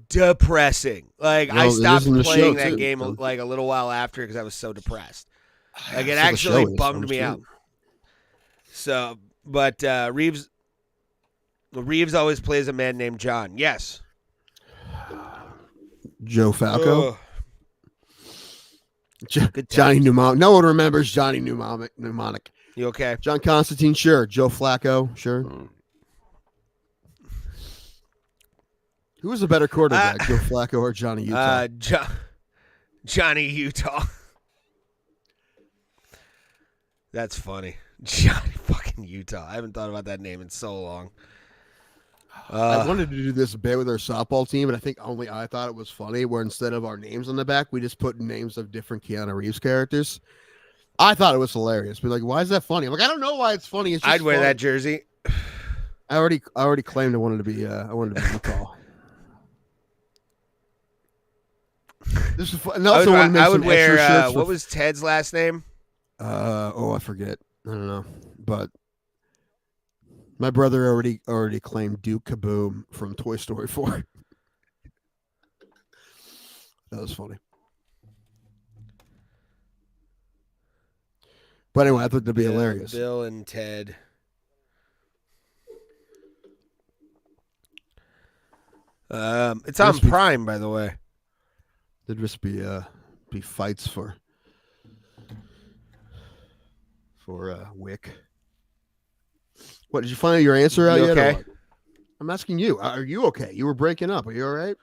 depressing. Like, Well, I it stopped is in the show, playing that too, game so- like a little while after because I was so depressed. Like, it So the actually show is, bummed I'm me sure. out. So, but Reeves always plays a man named John. Yes. Joe Falco. Ugh. Good Johnny times. Mnemonic. No one remembers Johnny Mnemonic. You okay? John Constantine, sure. Joe Flacco, sure. Who was a better quarterback, Joe Flacco or Johnny Utah? Johnny Utah. That's funny. Johnny fucking Utah. I haven't thought about that name in so long. I wanted to do this bit with our softball team, but I think only I thought it was funny where instead of our names on the back, we just put names of different Keanu Reeves characters. I thought it was hilarious. But like, why is that funny? I'm like, I don't know why it's funny. It's just I'd wear funny. that jersey. I already claimed I wanted to be Utah. This is fun. I I would wear what was Ted's last name? I forget. I don't know. But my brother already claimed Duke Kaboom from Toy Story 4. That was funny. But anyway, I thought that'd be hilarious. Bill and Ted. It's on Must be- Prime, by the way. There'd just be fights for Wick. What, did you find your answer out You yet? or okay? what? I'm asking you. Are you okay? You were breaking up. Are you all right?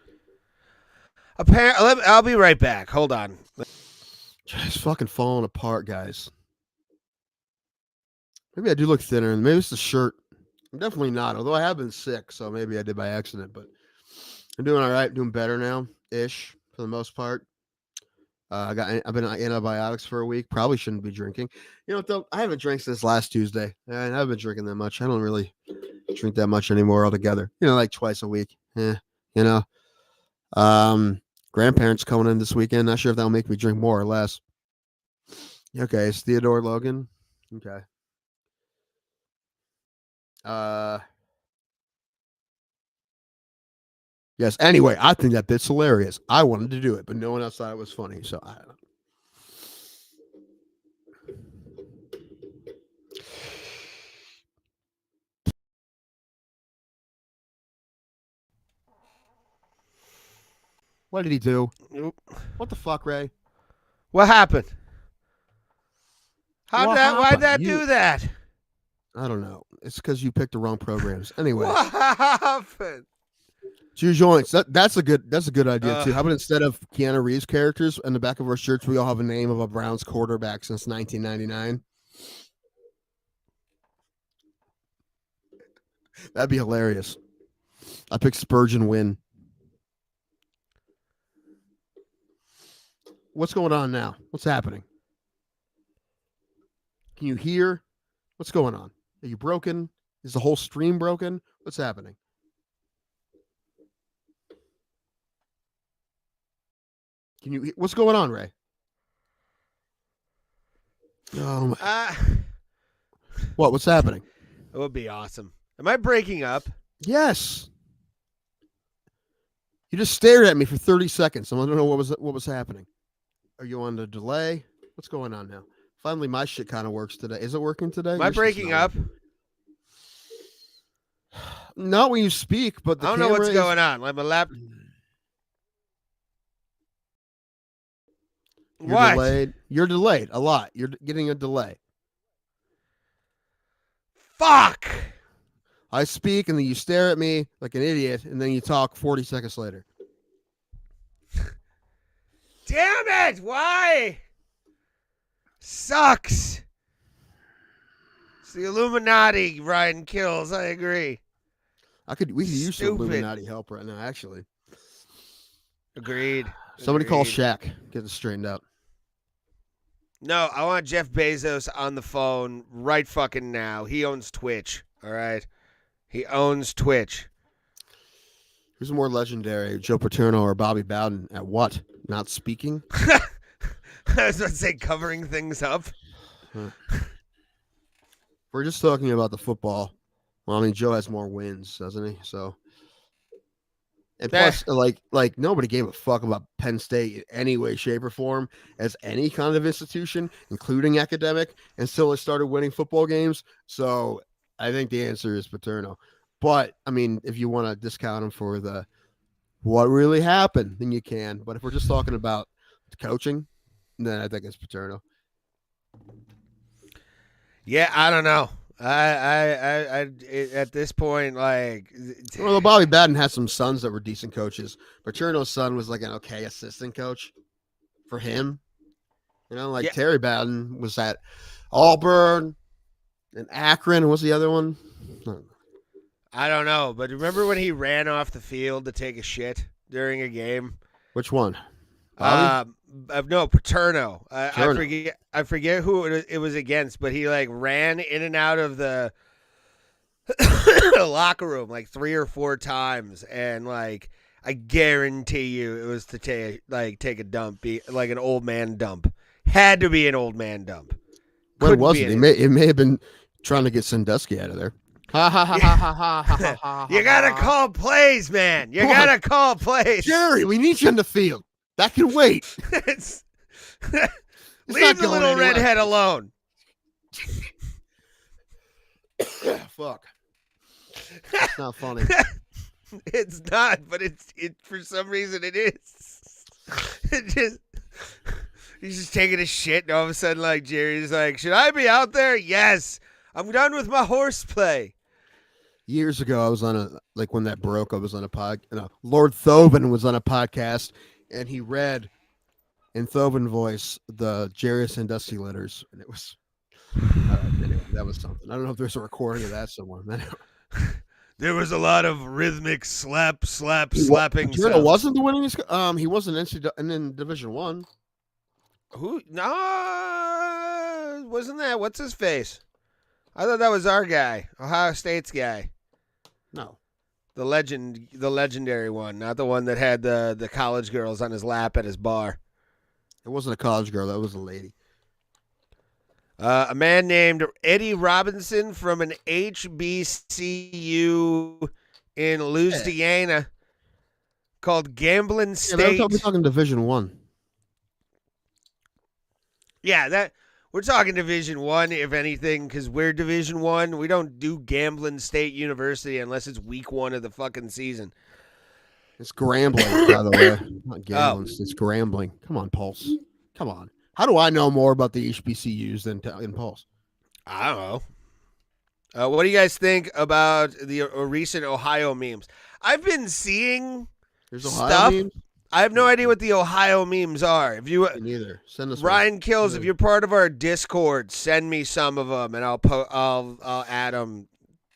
I'll be right back. Hold on. Just fucking falling apart, guys. Maybe I do look thinner, and maybe it's the shirt. I'm definitely not, although I have been sick, so maybe I did by accident, but I'm doing all right, doing better now, ish, for the most part. I've been on antibiotics for a week. Probably shouldn't be drinking. You know what, though? I haven't drank since last Tuesday, and I haven't been drinking that much. I don't really drink that much anymore altogether. Like twice a week. Grandparents coming in this weekend. Not sure if that'll make me drink more or less. Okay, it's Theodore Logan. Okay. Yes. Anyway, I think that bit's hilarious. I wanted to do it, but no one else thought it was funny. So I don't know. What did he do? Nope. What the fuck, Ray? What happened? What Why'd happened? that do that? I don't know. It's because you picked the wrong programs. Anyway, What happened? two joints. That's a good idea too. Uh. How about instead of Keanu Reeves characters in the back of our shirts, we all have a name of a Browns quarterback since 1999. That'd be hilarious. I picked Spurgeon Wynn. What's going on now? What's happening? Can you hear? What's going on? Are you broken? Is the whole stream broken? What's happening? Can you? What's going on, Ray? Oh my! What? What's happening? It would be awesome. Am I breaking up? Yes. You just stared at me for 30 seconds. I don't know what was happening. Are you on the delay? What's going on now? Finally, my shit kind of works today. Is it working today? Am I breaking up? Not when you speak, but the I don't know what's camera going on. Like my lap. You're What? delayed. You're delayed a lot. You're getting a delay. Fuck! I speak, and then you stare at me like an idiot, and then you talk 40 seconds later. Damn it! Why? Sucks. It's the Illuminati, Ryan Kills. I agree. We could use some Stupid. Illuminati help right now, actually. Agreed. Somebody call Agreed. Shaq. Get it straightened out. No, I want Jeff Bezos on the phone right fucking now. He owns Twitch. All right. He owns Twitch. Who's more legendary, Joe Paterno or Bobby Bowden? At what? Not speaking? I was about to say covering things up. We're just talking about the football. Well, I mean, Joe has more wins, doesn't he? So, and plus, like nobody gave a fuck about Penn State in any way, shape, or form as any kind of institution, including academic, until they started winning football games. So, I think the answer is Paterno. But I mean, if you want to discount him for the what really happened, then you can. But if we're just talking about coaching, then I think it's Paterno. Yeah, I don't know. I at this point, like, Well, Bobby Bowden had some sons that were decent coaches. Paterno's son was like an okay assistant coach for him. You know, like Yeah. Terry Bowden was at Auburn and Akron. And what's the other one? I don't know. But remember when he ran off the field to take a shit during a game? Which one? Bobby? No, Paterno. Paterno. I forget who it was against, but he like ran in and out of the locker room like 3 or 4 times, and like I guarantee you it was to take a dump, like an old man dump. Had to be an old man dump. When Couldn't was be it? an- It may have been trying to get Sandusky out of there. Ha ha ha ha ha ha ha ha. You gotta call plays, man. You gotta call plays. Jerry, we need you in the field. That can wait. It's- not Leave the going little anywhere. redhead alone. Fuck. It's not funny. It's not, but it for some reason it is. It just he's just taking a shit, and all of a sudden, like Jerry's like, "Should I be out there?" Yes, I'm done with my horseplay. Years ago, I was on when that broke, I was on a Lord Thoven was on a podcast, and he read in Thoven voice the Jerry Sandusky letters, and it was anyway, that was something. I don't know if there's a recording of that somewhere. There was a lot of rhythmic slapping. Paterno sounds. wasn't the winningest. He wasn't in Division One. Who? No, wasn't that? What's his face? I thought that was our guy, Ohio State's guy. No, The legendary one, not the one that had the college girls on his lap at his bar. it wasn't a college girl. That was a lady. A man named Eddie Robinson from an HBCU in Louisiana called Gambling Yeah, State. we're talking Division One. Yeah, we're talking Division One, if anything, because we're Division One. We don't do Gambling State University unless it's week 1 of the fucking season. It's grambling, by the way. Not gambling. It's grambling. Come on, Pulse. Come on. How do I know more about the HBCUs than in Pulse? I don't know. What do you guys think about the recent Ohio memes? I've been seeing There's Ohio stuff. memes? I have no idea what the Ohio memes are. If you Me neither. Send us Ryan Kills, if you're part of our Discord, send me some of them and I'll add them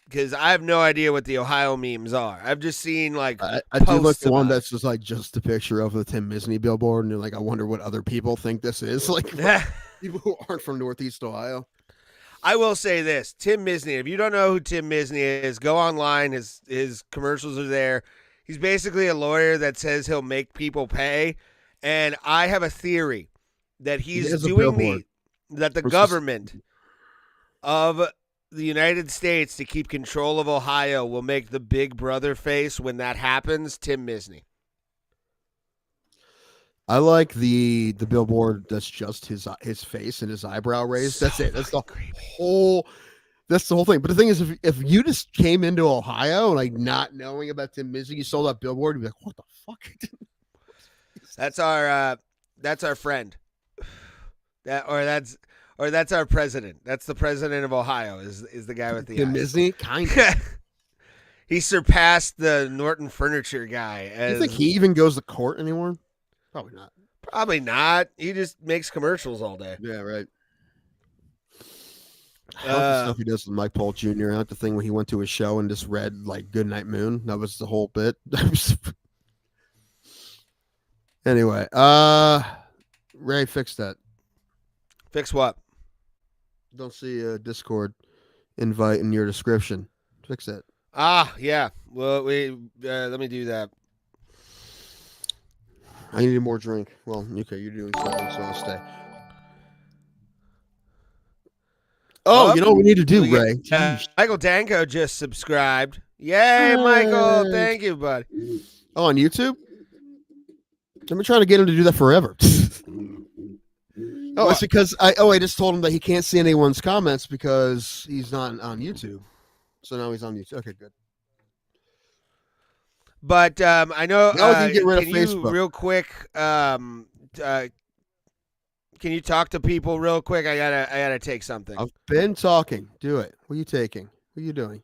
because I have no idea what the Ohio memes are. I've just seen like I do look posts the one about that's just like just a picture of the Tim Misney billboard, and you're like, I wonder what other people think this is. Like people who aren't from Northeast Ohio. I will say this, Tim Misney. If you don't know who Tim Misney is, go online. His commercials are there. He's basically a lawyer that says he'll make people pay. And I have a theory that he's doing the government of the United States to keep control of Ohio will make the big brother face when that happens, Tim Misney. I like the billboard that's just his face and his eyebrow raised. That's it. That's the whole thing. But the thing is, if you just came into Ohio like not knowing about Tim Misney, you saw that billboard, you'd be like, what the fuck? That's our friend. That's our president. That's the president of Ohio. Is the guy with the Tim eyes. Misney? Kind of. He surpassed the Norton Furniture guy. Do you think he even goes to court anymore? Probably not. Probably not. He just makes commercials all day. Yeah, right. I love the stuff he does with Mike Polk Jr. Not the thing when he went to his show and just read like "Goodnight Moon." That was the whole bit. Anyway, Ray, fix that. Fix what? Don't see a Discord invite in your description. Fix it. Yeah. Well, let me do that. I need more drink. Well, okay, you're doing something, so I'll stay. Oh, you know what we need to do, Ray? Michael Danko just subscribed. Yay, Michael. Thank you, buddy. Oh, on YouTube? I've been trying to get him to do that forever. It's because I just told him that he can't see anyone's comments because he's not on YouTube. So now he's on YouTube. Okay, good. But I know. Now we can get rid of Facebook. You real quick? Can you talk to people real quick? I gotta take something. I've been talking. Do it. What are you taking? What are you doing?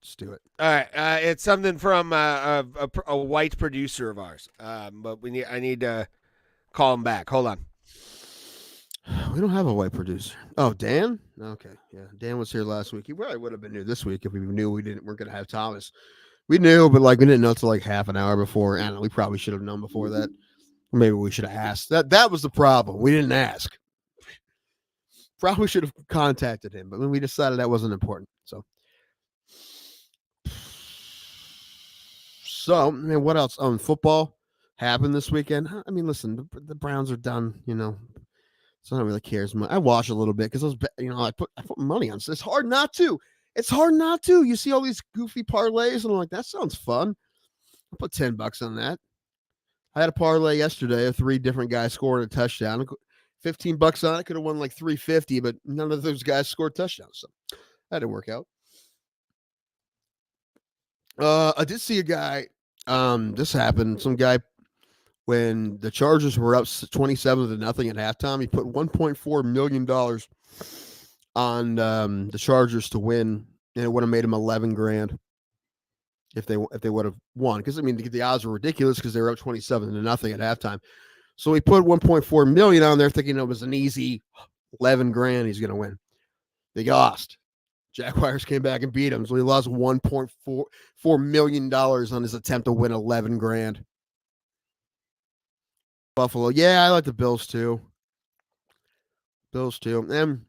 Just do it. All right. It's something from a white producer of ours. But I need to call him back. Hold on. We don't have a white producer. Oh, Dan? Okay. Yeah. Dan was here last week. He probably would have been here this week if we knew weren't going to have Thomas. We knew, but we didn't know until like half an hour before. I don't know. We probably should have known before that. Maybe we should have asked. That was the problem. We didn't ask. Probably should have contacted him, but then we decided that wasn't important. So, man, what else? Football happened this weekend. I mean, listen, the Browns are done. So I don't really care as much. I watch a little bit because I put money on. So it's hard not to. It's hard not to. You see all these goofy parlays, and I'm like, that sounds fun. I put $10 on that. I had a parlay yesterday of 3 different guys scoring a touchdown. $15 on it. Could have won like $350, but none of those guys scored touchdowns. So that didn't work out. I did see a guy. This happened. Some guy, when the Chargers were up 27-0 at halftime, he put $1.4 million on the Chargers to win, and it would have made him $11,000 if they would have won. Because I mean, the odds were ridiculous because they were up 27-0 at halftime. So he put $1.4 million on there, thinking it was an easy $11,000 he's going to win. They lost. Jaguars came back and beat him, so he lost $1.4 million on his attempt to win $11,000. Buffalo, yeah, I like the Bills too. And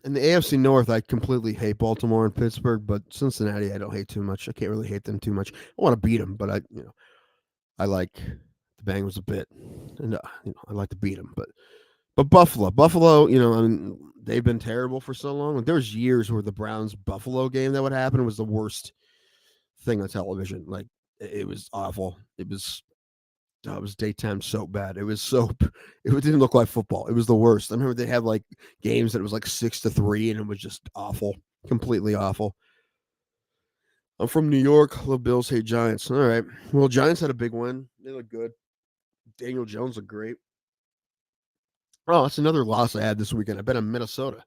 in the AFC North, I completely hate Baltimore and Pittsburgh, but Cincinnati, I don't hate too much. I can't really hate them too much. I want to beat them, but I like the Bengals a bit, and I like to beat them, but Buffalo, I mean, they've been terrible for so long. Like, there was years where the Browns Buffalo game that would happen was the worst thing on television. Like, it was awful. It was daytime soap bad. It was soap. It didn't look like football. It was the worst. I remember they had like games that was like 6-3, and it was just awful, completely awful. I'm from New York. Love Bills, hate Giants. All right. Well, Giants had a big win. They look good. Daniel Jones looked great. Oh, that's another loss I had this weekend. I bet on Minnesota.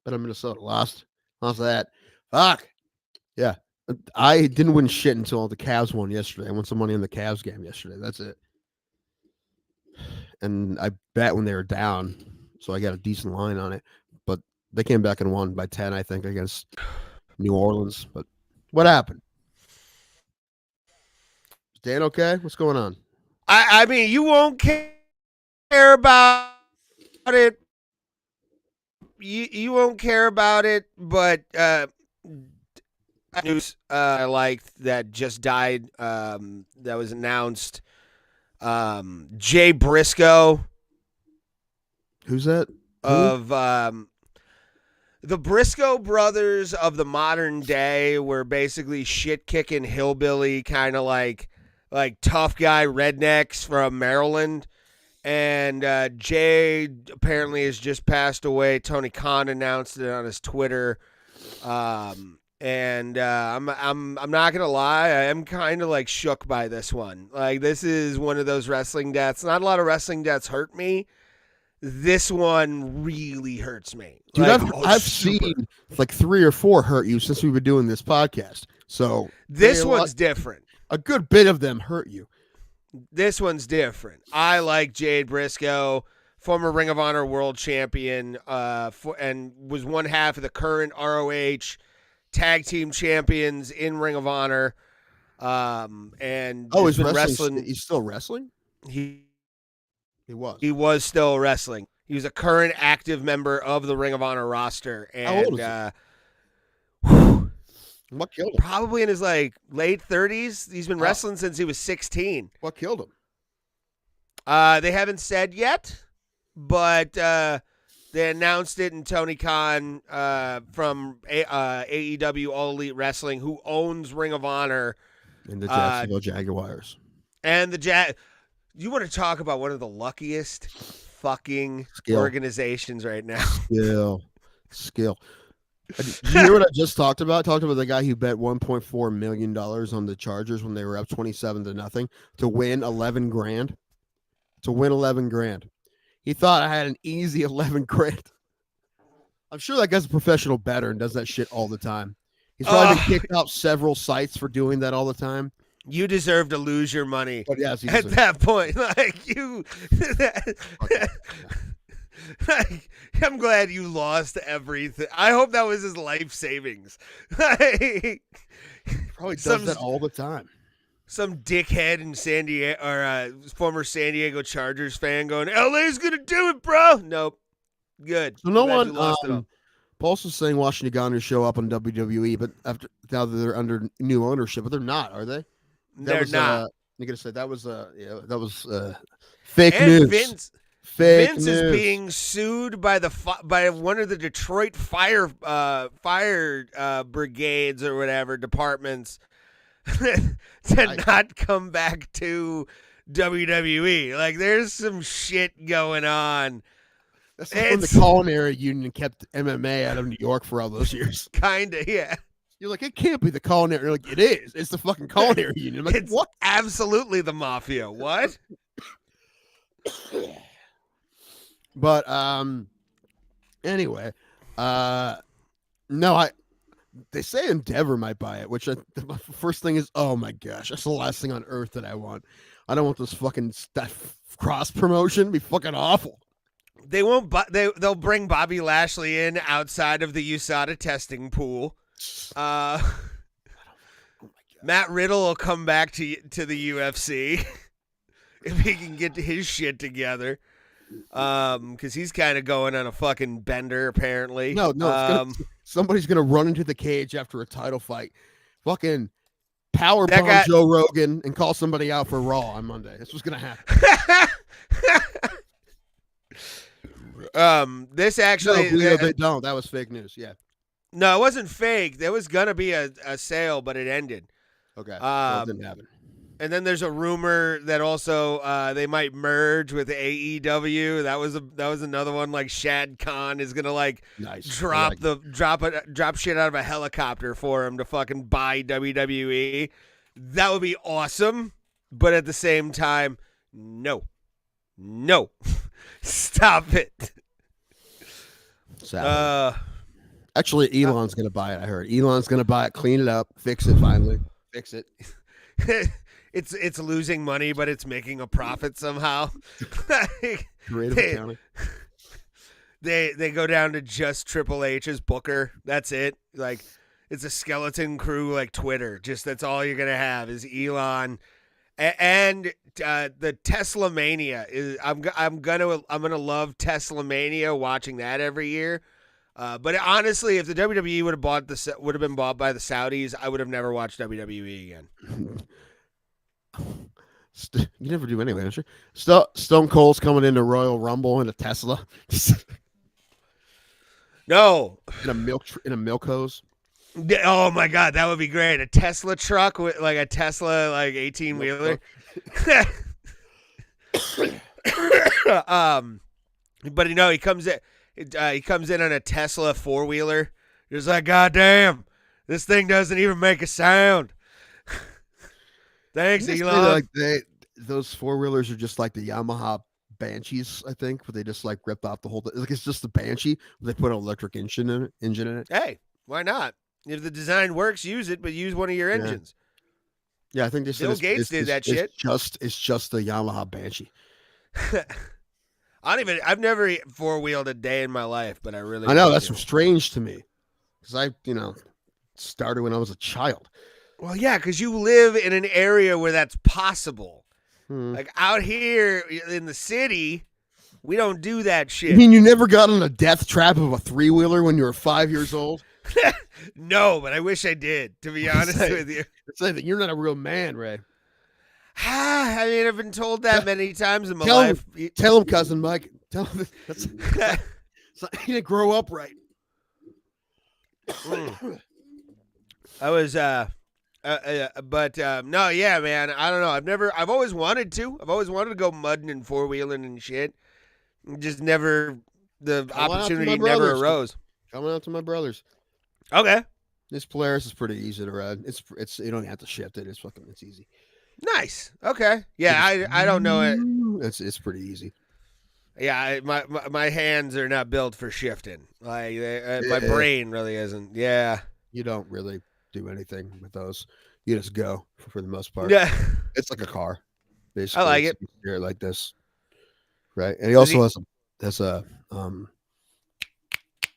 Lost that. Fuck. Yeah. I didn't win shit until the Cavs won yesterday. I won some money on the Cavs game yesterday. That's it. And I bet when they were down, so I got a decent line on it. But they came back and won by 10, I think, against New Orleans. But what happened? Is Dan okay? What's going on? I mean, you won't care about it. You won't care about it, but news I liked that just died. That was announced. Jay Briscoe. Who's that? Of the Briscoe brothers of the modern day were basically shit kicking hillbilly kind of like tough guy rednecks from Maryland. And Jay apparently has just passed away. Tony Khan announced it on his Twitter. And I'm not gonna lie, I am kind of like shook by this one. Like, this is one of those wrestling deaths. Not a lot of wrestling deaths hurt me. This one really hurts me. Dude, like, I've seen like 3 or 4 hurt you since we've been doing this podcast. So this one's different. A good bit of them hurt you. This one's different. I like Jade Briscoe, former Ring of Honor world champion, and was one half of the current ROH tag team champions in Ring of Honor. And he's been wrestling. He's still wrestling? He was. He was still wrestling. He was a current active member of the Ring of Honor roster. And how old is he? What killed him? Probably in his like late 30s. He's been wrestling since he was 16. What killed him? They haven't said yet, but they announced it in Tony Khan from AEW All Elite Wrestling, who owns Ring of Honor. And the Jacksonville Jaguars. And the You want to talk about one of the luckiest fucking organizations right now? Skill. Did you hear what I just talked about? I talked about the guy who bet $1.4 million on the Chargers when they were up 27-0 to win 11 grand. He thought I had an easy 11 grand. I'm sure that guy's a professional bettor and does that shit all the time. He's probably been kicked out several sites for doing that all the time. You deserve to lose your money. But yes, at that point, like you. Like, I'm glad you lost everything. I hope that was his life savings. Probably does that all the time. Some dickhead in San Diego, or former San Diego Chargers fan going, LA's gonna do it, bro. Nope. Good. So no one. Paul's was saying Washington Ngannou show up on WWE, but now that they're under new ownership, but they're not, are they? They're not. I'm gonna say that was fake news. Vince is being sued by one of the Detroit fire brigades or whatever departments to not come back to WWE. Like, there's some shit going on. That's like when the culinary union kept MMA out of New York for all those years. Kinda, yeah. You're like, it can't be the culinary. You're like, it is. It's the fucking culinary union. I'm like, it's what? Absolutely the mafia. What? But anyway, no, they say Endeavor might buy it, which the first thing is, oh my gosh, that's the last thing on earth that I want. I don't want this fucking cross promotion. Be fucking awful. They won't. They'll bring Bobby Lashley in outside of the USADA testing pool. Oh Matt Riddle will come back to the UFC if he can get his shit together. Because he's kind of going on a fucking bender, apparently. No, somebody's gonna run into the cage after a title fight, fucking powerbomb Joe Rogan, and call somebody out for Raw on Monday. That's what's gonna happen. This actually, they don't. That was fake news. Yeah. No, it wasn't fake. There was gonna be a sale, but it ended. Okay. So it didn't happen. And then there's a rumor that also they might merge with AEW. That was another one. Like Shad Khan is gonna like Nice. drop shit out of a helicopter for him to fucking buy WWE. That would be awesome. But at the same time, no, stop it. Actually, Elon's gonna buy it. I heard Elon's gonna buy it, clean it up, fix it. Finally, fix it. It's losing money, but it's making a profit somehow. Creative accounting. They go down to just Triple H's Booker. That's it. Like it's a skeleton crew like Twitter. Just that's all you're gonna have is Elon, and the Tesla Mania is. I'm gonna love Tesla Mania. Watching that every year. But honestly, if the WWE would have been bought by the Saudis, I would have never watched WWE again. You never do anyway, don't you? Stone Cold's coming into Royal Rumble in a Tesla. No, in a milk hose. Oh my God, that would be great. A Tesla truck with like a Tesla like 18-wheeler. But he comes in. He comes in on a Tesla 4-wheeler. He's like, God damn, this thing doesn't even make a sound. Thanks, Elon. Those 4-wheelers are just like the Yamaha Banshees, I think, but they just like ripped off the whole thing. Like it's just the Banshee. They put an electric engine in it. Hey, why not? If the design works, use it, but use one of your engines. Yeah, I think they said Bill Gates did that shit. It's just the Yamaha Banshee. I've never 4-wheeled a day in my life, but I know that's strange to me because I started when I was a child. Well, yeah, because you live in an area where that's possible. Like out here in the city, we don't do that shit. You mean you never got on a death trap of a 3-wheeler when you were 5 years old? No, but I wish I did, to be honest with you. Say that you're not a real man, Ray. I mean, I've been told that many times in my life. Tell him, cousin Mike. Tell him he didn't grow up right. I was, no, yeah, man. I don't know. I've always wanted to. I've always wanted to go mudding and 4-wheeling and shit. Just never, the opportunity never arose. Coming out to my brothers. Okay. This Polaris is pretty easy to ride. It's you don't have to shift it. It's easy. Nice. Okay. Yeah, I don't know it. It's pretty easy. Yeah, my hands are not built for shifting. Like my brain really isn't. Yeah. You don't really do anything with those. You just go for the most part. Yeah. It's like a car. Basically. I like it. Here like this. Right. And he also has a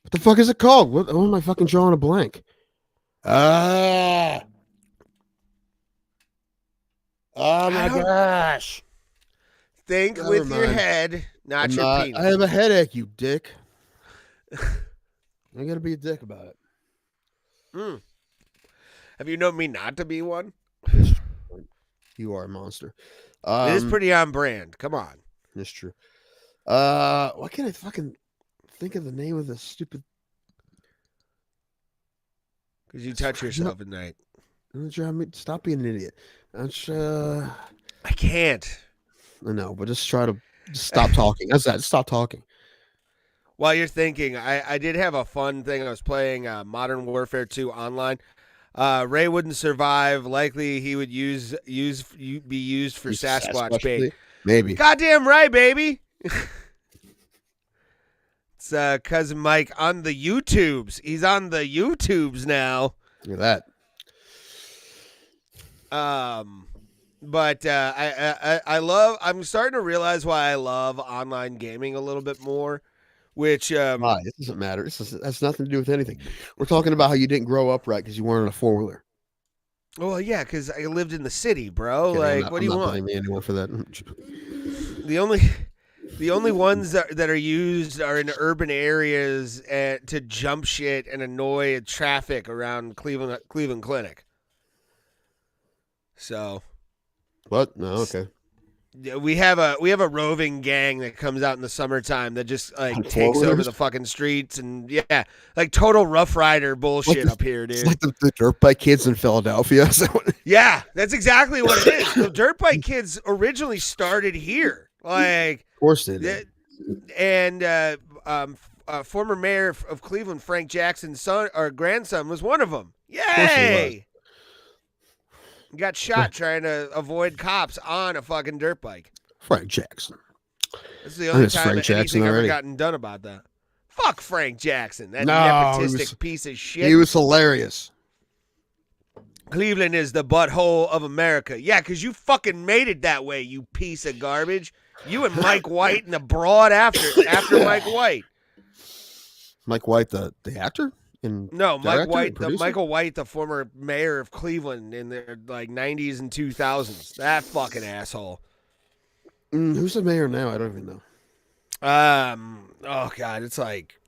what the fuck is it called? What am I fucking drawing a blank? Oh my gosh. Think with your head, not your penis. I have a headache, you dick. I gotta be a dick about it. Have you known me not to be one? You are a monster. It is pretty on brand. Come on. That's true. Why can't I fucking think of the name of this stupid? Because you touch yourself at night. Stop being an idiot. I can't. I know, but just stop talking. That's that. Stop talking. While you're thinking, I did have a fun thing. I was playing Modern Warfare 2 online. Ray wouldn't survive. Likely he would be used for Sasquatch bait. Maybe. Goddamn right, baby. It's cousin Mike on the YouTubes. He's on the YouTubes now. Look at that. But I'm starting to realize why I love online gaming a little bit more. Which it doesn't matter. That's nothing to do with anything. We're talking about how you didn't grow up right because you weren't on a 4-wheeler. Well, yeah, because I lived in the city, bro. Okay, what do you want? I'm not blaming anyone for that. The only ones that are used are in urban areas to jump shit and annoy traffic around Cleveland Clinic. So. What? No, okay. we have a roving gang that comes out in the summertime that just like takes over Four-wheelers? the fucking streets and yeah, like total Rough Rider bullshit the- up here, It's dude. like the dirt bike kids in Philadelphia. So Yeah, that's exactly what it is. The dirt bike kids originally started here, like, of course they did. and former mayor of Cleveland, Frank Jackson's son or grandson, was one of them. course he was. Yay! Got shot trying to avoid cops on a fucking dirt bike. Frank Jackson. This is the only miss time Frank Jackson anything ever already. gotten done about that. Fuck Frank Jackson, that No, nepotistic he was- piece of shit. He was hilarious. Cleveland is the butthole of America. Yeah, because you fucking made it that way, you piece of garbage. You and Mike White and the broad after Mike White. Mike White, the actor? No, Mike Director, White, producer? Michael White, the former mayor of Cleveland in the like 90s and 2000s. That fucking asshole. Who's the mayor now? I don't even know. Oh god, it's like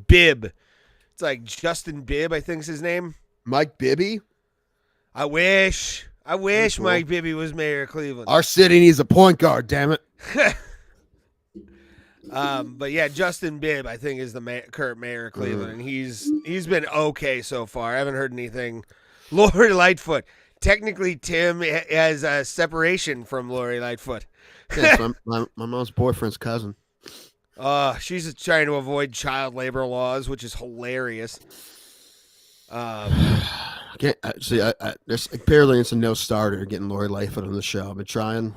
Bibb. It's like Justin Bibb, I think's his name. Mike Bibby? I wish cool. Mike Bibby was mayor of Cleveland. Our city needs a point guard, damn it. But yeah, Justin Bibb, I think, is the current mayor of Cleveland, and he's been okay so far. I haven't heard anything. Lori Lightfoot. Technically, Tim has a separation from Lori Lightfoot. Yeah, it's my mom's boyfriend's cousin. She's trying to avoid child labor laws, which is hilarious. There's apparently it's a no starter getting Lori Lightfoot on the show. I've been trying.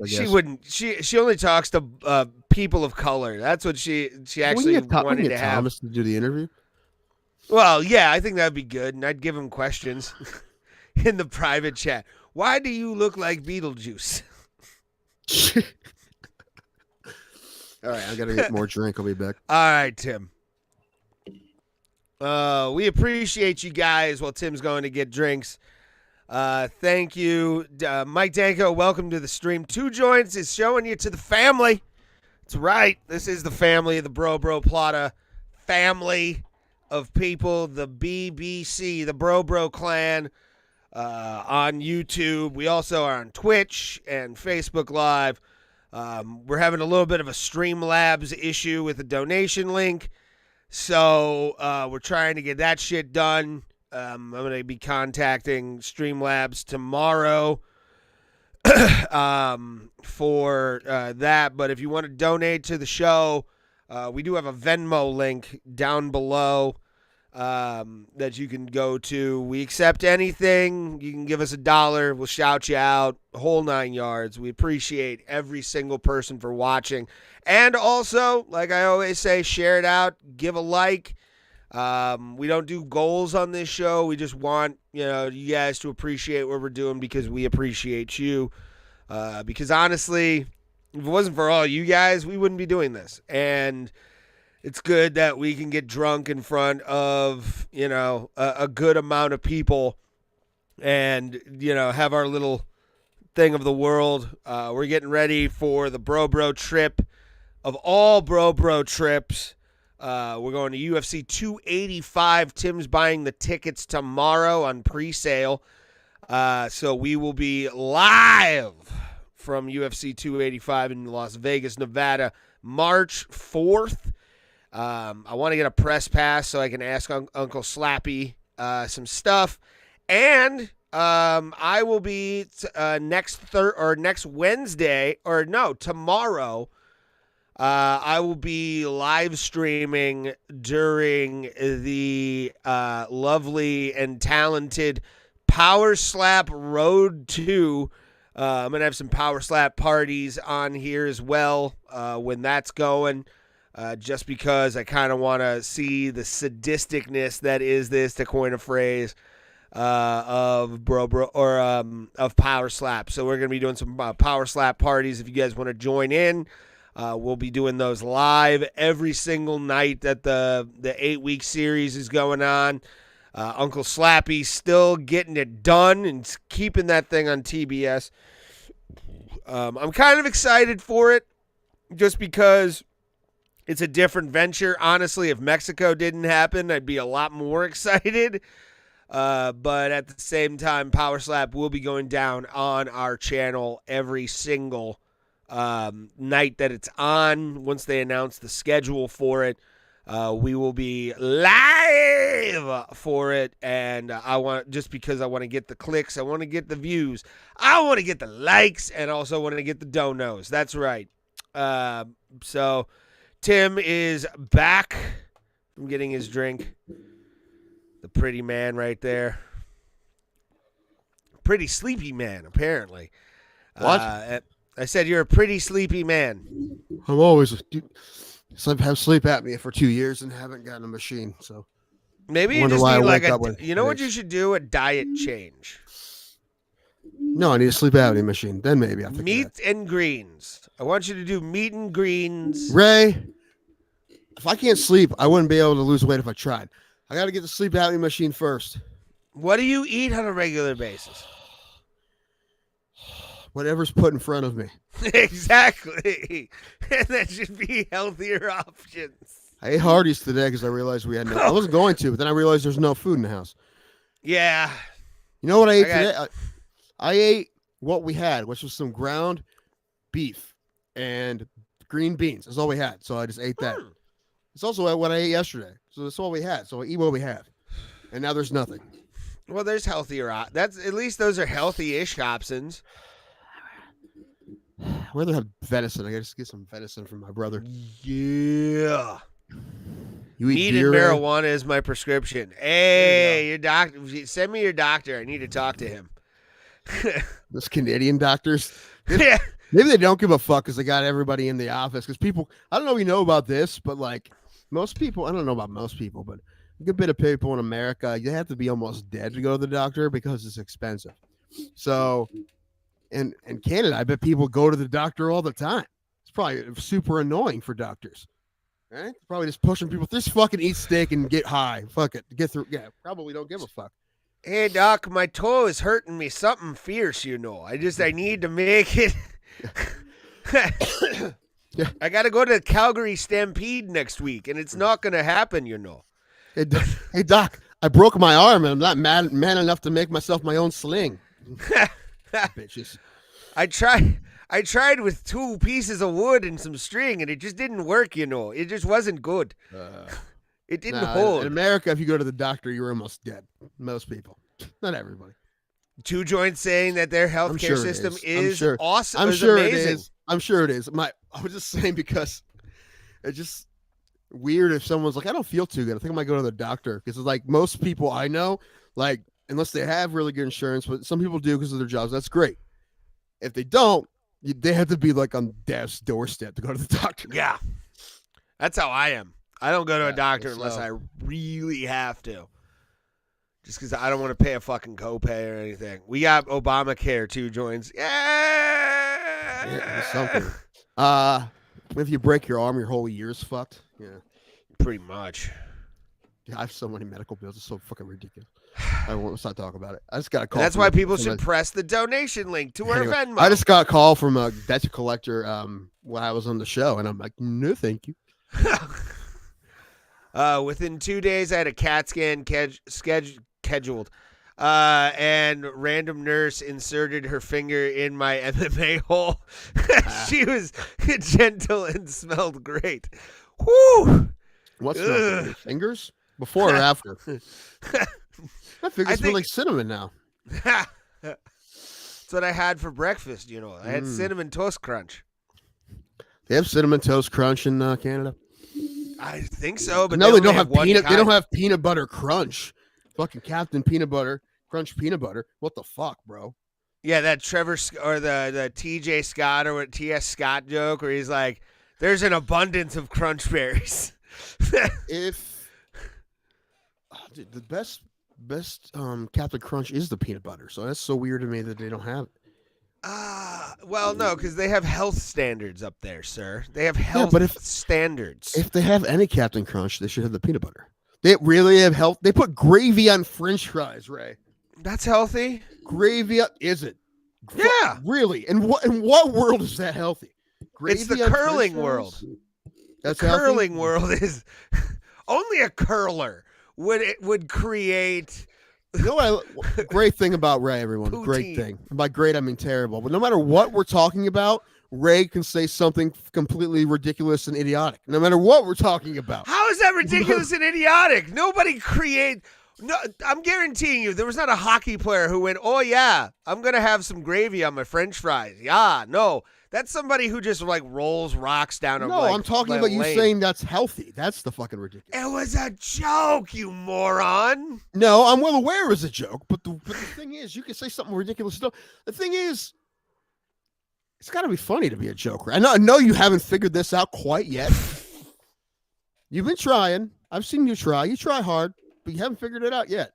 She wouldn't. She only talks to people of color. That's what she actually wanted to have. Thomas to do the interview. Well, yeah, I think that'd be good, and I'd give him questions in the private chat. Why do you look like Beetlejuice? All right, I gotta get more drink. I'll be back. All right, Tim. We appreciate you guys while Tim's going to get drinks. Thank you. Mike Danko, welcome to the stream. 2 Joints is showing you to the family. That's right. This is the family of the Bro Plata family of people, the BBC, the Bro clan, on YouTube. We also are on Twitch and Facebook Live. We're having a little bit of a Streamlabs issue with the donation link. So we're trying to get that shit done. I'm going to be contacting Streamlabs tomorrow for that. But if you want to donate to the show, we do have a Venmo link down below that you can go to. We accept anything. You can give us $1. We'll shout you out. Whole 9 yards. We appreciate every single person for watching. And also, like I always say, share it out. Give a like. We don't do goals on this show. We just want, you guys to appreciate what we're doing because we appreciate you. Because honestly, if it wasn't for all you guys, we wouldn't be doing this. And it's good that we can get drunk in front of, a good amount of people and, have our little thing of the world. We're getting ready for the Bro trip of all Bro trips. We're going to UFC 285. Tim's buying the tickets tomorrow on pre-sale. So we will be live from UFC 285 in Las Vegas, Nevada, March 4th. I want to get a press pass so I can ask Uncle Slappy some stuff. And I will be next Wednesday, tomorrow. I will be live streaming during the lovely and talented Power Slap Road 2. I'm going to have some Power Slap parties on here as well when that's going, just because I kind of want to see the sadisticness that is this, to coin a phrase, of of Power Slap. So we're going to be doing some Power Slap parties if you guys want to join in. We'll be doing those live every single night that the 8-week series is going on. Uncle Slappy still getting it done and keeping that thing on TBS. I'm kind of excited for it just because it's a different venture. Honestly, if Mexico didn't happen, I'd be a lot more excited. But at the same time, Power Slap will be going down on our channel every single night that it's on. Once they announce the schedule for it, we will be live for it. And just because I want to get the clicks, I want to get the views, I want to get the likes, and also want to get the donos. That's right. So Tim is back from getting his drink. The pretty man right there. Pretty sleepy man, apparently. What? I said you're a pretty sleepy man. I'm always have sleep apnea for 2 years and haven't gotten a machine. So Maybe you Wonder just why I need like wake a. up with You know what you headaches. should do? A diet change. no, I need a sleep apnea machine. Then maybe I think of Meat and greens. I want you to do meat and greens. that. Ray, if I can't sleep, I wouldn't be able to lose weight if I tried. I got to get the sleep apnea machine first. What do you eat on a regular basis? Whatever's put in front of me. Exactly. And that should be healthier options. I ate Hardee's today because I realized we had no. I wasn't going to, but then I realized there's no food in the house. Yeah. You know what I ate I today? I ate what we had, which was some ground beef and green beans. That's all we had. So I just ate that. It's also what I ate yesterday. So that's all we had. So I eat what we have. And now there's nothing. Well, there's healthier. That's at least those are healthy-ish options. I'd rather have venison. I got to get some venison from my brother. Yeah. You eat Meat deer, and Ray? marijuana is my prescription. Hey, your doctor, send me your doctor. I need to talk to him. Those Canadian doctors. Yeah. Maybe they don't give a fuck because they got everybody in the office. Because people, I don't know if you know about this, but like most people, I don't know about most people, but a good bit of people in America, you have to be almost dead to go to the doctor because it's expensive. So, in Canada, I bet people go to the doctor all the time. It's probably super annoying for doctors. Right? Probably just pushing people. Just fucking eat steak and get high. Fuck it. Get through. Yeah, probably don't give a fuck. Hey, doc, my toe is hurting me. Something fierce, you know. I need to make it. Yeah. I got to go to the Calgary Stampede next week, and it's not going to happen, you know. Hey, Doc, I broke my arm and I'm not man enough to make myself my own sling. Bitches. I tried with 2 pieces of wood and some string, and it just didn't work, you know. It just wasn't good. It didn't hold. In America, if you go to the doctor, you're almost dead. Most people. Not everybody. 2 Joints saying that their I'm healthcare sure it system is. is awesome. I'm is sure amazing. it is. I'm sure it is. I was just saying because it's just weird if someone's like, I don't feel too good. I think I might go to the doctor because it's like most people I know, like unless they have really good insurance, but some people do because of their jobs. That's great. If they don't, they have to be like on death's doorstep to go to the doctor. Yeah. That's how I am. I don't go to a doctor so- unless I really have to. Just because I don't want to pay a fucking copay or anything. We got Obamacare, 2 Joints. Yeah, Yeah. something. If you break your arm, your whole year's fucked. Yeah. Pretty much. I have so many medical bills. It's so fucking ridiculous. I won't start talking about it. I just got a call. And that's from why a- people from should a- press the donation link to our Anyway, Venmo. I just got a call from a debt collector when I was on the show, and I'm like, no, thank you. Within 2 days, I had a CAT scan scheduled. And random nurse inserted her finger in my MMA hole. She was gentle and smelled great. Woo! What's Ugh. your fingers? Before or after? My fingers smell think- like cinnamon now. That's what I had for breakfast, you know. I had cinnamon toast crunch. They have cinnamon toast crunch in Canada. I think so, but No, they don't only have one peanut. They kind. don't have peanut butter crunch. Fucking Captain Peanut Butter Crunch peanut butter. What the fuck, bro? Yeah, that Trevor or the TJ Scott or what TS Scott joke where he's like, "There's an abundance of crunch berries." If dude, the best Captain Crunch is the peanut butter, so that's so weird to me that they don't have it. Well, no, because they have health standards up there, sir. They have health but if- standards. If they have any Captain Crunch, they should have the peanut butter. They really have health. They put gravy on French fries, Ray. That's healthy. Gravy is it? Yeah. Really? In what world is that healthy? Gravy It's the on curling French world. fries? That's The healthy? curling world is only a curler would create You know what? Great thing about Ray, everyone. Great Poutine. thing. And by great, I mean terrible. But no matter what we're talking about, Ray can say something completely ridiculous and idiotic. No matter what we're talking about. How is that ridiculous and idiotic? Nobody create. No, I'm guaranteeing you, there was not a hockey player who went, "Oh yeah, I'm gonna have some gravy on my French fries." Yeah, no, that's somebody who just like rolls rocks down a. No, like, I'm talking like, about you lane. saying that's healthy. That's the fucking ridiculous. It was a joke, you moron. No, I'm well aware it's a joke, but the thing is, you can say something ridiculous. The thing is, it's got to be funny to be a joker. I know you haven't figured this out quite yet. You've been trying. I've seen you try. You try hard, but you haven't figured it out yet.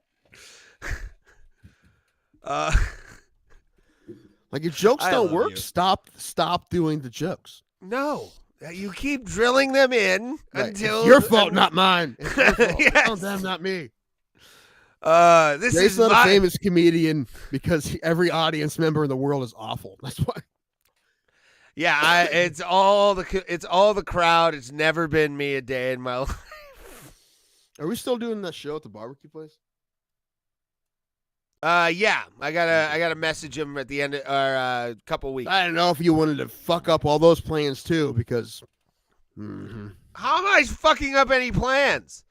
Like your jokes I don't love work. you. Stop doing the jokes. No, you keep drilling them in Right. until It's your fault, not mine. It's your fault. Yes. Oh, damn, not me. This Jay's is not my a famous comedian because every audience member in the world is awful. That's why. Yeah, it's all the crowd. It's never been me a day in my life. Are we still doing that show at the barbecue place? Yeah, I gotta message him at the end of a couple weeks. I don't know if you wanted to fuck up all those plans too, because How am I fucking up any plans?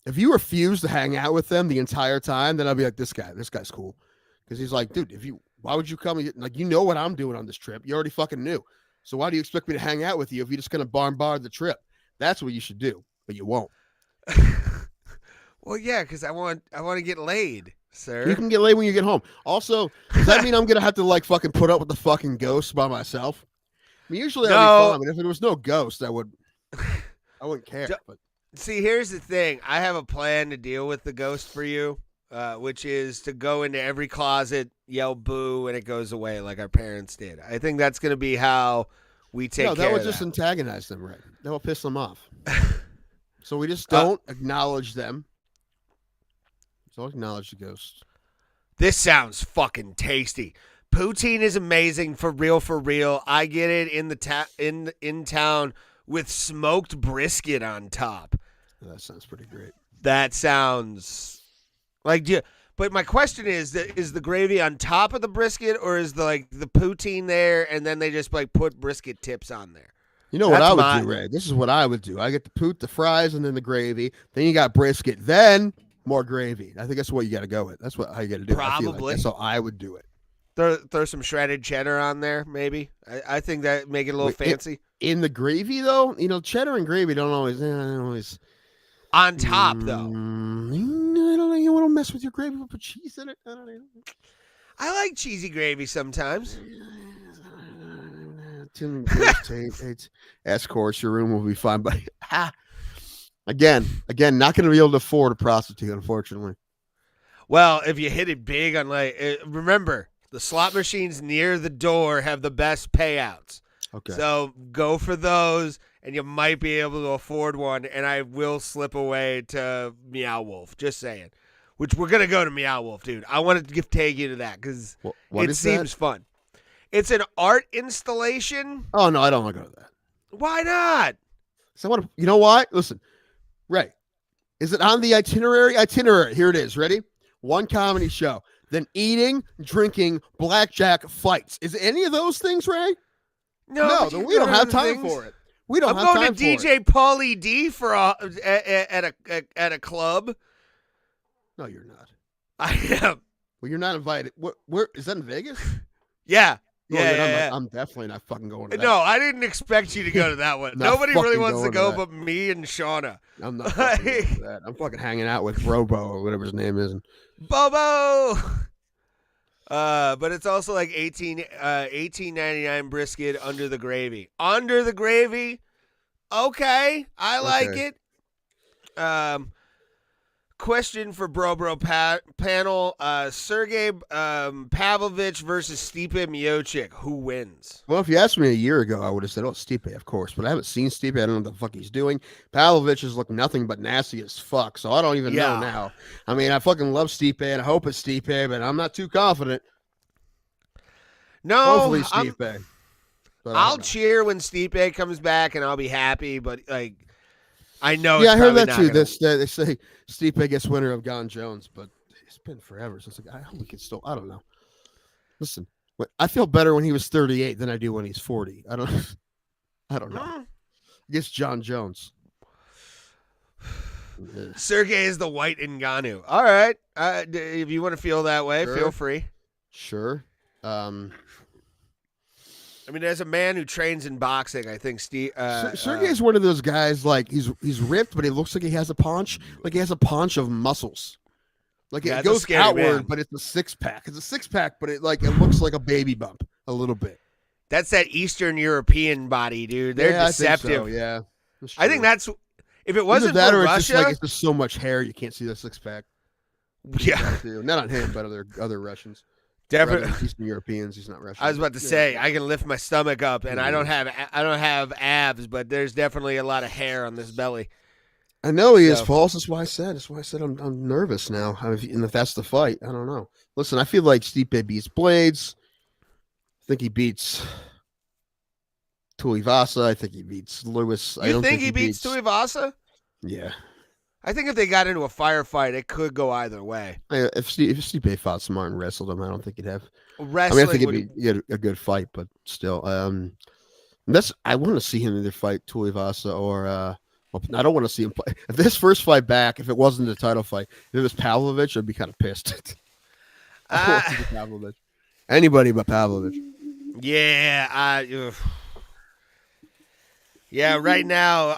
if you refuse to hang out with them the entire time, then I'll be like, this guy's cool, because he's like, dude, why would you come? Like, you know what I'm doing on this trip. You already fucking knew. So why do you expect me to hang out with you if you're just gonna bar the trip? That's what you should do, but you won't. Well, yeah, because I want to get laid, sir. You can get laid when you get home. Also, does that mean I'm gonna have to like fucking put up with the fucking ghost by myself? I mean, usually that'd be fine, but if there was no ghost, I wouldn't care. But See, here's the thing. I have a plan to deal with the ghost for you, which is to go into every closet, yell boo, and it goes away like our parents did. I think that's going to be how we take care of that. that would just antagonize them, right? That will piss them off. So we just don't acknowledge them. Don't acknowledge the ghosts. This sounds fucking tasty. Poutine is amazing, for real, for real. I get it in town with smoked brisket on top. That sounds pretty great. That sounds like. But my question is the gravy on top of the brisket, or is the poutine there, and then they just like put brisket tips on there? You know what I would do, Ray? This is what I would do. I get the fries, and then the gravy. Then you got brisket. Then more gravy. I think that's what you got to go with. That's how you got to do it. Probably. That's how I would do it. Throw some shredded cheddar on there, maybe. I think that make it a little fancy. In the gravy, though, cheddar and gravy don't always on top, though. I don't know. You want to mess with your gravy, put cheese in it? I don't know. I like cheesy gravy sometimes. Escorts, your room will be fine, but again, not going to be able to afford a prostitute, unfortunately. Well, if you hit it big on remember, the slot machines near the door have the best payouts. Okay. So go for those, and you might be able to afford one. And I will slip away to Meow Wolf. Just saying. Which we're gonna go to Meow Wolf, dude. I want to take you to that because it seems fun. It's an art installation. Oh no, I don't want to go to that. Why not? So I want to. You know why? Listen, Ray. Is it on the itinerary? Here it is. Ready? One comedy show, then eating, drinking, blackjack, fights. Is it any of those things, Ray? No, then we don't have time for it. We don't have time for it. I'm going to DJ Pauly D at a club. No, you're not. I am. Well, you're not invited. Where is that in Vegas? Yeah. No, Yeah. I'm definitely not fucking going to that. No, I didn't expect you to go to that one. Nobody really wants to go but me and Shauna. I'm not fucking going to that. I'm fucking hanging out with Robo or whatever his name is. Bobo! But it's also like $18.99 brisket under the gravy. Under the gravy? Okay. I like it. Question for Bro panel. Sergey Pavlovich versus Stipe Miocic. Who wins? Well, if you asked me a year ago, I would have said, Stipe, of course. But I haven't seen Stipe. I don't know what the fuck he's doing. Pavlovich has looked nothing but nasty as fuck. So I don't even know now. I mean, I fucking love Stipe, and I hope it's Stipe, but I'm not too confident. No. Hopefully Stipe. I'll cheer when Stipe comes back, and I'll be happy. But, I know. Yeah, it's I heard probably that not too. gonna- They say Stipe gets winner of Gon Jones, but it's been forever since I hope we can still. I don't know. Listen, I feel better when he was 38 than I do when he's 40. I don't. I don't know. I guess John Jones. Sergey is the white Ngannou. All right. If you want to feel that way, Sure. feel free. Sure. I mean, as a man who trains in boxing, I think Steve. Sergey's one of those guys. Like he's ripped, but he looks like he has a paunch. Like he has a paunch of muscles. Like Yeah, it it's a goes scary outward, man. but it's a six pack. It's a six pack, but it looks like a baby bump a little bit. That's that Eastern European body, dude. They're Yeah, deceptive. I think so, yeah. I think that's if it Either wasn't that for or it's Russia. just like it's just so much hair you can't see the six pack. Yeah, Not on him, but other Russians. definitely. Rather Eastern Europeans. He's not Russian. I was about to say I can lift my stomach up, and I don't have abs, but there's definitely a lot of hair on this belly. I know he is So- false. That's why I said. I'm nervous now. And if that's the fight, I don't know. Listen, I feel like Stipe beats Blades. I think he beats Tuivasa. I think he beats Lewis. I You don't think he beats Tuivasa? Yeah. I think if they got into a firefight, it could go either way. If Stipe fought smart and wrestled him, I don't think he'd have. Wrestling I think would it'd be a good fight, but still, I want to see him either fight Tuivasa or. I don't want to see him play. If this first fight back, if it wasn't a title fight, if it was Pavlovich, I'd be kind of pissed. I want to see Pavlovich. Anybody but Pavlovich. Yeah, yeah. Right now,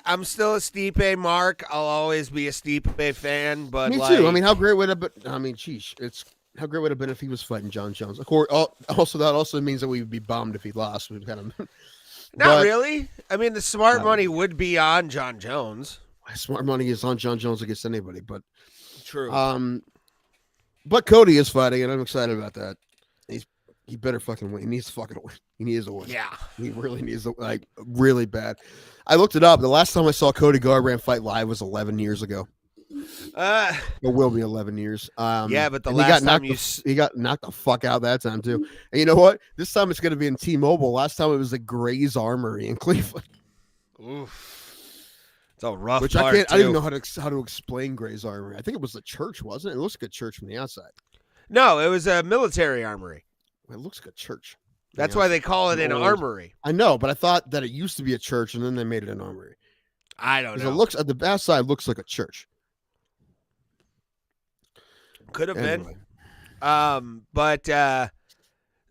I'm still a Stipe mark. I'll always be a Stipe fan, but Me like, too. I mean, how great would it have been? I mean, geez, how great would it have been if he was fighting John Jones? Of course, also that also means that we would be bummed if he lost. We've kind of not really. I mean, the smart money would be on John Jones. smart money is on John Jones against anybody, but True. but Cody is fighting, and I'm excited about that. He better fucking win. He needs to fucking win. He needs to win. Yeah. He really needs to, like, really bad. I looked it up. The last time I saw Cody Garbrandt fight live was 11 years ago. It will be 11 years. Yeah, but the and last time he got knocked the fuck out that time too. And you know what? This time it's going to be in T-Mobile. Last time it was at Gray's Armory in Cleveland. Oof. It's a rough Which part, I didn't too. know how to explain Gray's Armory. I think it was a church, wasn't it? It looks like a church from the outside. No, it was a military armory. It looks like a church. That's why they call it an Old. armory. I know, but I thought that it used to be a church and then they made it an armory. I don't 'Cause know. it looks at the outside looks like a church. Could have Anyway. been.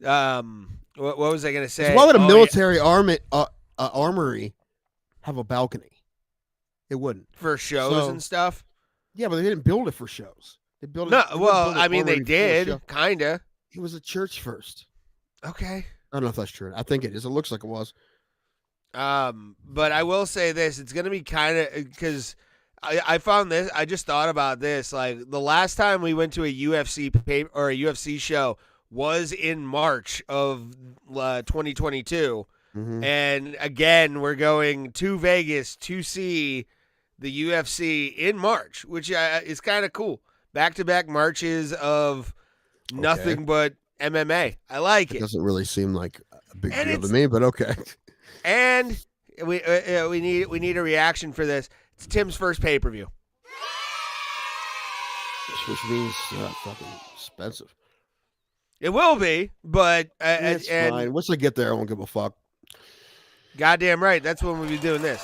But what was I gonna say? Why would a Oh, military armory have a balcony? It wouldn't. yeah, for shows So- and stuff? Yeah, but they didn't build it for shows. They built it. No, they didn't well, build an I mean they armory for a did, show. kinda. It was a church first. Okay. I don't know if that's true. I think it is. It looks like it was. But I will say this: it's gonna be kind of because I found this. I just thought about this. Like the last time we went to a UFC or a UFC show was in March of 2022, Mhm. and again we're going to Vegas to see the UFC in March, which is kind of cool. Back-to-back marches of nothing but MMA. I like It it. doesn't really seem like a big And deal to it's- me, but okay. And we need a reaction for this. It's Tim's first pay-per-view. Which means fucking expensive. It will be, but It's and fine. Once I get there, I won't give a fuck. goddamn right, that's when we'll be doing this.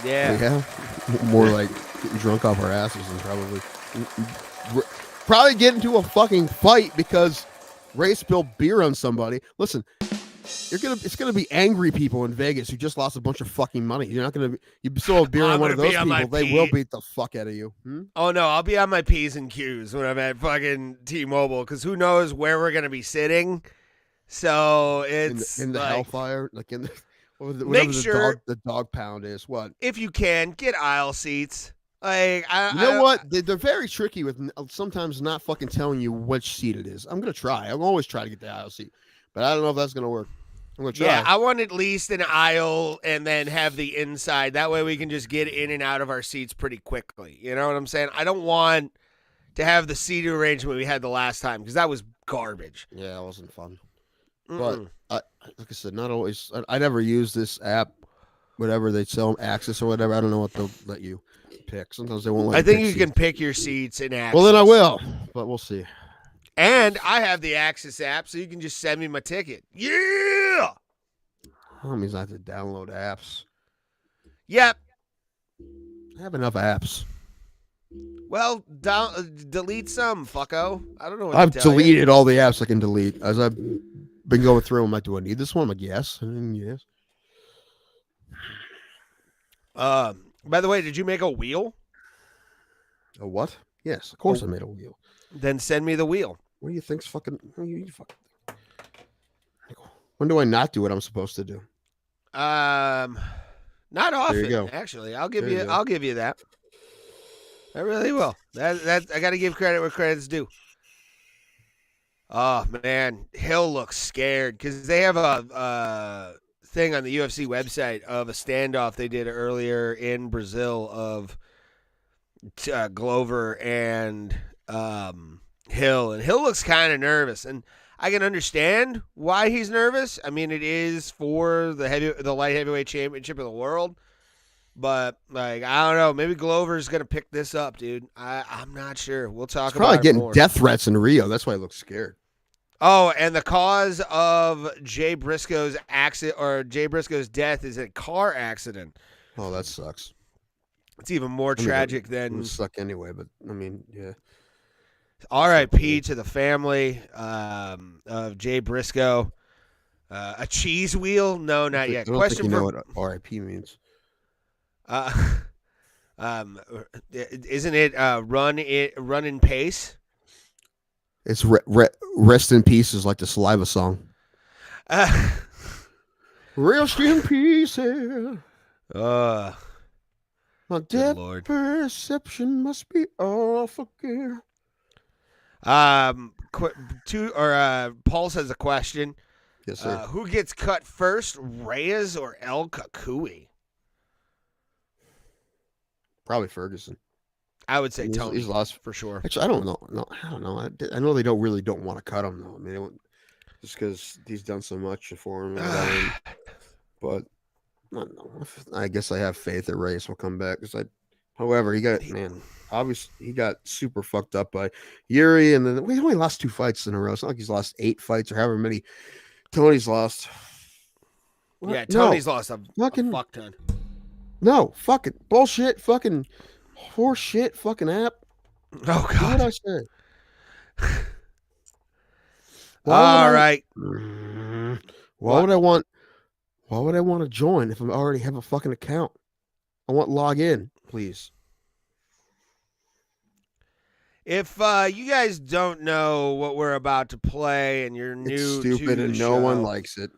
Yeah. Yeah. More like getting drunk off our asses and probably get into a fucking fight because Ray spilled beer on somebody. Listen, it's gonna be angry people in Vegas who just lost a bunch of fucking money. You're not gonna you spill a beer I'm on one of gonna those be on my people, they will beat the fuck out of you. Oh no, I'll be on my P's and Q's when I'm at fucking T-Mobile because who knows where we're gonna be sitting. So it's In the like, hellfire, like in the whatever Make sure- the dog pound is. What? if you can get aisle seats. Like You know what? They're very tricky with sometimes not fucking telling you which seat it is. I'm gonna try. I'll always try to get the aisle seat, but I don't know if that's gonna work. I'm gonna try. Yeah, I want at least an aisle and then have the inside. That way we can just get in and out of our seats pretty quickly. You know what I'm saying? I don't want to have the seating arrangement we had the last time because that was garbage. Yeah, it wasn't fun. Mm-mm. But like I said, not always. I never use this app whatever they sell them, Access or whatever. I don't know what they'll let you pick. Sometimes they won't let I you think pick you seats. can pick your seats in Access. Well, then I will, but we'll see. And I have the Access app, so you can just send me my ticket. Yeah. That means I have to download apps. Yep. I have enough apps. Well, delete some, fucko. I don't know what I've to tell you. deleted all the apps I can delete. As I've been going through, I'm like, do I need this one? I'm like, yes. Yes. By the way, did you make a wheel? A what? Yes, of course I made a wheel. Then send me the wheel. What do you think's fucking? When do I not do what I'm supposed to do? Not often. There you go. Actually, I'll give There you you. go. I'll give you that. I really will. That I got to give credit where credit's due. Oh man, Hill looks scared because they have a thing on the UFC website of a standoff they did earlier in Brazil of Glover and Hill, and Hill looks kind of nervous, and I can understand why he's nervous. I mean, it is for the light heavyweight championship of the world. But, like, I don't know. Maybe Glover's going to pick this up, dude. I'm not sure. We'll talk He's about probably it getting more. death threats in Rio. That's why he looks scared. Oh, and the cause of Jay Briscoe's accident or Jay Briscoe's death is a car accident. Oh, that sucks. It's even more tragic It than would suck anyway, but I mean, yeah. R.I.P. to the family of Jay Briscoe. A cheese wheel? No, not yet. I don't Question think you for know what RIP means. Isn't it run in pace? It's rest in peace is like the Saliva song. Rest in peace. My death Lord. perception must be off again. Paul says a question. Yes, sir. Who gets cut first, Reyes or El Kakui? Probably Ferguson. I would say He's- Tony. he's lost for sure. Actually, I don't know. No, I don't know. I know they don't want to cut him though. I mean, just because he's done so much for him. And whatever. But I don't know. I guess I have faith that Reyes will come back. However, obviously he got super fucked up by Yuri, and then he only lost 2 fights in a row. It's not like he's lost 8 fights or however many Tony's lost. What? Yeah, No. Tony's lost a fuck ton. No, fucking bullshit, fucking horse shit, fucking app. Oh What God! did I say? All right. Why would I want to join if I already have a fucking account? I want log in, please. If you guys don't know what we're about to play and you're new It's to stupid the and show, no one likes it.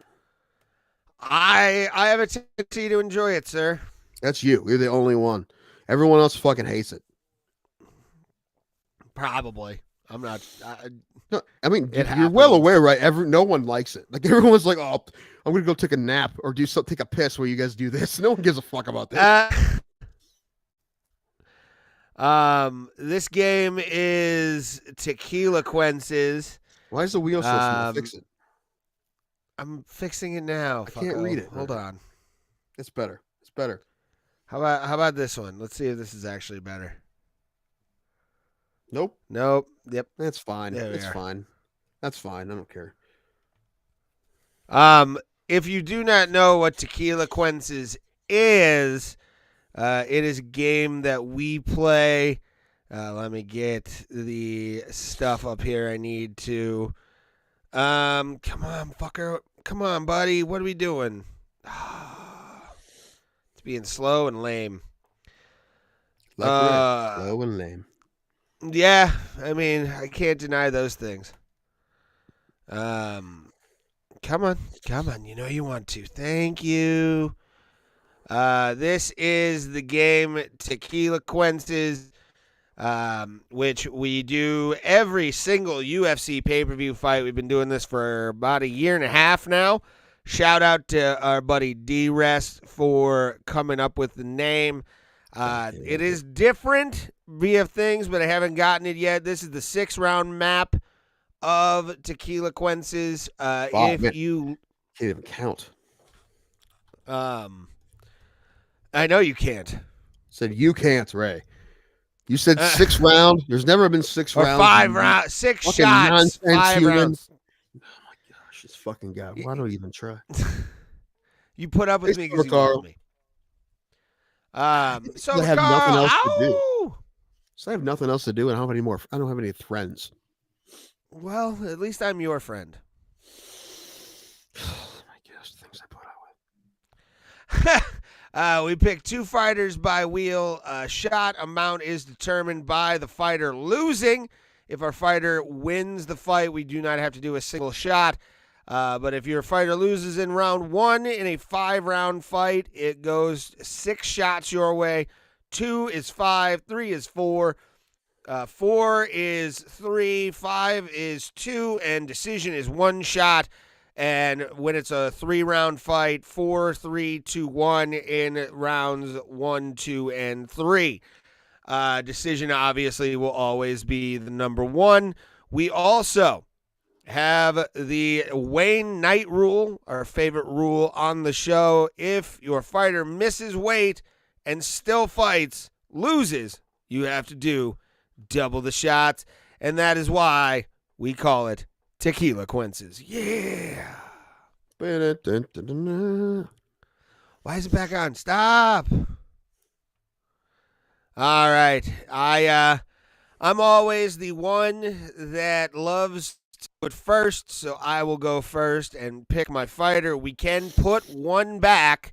I have a tendency to enjoy it, sir. That's you. You're the only one. Everyone else fucking hates it. Probably. I'm not. No, I mean, It you're well happens. aware, right? No one likes it. Like everyone's like, "Oh, I'm gonna go take a nap or take a piss while you guys do this." No one gives a fuck about this. This game is Tequila Quences. Why is the wheel so small? Fix it. I'm fixing it now. I can't read it. Hold on. It's better. It's better. How about this one? Let's see if this is actually better. Nope. Yep. That's fine. There we That's are. fine. That's fine. I don't care. If you do not know what Tequila Quences is, it is a game that we play. Let me get the stuff up here I need to. Come on, fucker. Come on, buddy. What are we doing? It's being slow and lame. Like red, slow and lame. Yeah, I mean, I can't deny those things. Come on. You know you want to. Thank you. This is the game Tequila Quences, which we do every single UFC pay-per-view fight. We've been doing this for about a year and a half now. Shout out to our buddy D-Rest for coming up with the name. It is different via things, but I haven't gotten it yet. This is the 6-round map of Tequila Quences. Wow, If man. you Can't even count. I know you can't. Said you can't, Ray. You said 6 round. There's never been 6 Or rounds. 5 rounds. 6 Fucking shots. nonsense, 5 human. rounds. Oh my gosh, this fucking guy. Why don't you even try? You put up with me because you Carl. love me. So I have nothing else to do. ow! So I have nothing else to do, and I don't have any more. I don't have any friends. Well, at least I'm your friend. Oh my gosh, the things I put out with. We pick 2 fighters by wheel. Shot amount is determined by the fighter losing. If our fighter wins the fight, we do not have to do a single shot. But if your fighter loses in round 1 in a 5-round fight, it goes 6 shots your way. 2 is 5, 3 is 4, 4 is 3, 5 is 2, and decision is 1 shot. And when it's a 3-round fight, 4, 3, 2, 1 in rounds 1, 2, and 3. Decision obviously will always be the number 1. We also have the Wayne Knight rule, our favorite rule on the show. If your fighter misses weight and still fights, loses, you have to do double the shots. And that is why we call it Tequila Quinces. Yeah. Why is it back on? Stop. All right. I'm always the one that loves to do it first, so I will go first and pick my fighter. We can put 1 back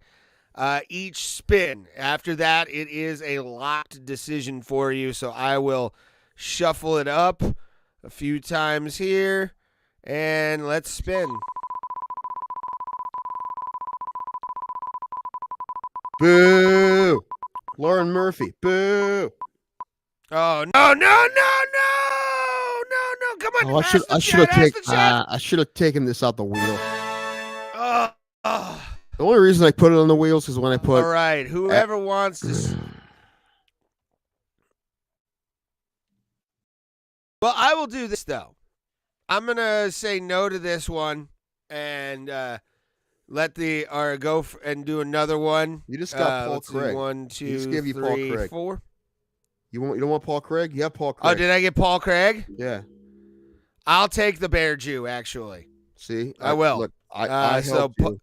each spin. After that, it is a locked decision for you, so I will shuffle it up a few times here, and let's spin. Boo! Lauren Murphy. Boo! Oh no! Come on! Oh, I should have taken this out the wheel. The only reason I put it on the wheels is when I put. All right, whoever wants to. Well, I will do this though. I'm gonna say no to this one and let the and do another one. You just got Paul Craig. 1, 2, just gave you Paul 3, Craig. 4. You don't want Paul Craig? You have Paul Craig. Oh, did I get Paul Craig? Yeah. I'll take the Bear Jew. Actually, See, I will. Look, I helped you.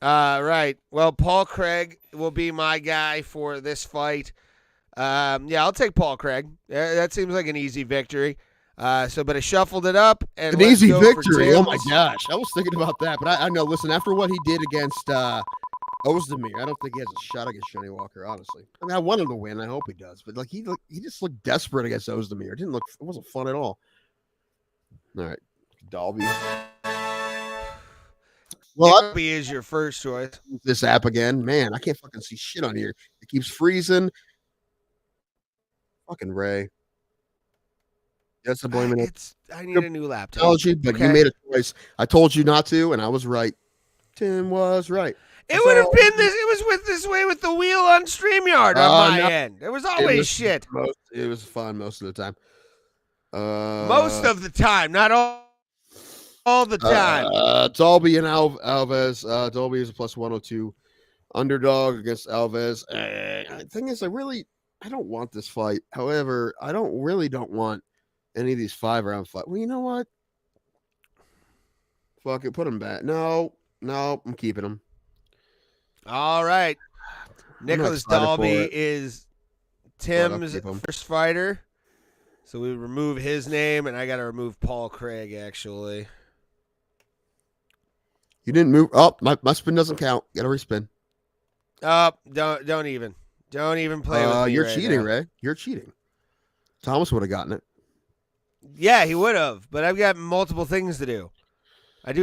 Right. Well, Paul Craig will be my guy for this fight. Yeah, I'll take Paul Craig. That seems like an easy victory. But I shuffled it up and An easy victory. Oh my gosh, I was thinking about that, but I know. Listen, after what he did against Ozdemir, I don't think he has a shot against Johnny Walker. Honestly, I mean, I want him to win. I hope he does, but like he just looked desperate against Ozdemir. It wasn't fun at all. All right, Dalby. Well, Dalby is your first choice. This app again, man. I can't fucking see shit on here. It keeps freezing. Fucking Ray. That's a blaming it. I need a new laptop. Technology, but you made a choice. I told you not to, and I was right. Tim was right. It would have been this. It was this way with the wheel on StreamYard on my end. There was always shit. It was fun most of the time. Most of the time, not all the time. Dalby and Alves. Dalby is a plus 102 underdog against Alves. The thing is, I don't want this fight. However, I don't want any of these 5-round fights. Well, you know what? Fuck it, put him back. No, I'm keeping him. All right. Nicholas Dalby is Tim's first fighter. So we remove his name, and I got to remove Paul Craig, actually. You didn't move. Oh, my spin doesn't count. Got to respin. Don't even play with me. You're right cheating, now. Ray. You're cheating. Thomas would have gotten it. Yeah, he would have, but I've got multiple things to do.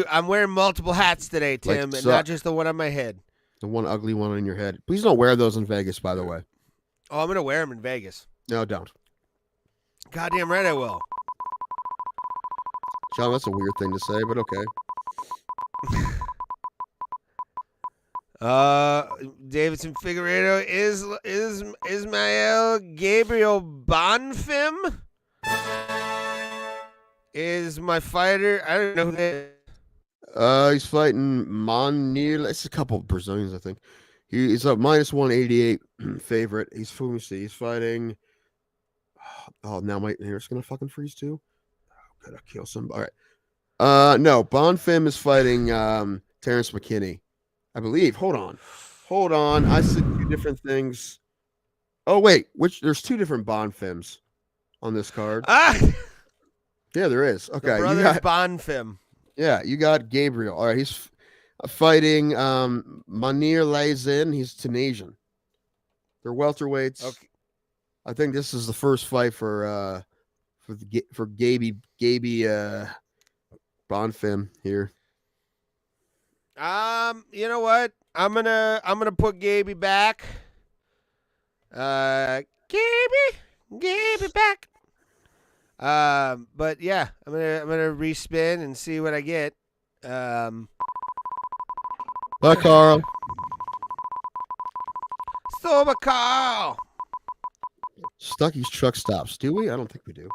I'm wearing multiple hats today, Tim, and not just the one on my head. The one ugly one on your head. Please don't wear those in Vegas, by the way. Oh, I'm going to wear them in Vegas. No, don't. Goddamn right I will. John, that's a weird thing to say, but okay. Davidson Figueiredo is Ismael Gabriel Bonfim is my fighter. I don't know who that is. He's fighting Monir. It's a couple of Brazilians, I think. He's a minus 188 favorite. Let me see. He's fighting. Oh, now my hair's gonna fucking freeze too. Oh, gotta kill somebody. All right. No, Bonfim is fighting Terrence McKinney, I believe. Hold on. I said two different things. Oh wait, there's two different Bonfims on this card. Yeah, there is. Okay, the brothers Bonfim. Yeah, you got Gabriel. All right, he's fighting Manir Lazin. He's Tunisian. They're welterweights. Okay. I think this is the first fight for Gaby Bonfim here. You know what? I'm gonna put Gaby back. Gaby back. But yeah, I'm gonna respin and see what I get. Bye, Carl. Sober Carl. Stucky's truck stops. Do we? I don't think we do.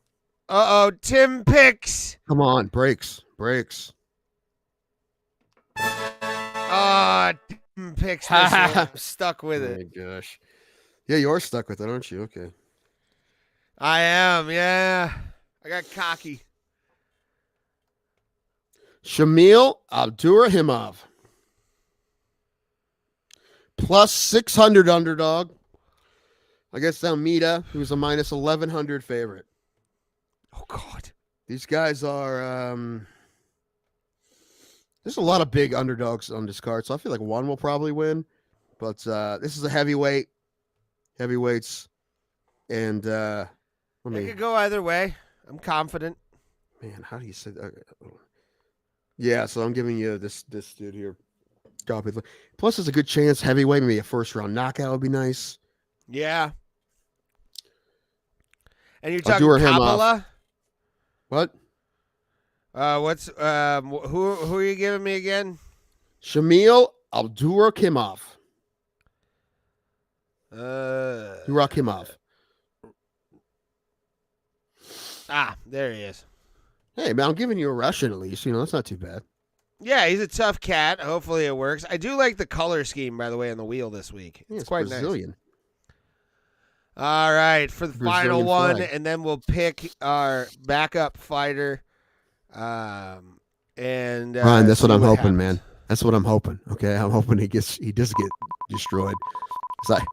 Tim picks. Come on, brakes. Tim picks this one. I'm stuck with it. Oh my gosh. Yeah, you're stuck with it, aren't you? Okay. I am, yeah. I got cocky. Shamil Abdurahimov. Plus 600 underdog. Against Almeida, who's a minus 1,100 favorite. Oh, God. These guys are... there's a lot of big underdogs on this card, so I feel like one will probably win. But this is a heavyweight. Heavyweights. And It could go either way. I'm confident. Man, how do you say that? Yeah, so I'm giving you this dude here. Copy. Plus, there's a good chance heavyweight, maybe a first-round knockout would be nice. Yeah. And you're talking Coppola? What? What's who are you giving me again? Shamil Abdurakhimov. Abdurakhimov. There he is. Hey, man, I'm giving you a Russian at least. That's not too bad. Yeah, he's a tough cat. Hopefully it works. I do like the color scheme, by the way, on the wheel this week. Yeah, it's quite Brazilian. Nice. All right, for the Brazilian final one, flag. and then we'll pick our backup fighter. Ryan, that's what I'm hoping, happens. man. That's what I'm hoping. Okay, I'm hoping he does get destroyed.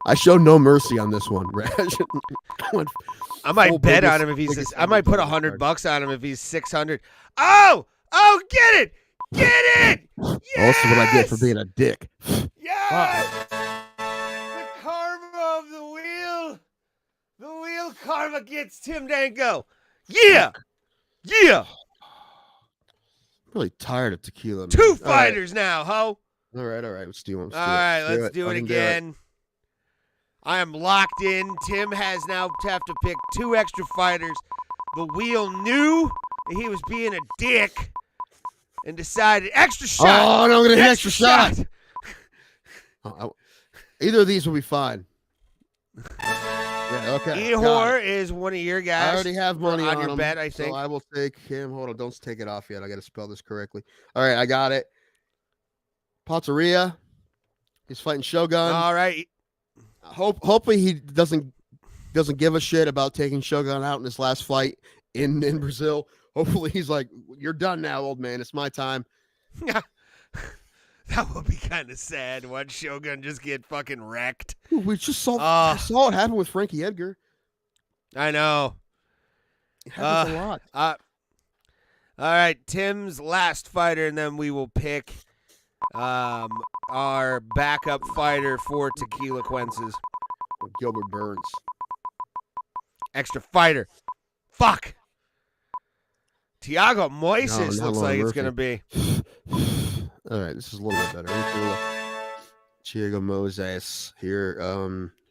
I show no mercy on this one, Raj. I might bet on him if he's. I might put $100 on him if he's 600. Oh, get it! Yes! Also, what I get for being a dick. Yes! The karma of the wheel. The wheel karma gets Tim Danko. Yeah! I'm really tired of tequila. Man. Two fighters now, ho. All right. Let's do them. Let's do it again. I am locked in. Tim has now have to pick two extra fighters. The wheel knew that he was being a dick and decided extra shot. Oh, no, I'm going to hit extra shot. Either of these will be fine. Yeah, okay. Ihor is one of your guys. I already have money on your him, bet, I think. So I will take him. Hold on, don't take it off yet. I got to spell this correctly. All right, I got it. Pizzeria. He's fighting Shogun. All right. Hopefully he doesn't give a shit about taking Shogun out in this last fight in Brazil. Hopefully he's like, you're done now, old man. It's my time. That would be kind of sad. Watch Shogun just get fucking wrecked. Dude, we just saw it happen with Frankie Edgar. I know. It happens a lot. All right, Tim's last fighter, and then we will pick our backup fighter for Tequila Quences. Gilbert Burns. Extra fighter. Fuck. Tiago Moises looks like it's going to be. All right, this is a little bit better. Tiago Moises here.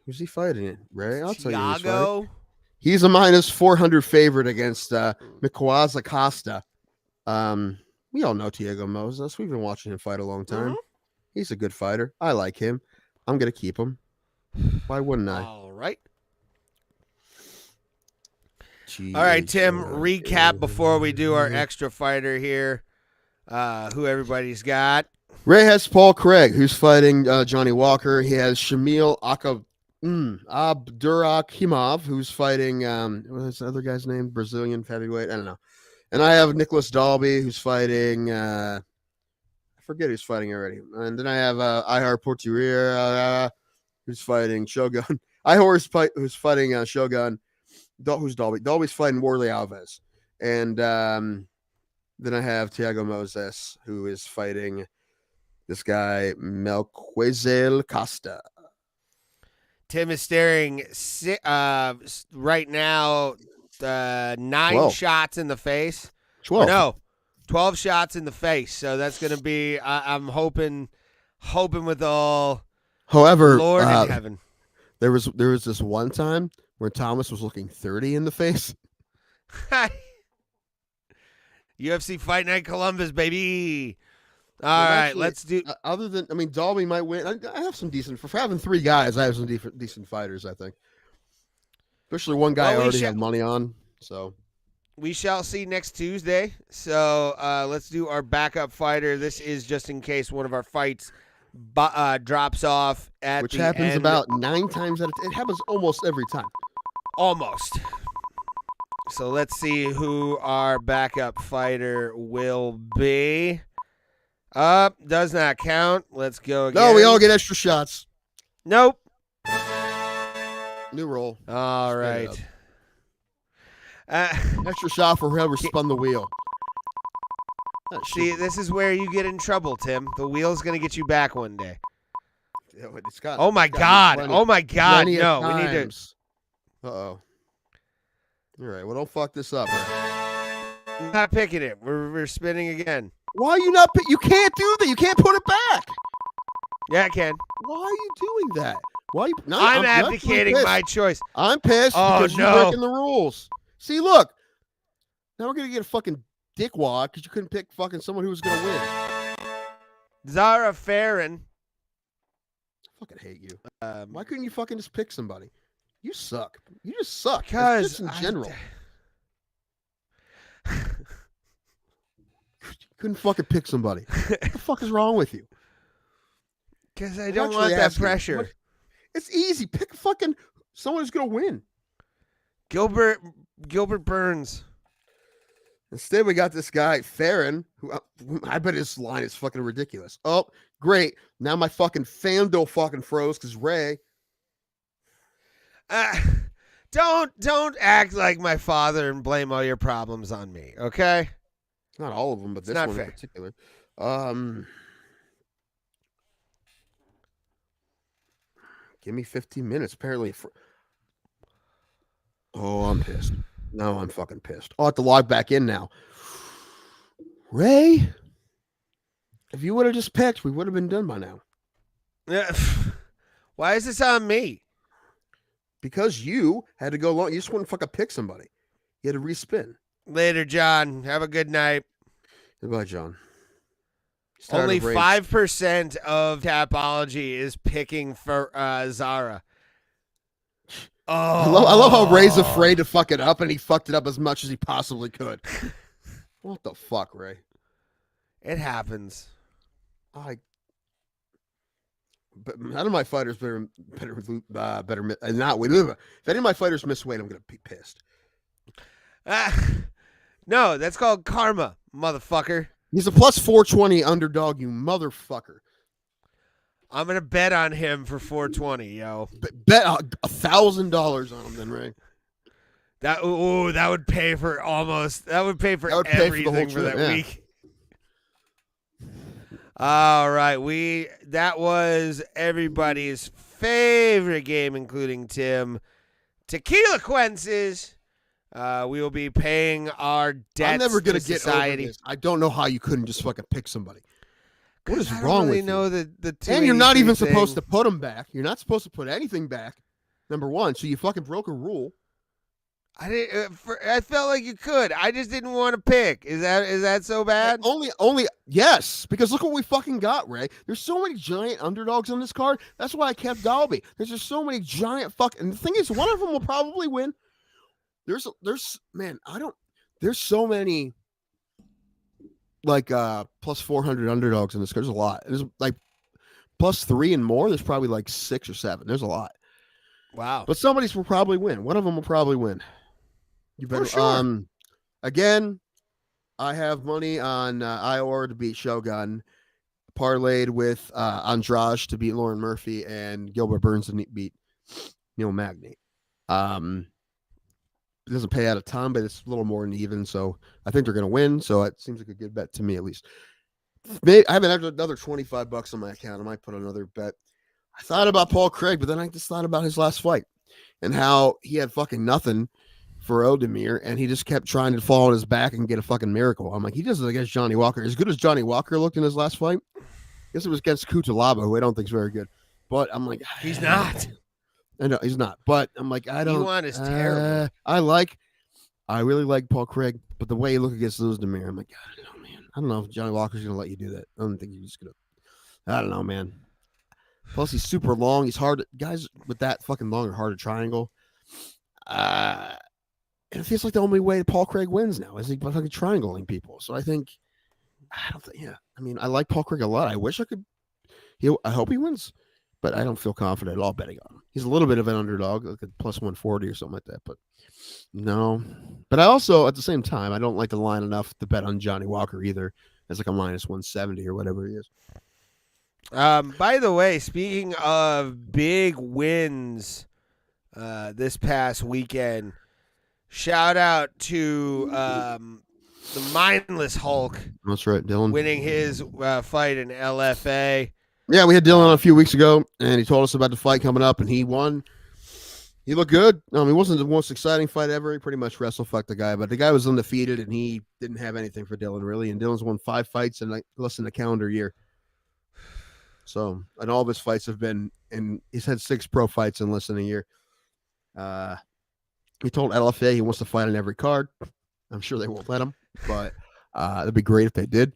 Who's he fighting? Ray? I'll tell you who's he's a minus 400 favorite against Mikwaza Costa. We all know Tiago Moises. We've been watching him fight a long time. Mm-hmm. He's a good fighter. I like him. I'm going to keep him. Why wouldn't I? All right. All right, Tim, recap before we do our extra fighter here. who everybody's got. Ray has Paul Craig, who's fighting Johnny Walker. He has Shamil Abdurakhimov, who's fighting what's the other guy's name? Brazilian heavyweight. I don't know. And I have Nicholas Dalby, who's fighting. I forget who's fighting already. And then I have Ihar Portier, who's fighting Shogun. Ihar who's fighting Shogun. Who's Dalby? Dalby's fighting Warley Alves. And then I have Thiago Moses, who is fighting this guy Melquizel Costa. Tim is staring right now 9 12. shots in the face. 12. No, 12 shots in the face. So that's going to be, I'm hoping with all However, Lord in heaven. There was this one time where Thomas was looking 30 in the face. UFC Fight Night Columbus, baby. All right, let's do. Other than, I mean, Dalby might win. I have some decent for having 3 guys. I have some decent fighters. I think, especially one guy I already have money on. So we shall see next Tuesday. So let's do our backup fighter. This is just in case one of our fights drops off at which the happens end. about 9 times out of 10. It happens almost every time. Almost. So let's see who our backup fighter will be. Does not count. Let's go again. No, we all get extra shots. Nope. New roll. All right. Extra shot for whoever spun the wheel. See, this is where you get in trouble, Tim. The wheel's going to get you back one day. Yeah, it's got, oh, my God. Oh, my God. No, we need to. Uh-oh. All right, well, don't fuck this up. I'm not picking it. We're spinning again. Why are you not? You can't do that. You can't put it back. Yeah, I can. Why are you doing that? Why? No, I'm advocating my choice. I'm pissed because you're breaking the rules. See, look. Now we're gonna get a fucking dickwad because you couldn't pick fucking someone who was gonna win. Zara Farron. I fucking hate you. Why couldn't you fucking just pick somebody? You suck. You just suck. Because just in general. Couldn't fucking pick somebody. What the fuck is wrong with you? Because I don't want that pressure. It's easy. Pick fucking someone who's gonna win. Gilbert Burns. Instead, we got this guy Farron, who I bet his line is fucking ridiculous. Oh, great! Now my fucking FanDuel fucking froze because Ray. Don't act like my father and blame all your problems on me, okay? Not all of them, but this one in particular. Give me 15 minutes. Apparently, oh, I'm pissed. No, I'm fucking pissed. I'll have to log back in now. Ray, if you would have just picked, we would have been done by now. Yeah. Why is this on me? Because you had to go long. You just wouldn't fucking pick somebody. You had to respin. Later, John. Have a good night. Goodbye, John. Only 5% of Tapology is picking for Zara. Oh, I love how Ray's afraid to fuck it up, and he fucked it up as much as he possibly could. What the fuck, Ray? It happens. But none of my fighters better not win. If any of my fighters miss weight, I'm gonna be pissed. No, that's called karma, motherfucker. He's a plus 420 underdog, you motherfucker. I'm gonna bet on him for 420, yo. Bet $1,000 on him, then, Ray. That would pay for everything for that week. All right, that was everybody's favorite game, including Tim. Tequila Quences. We will be paying our debts. I'm never gonna get society. over this. I don't know how you couldn't just fucking pick somebody. What is wrong with you? And you're not even supposed to put them back. You're not supposed to put anything back. Number one, so you fucking broke a rule. I felt like you could. I just didn't want to pick. Is that so bad? Only yes, because look what we fucking got, Ray. There's so many giant underdogs on this card. That's why I kept Dalby. There's just so many giant and the thing is, one of them will probably win. There's so many. like plus 400 underdogs in this. There's a lot. There's like plus 3 and more. There's probably like 6 or 7. There's a lot. Wow. But somebody's will probably win. One of them will probably win. You better. For sure. Again, I have money on Ior to beat Shogun, parlayed with Andrade to beat Lauren Murphy, and Gilbert Burns to beat Neil Magny. It doesn't pay out a ton, but it's a little more than even. So I think they're going to win. So it seems like a good bet to me, at least. Maybe, I have another $25 on my account. I might put another bet. I thought about Paul Craig, but then I just thought about his last fight and how he had fucking nothing for Oldemir, and he just kept trying to fall on his back and get a fucking miracle. I'm like, he does it against Johnny Walker. As good as Johnny Walker looked in his last fight, I guess it was against Kutalaba, who I don't think is very good. But I'm like, He's not. I know he's not. But I'm like, I don't. Yuan is terrible. I really like Paul Craig, but the way he looked against Ozdemir, I'm like, I don't know, man. I don't know if Johnny Walker's gonna let you do that. I don't think he's gonna. I don't know, man. Plus, he's super long. He's hard. Guys with that fucking long are hard to triangle. And it feels like the only way Paul Craig wins now is he fucking triangling people. So I think, I don't think, yeah. I mean, I like Paul Craig a lot. I wish I could. I hope he wins, but I don't feel confident at all betting on him. He's a little bit of an underdog, like a plus 140 or something like that. But no. But I also, at the same time, I don't like the line enough to bet on Johnny Walker either. As like a minus 170 or whatever he is. By the way, speaking of big wins this past weekend, shout out to the mindless Hulk. That's right, Dylan. Winning his fight in LFA. Yeah, we had Dylan on a few weeks ago, and he told us about the fight coming up, and he won. He looked good. It wasn't the most exciting fight ever. He pretty much wrestle-fucked the guy, but the guy was undefeated, and he didn't have anything for Dylan, really. And Dylan's won 5 fights in like less than a calendar year. So, and all of his fights have been, and he's had 6 pro fights in less than a year. He told LFA he wants to fight on every card. I'm sure they won't let him, but it'd be great if they did.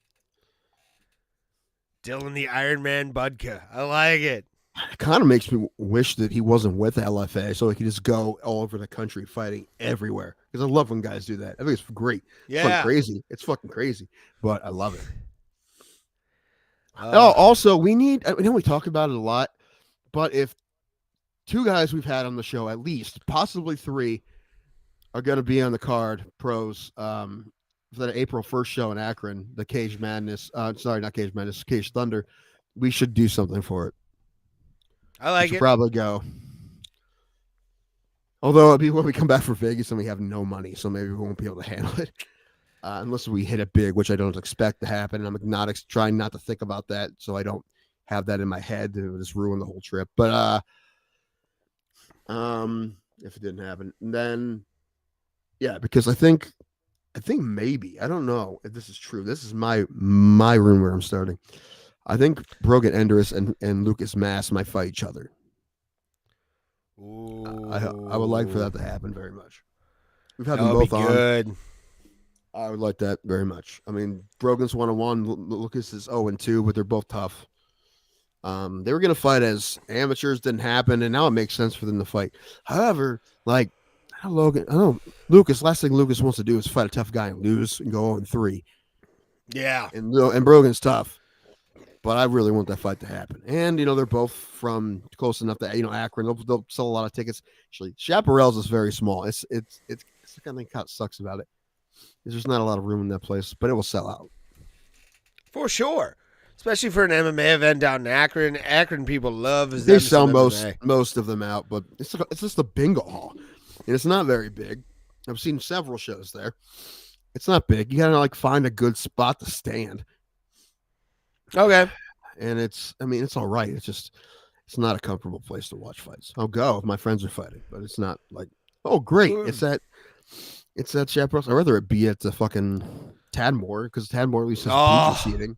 Dylan the Iron Man Budka. I like it. It kind of makes me wish that he wasn't with LFA so he could just go all over the country fighting everywhere. Because I love when guys do that. I think it's great. Yeah. It's fucking crazy. It's fucking crazy, but I love it. Also, we need, I know we talk about it a lot, but if 2 guys we've had on the show, at least, possibly 3, are going to be on the card, pros, for the April 1st show in Akron, the Cage Madness, sorry, not Cage Madness, Cage Thunder, we should do something for it. I like it. Probably go. Although it'll be when we come back from Vegas and we have no money, so maybe we won't be able to handle it. Unless we hit it big, which I don't expect to happen. I'm not trying not to think about that, so I don't have that in my head to just ruin the whole trip. But if it didn't happen, then yeah, because I think maybe, I don't know if this is true. This is my room where I'm starting. I think Brogan Enders and Lucas Mass might fight each other. I would like for that to happen very much. We've had them both on. Good. I would like that very much. I mean, Brogan's 1-1, Lucas is 0-2, but they're both tough. They were going to fight as amateurs, didn't happen, and now it makes sense for them to fight. However, like, I know Lucas, last thing Lucas wants to do is fight a tough guy and lose and go 0-3. Yeah. And Brogan's tough, but I really want that fight to happen. And, they're both from close enough that, Akron, they'll sell a lot of tickets. Actually, Chaparral's is very small. It's the kind of thing that sucks about it. There's not a lot of room in that place, but it will sell out. For sure. Especially for an MMA event down in Akron. Akron people love his. They sell most of them out, but it's just a bingo hall. And it's not very big. I've seen several shows there. It's not big. You gotta find a good spot to stand. Okay. And it's all right. It's not a comfortable place to watch fights. I'll go if my friends are fighting, but it's not like, oh great. It's that Chaparral. I'd rather it be at the fucking Tadmore, because Tadmore at least has pizza seating.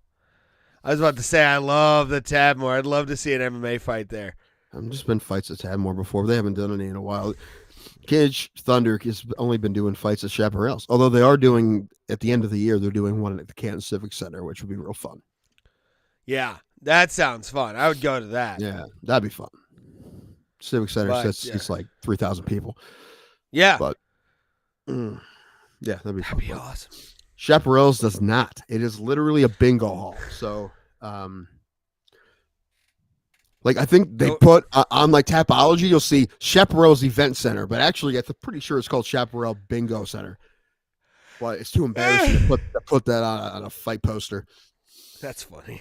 I was about to say, I love the Tadmore. I'd love to see an MMA fight there. I've just been fights at Tadmore before. They haven't done any in a while. Cage Thunder has only been doing fights at Chaparral's. Although they are doing, at the end of the year, they're doing one at the Canton Civic Center, which would be real fun. Yeah, that sounds fun. I would go to that. Yeah, that'd be fun. Civic Center it's like 3,000 people. Yeah. But yeah, that'd be awesome. Chaparral's does not. It is literally a bingo hall. So, like I think they put on like Tapology, you'll see Chaparral's Event Center, but actually, I'm pretty sure it's called Chaparral Bingo Center. But it's too embarrassing to put that on a fight poster. That's funny.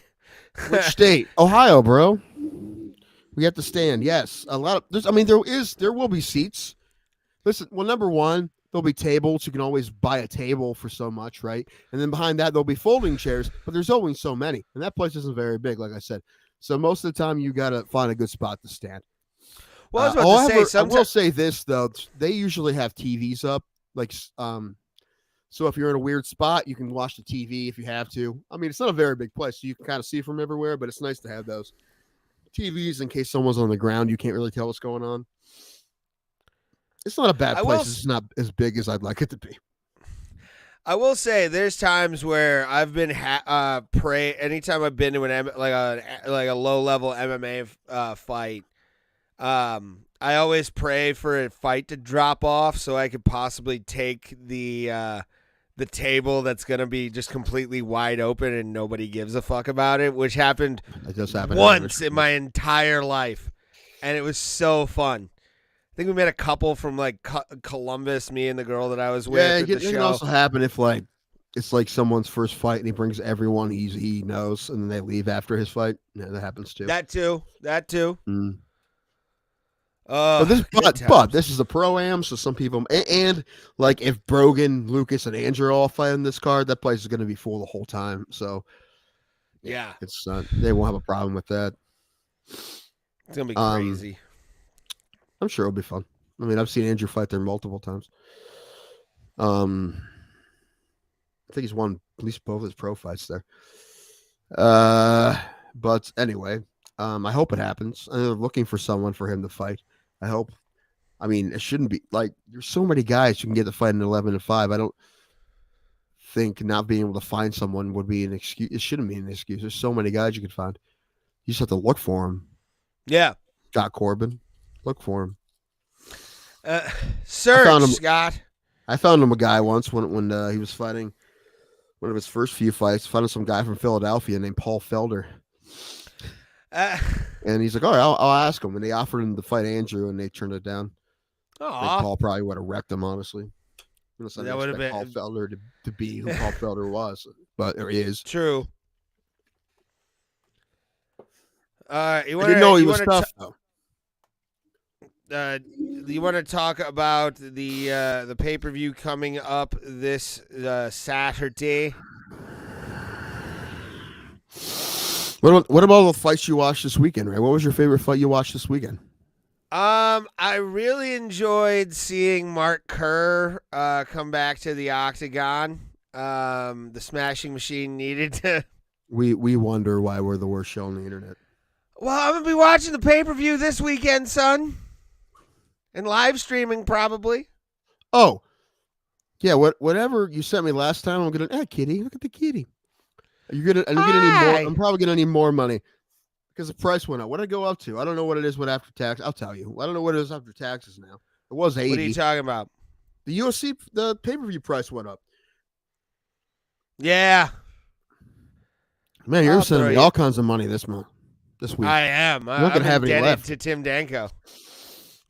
Which state? Ohio, bro. We have to stand. Yes, a lot of. There will be seats. Listen, well, number one, there'll be tables. You can always buy a table for so much, right? And then behind that, there'll be folding chairs. But there's only so many, and that place isn't very big, like I said. So most of the time, you got to find a good spot to stand. Well, I was about to say, I will say this though: they usually have TVs up, like So if you're in a weird spot, you can watch the TV if you have to. I mean, it's not a very big place, so you can kind of see from everywhere, but it's nice to have those TVs in case someone's on the ground. You can't really tell what's going on. It's not a bad place. It's not as big as I'd like it to be. I will say there's times where I've been anytime I've been to a low level MMA fight, I always pray for a fight to drop off so I could possibly take the table that's going to be just completely wide open and nobody gives a fuck about it, which happened once in my entire life. And it was so fun. I think we met a couple from like Columbus, me and the girl that I was with. Yeah, it can also happen if like it's like someone's first fight and he brings everyone he knows and then they leave after his fight. Yeah, that happens too. That too. Mm. But this is a pro-am, so some people and like if Brogan, Lucas, and Andrew all fight in this card, that place is going to be full the whole time. So yeah, it's they won't have a problem with that. It's gonna be crazy. I'm sure it'll be fun. I mean, I've seen Andrew fight there multiple times. I think he's won at least both his pro fights there. But anyway, I hope it happens. I'm looking for someone for him to fight. I hope. I mean, it shouldn't be like there's so many guys who can get the fight in 11-5. I don't think not being able to find someone would be an excuse. It shouldn't be an excuse. There's so many guys you can find. You just have to look for them. Yeah. Scott Corbin. Look for him. Scott. I found him a guy once when he was fighting one of his first few fights. Found some guy from Philadelphia named Paul Felder. And he's like, all right, I'll ask him. And they offered him to fight Andrew, and they turned it down. Paul probably would have wrecked him, honestly. That would have been Paul Felder to be who Paul Felder was, or he is. True. I didn't know he was tough, though. You want to talk about the pay-per-view coming up this Saturday? What about all the fights you watched this weekend, Ray? What was your favorite fight you watched this weekend? I really enjoyed seeing Mark Kerr come back to the octagon. The Smashing Machine needed to. We wonder why we're the worst show on the internet. Well, I'm gonna be watching the pay-per-view this weekend, son. And live streaming, probably. Oh, yeah. Whatever you sent me last time, I'm gonna. Kitty, look at the kitty. I'm probably gonna need more money because the price went up. What did it go up to? I don't know what it is. What after tax? I'll tell you. I don't know what it is after taxes now. It was 80. What are you talking about? The UFC, the pay-per-view price went up. Yeah. Man, you're sending me all kinds of money this week. I am. I'm not gonna have any left to Tim Danko.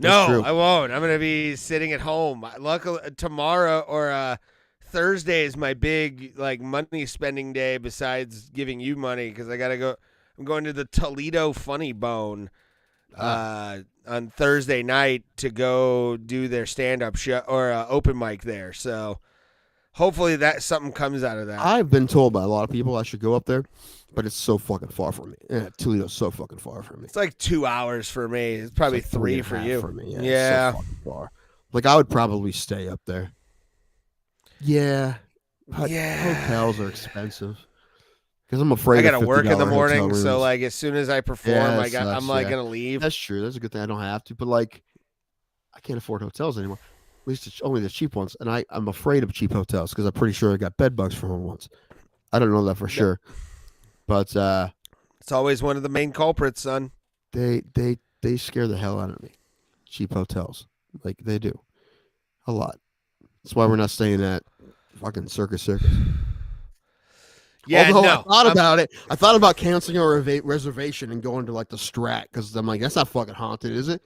No, I won't. I'm going to be sitting at home. Luckily, tomorrow or Thursday is my big money spending day besides giving you money because I got to go. I'm going to the Toledo Funny Bone on Thursday night to go do their stand-up show or open mic there. So hopefully that something comes out of that. I've been told by a lot of people I should go up there, but it's so fucking far from me. Yeah, Toledo's so fucking far from me. It's like 2 hours for me. It's probably 3 for you. For me. Yeah. It's so fucking far. I would probably stay up there. Yeah. Hotels are expensive. Because I'm afraid I got to work in the morning, so as soon as I perform, I'm going to leave. That's true. That's a good thing I don't have to. But I can't afford hotels anymore. At least it's only the cheap ones. And I'm afraid of cheap hotels because I'm pretty sure I got bed bugs from them once. I don't know that for sure. But it's always one of the main culprits, son. They scare the hell out of me. Cheap hotels. They do. A lot. That's why we're not staying at fucking circus. Yeah, Although no. I thought about it. I thought about canceling our reservation and going to like the Strat because I'm like, that's not fucking haunted, is it?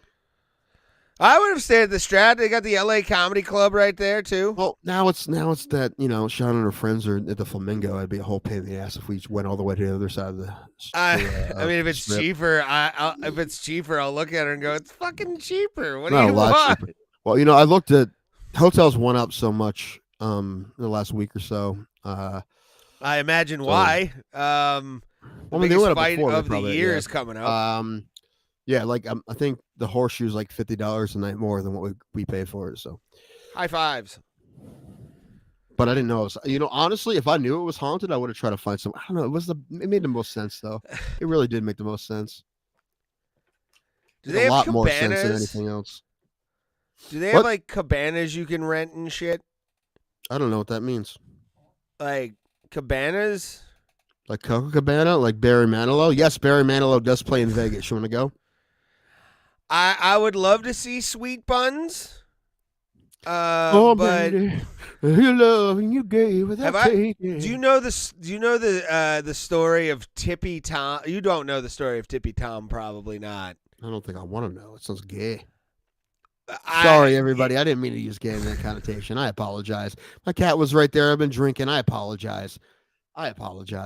I would have stayed at the Strat. They got the LA Comedy Club right there too. Well, now it's that Sean and her friends are at the Flamingo. It'd be a whole pain in the ass if we went all the way to the other side of the. I mean, if it's cheaper, I'll look at her and go, "It's fucking cheaper." What do Not you a lot want? cheaper. Well, I looked at hotels went up so much in the last week or so. I imagine why. The they biggest went up fight before, they of the probably- year yeah. is coming up. Yeah, like I think the horseshoe's like $50 a night more than what we paid for it. So, High fives. but I didn't know it was. Honestly, if I knew it was haunted, I would have tried to find some. I don't know. It made the most sense though. It really did make the most sense. Do Made they a have lot cabanas? more sense than anything else. Do they What? have like cabanas you can rent and shit? I don't know what that means. Like cabanas? Like Coca Cabana, like Barry Manilow. Yes, Barry Manilow does play in Vegas. You want to go? I would love to see Sweet Buns. Oh, but baby, you love and you gave Have without I- taking. do you know this? Do you know the story of Tippy Tom? You don't know the story of Tippy Tom, probably not. I don't think I want to know. It sounds gay. I- Sorry, everybody. I didn't mean to use gay in that connotation. I apologize. My cat was right there. I've been drinking. I apologize.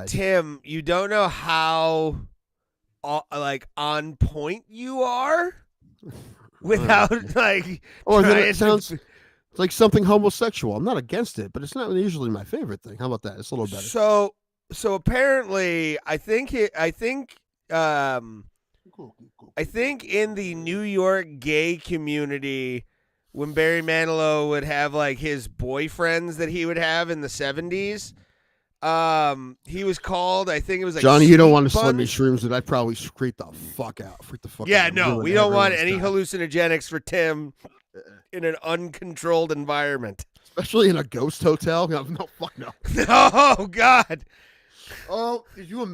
Tim, you don't know how like on point you are without like. Or then trying it to- sounds like something homosexual. I'm not against it, but it's not usually my favorite thing. How about that? It's a little better. So apparently, I think in the New York gay community, when Barry Manilow would have like his boyfriends that he would have in the 70s, he was called, I think it was like Johnny, you don't Sweet want to sell me Buns. shrooms, and I'd probably freak the fuck out. Yeah, no, ruin we don't want everyone's any time. hallucinogenics for Tim in an uncontrolled environment. Especially in a ghost hotel. No, fuck no. Oh God. Oh,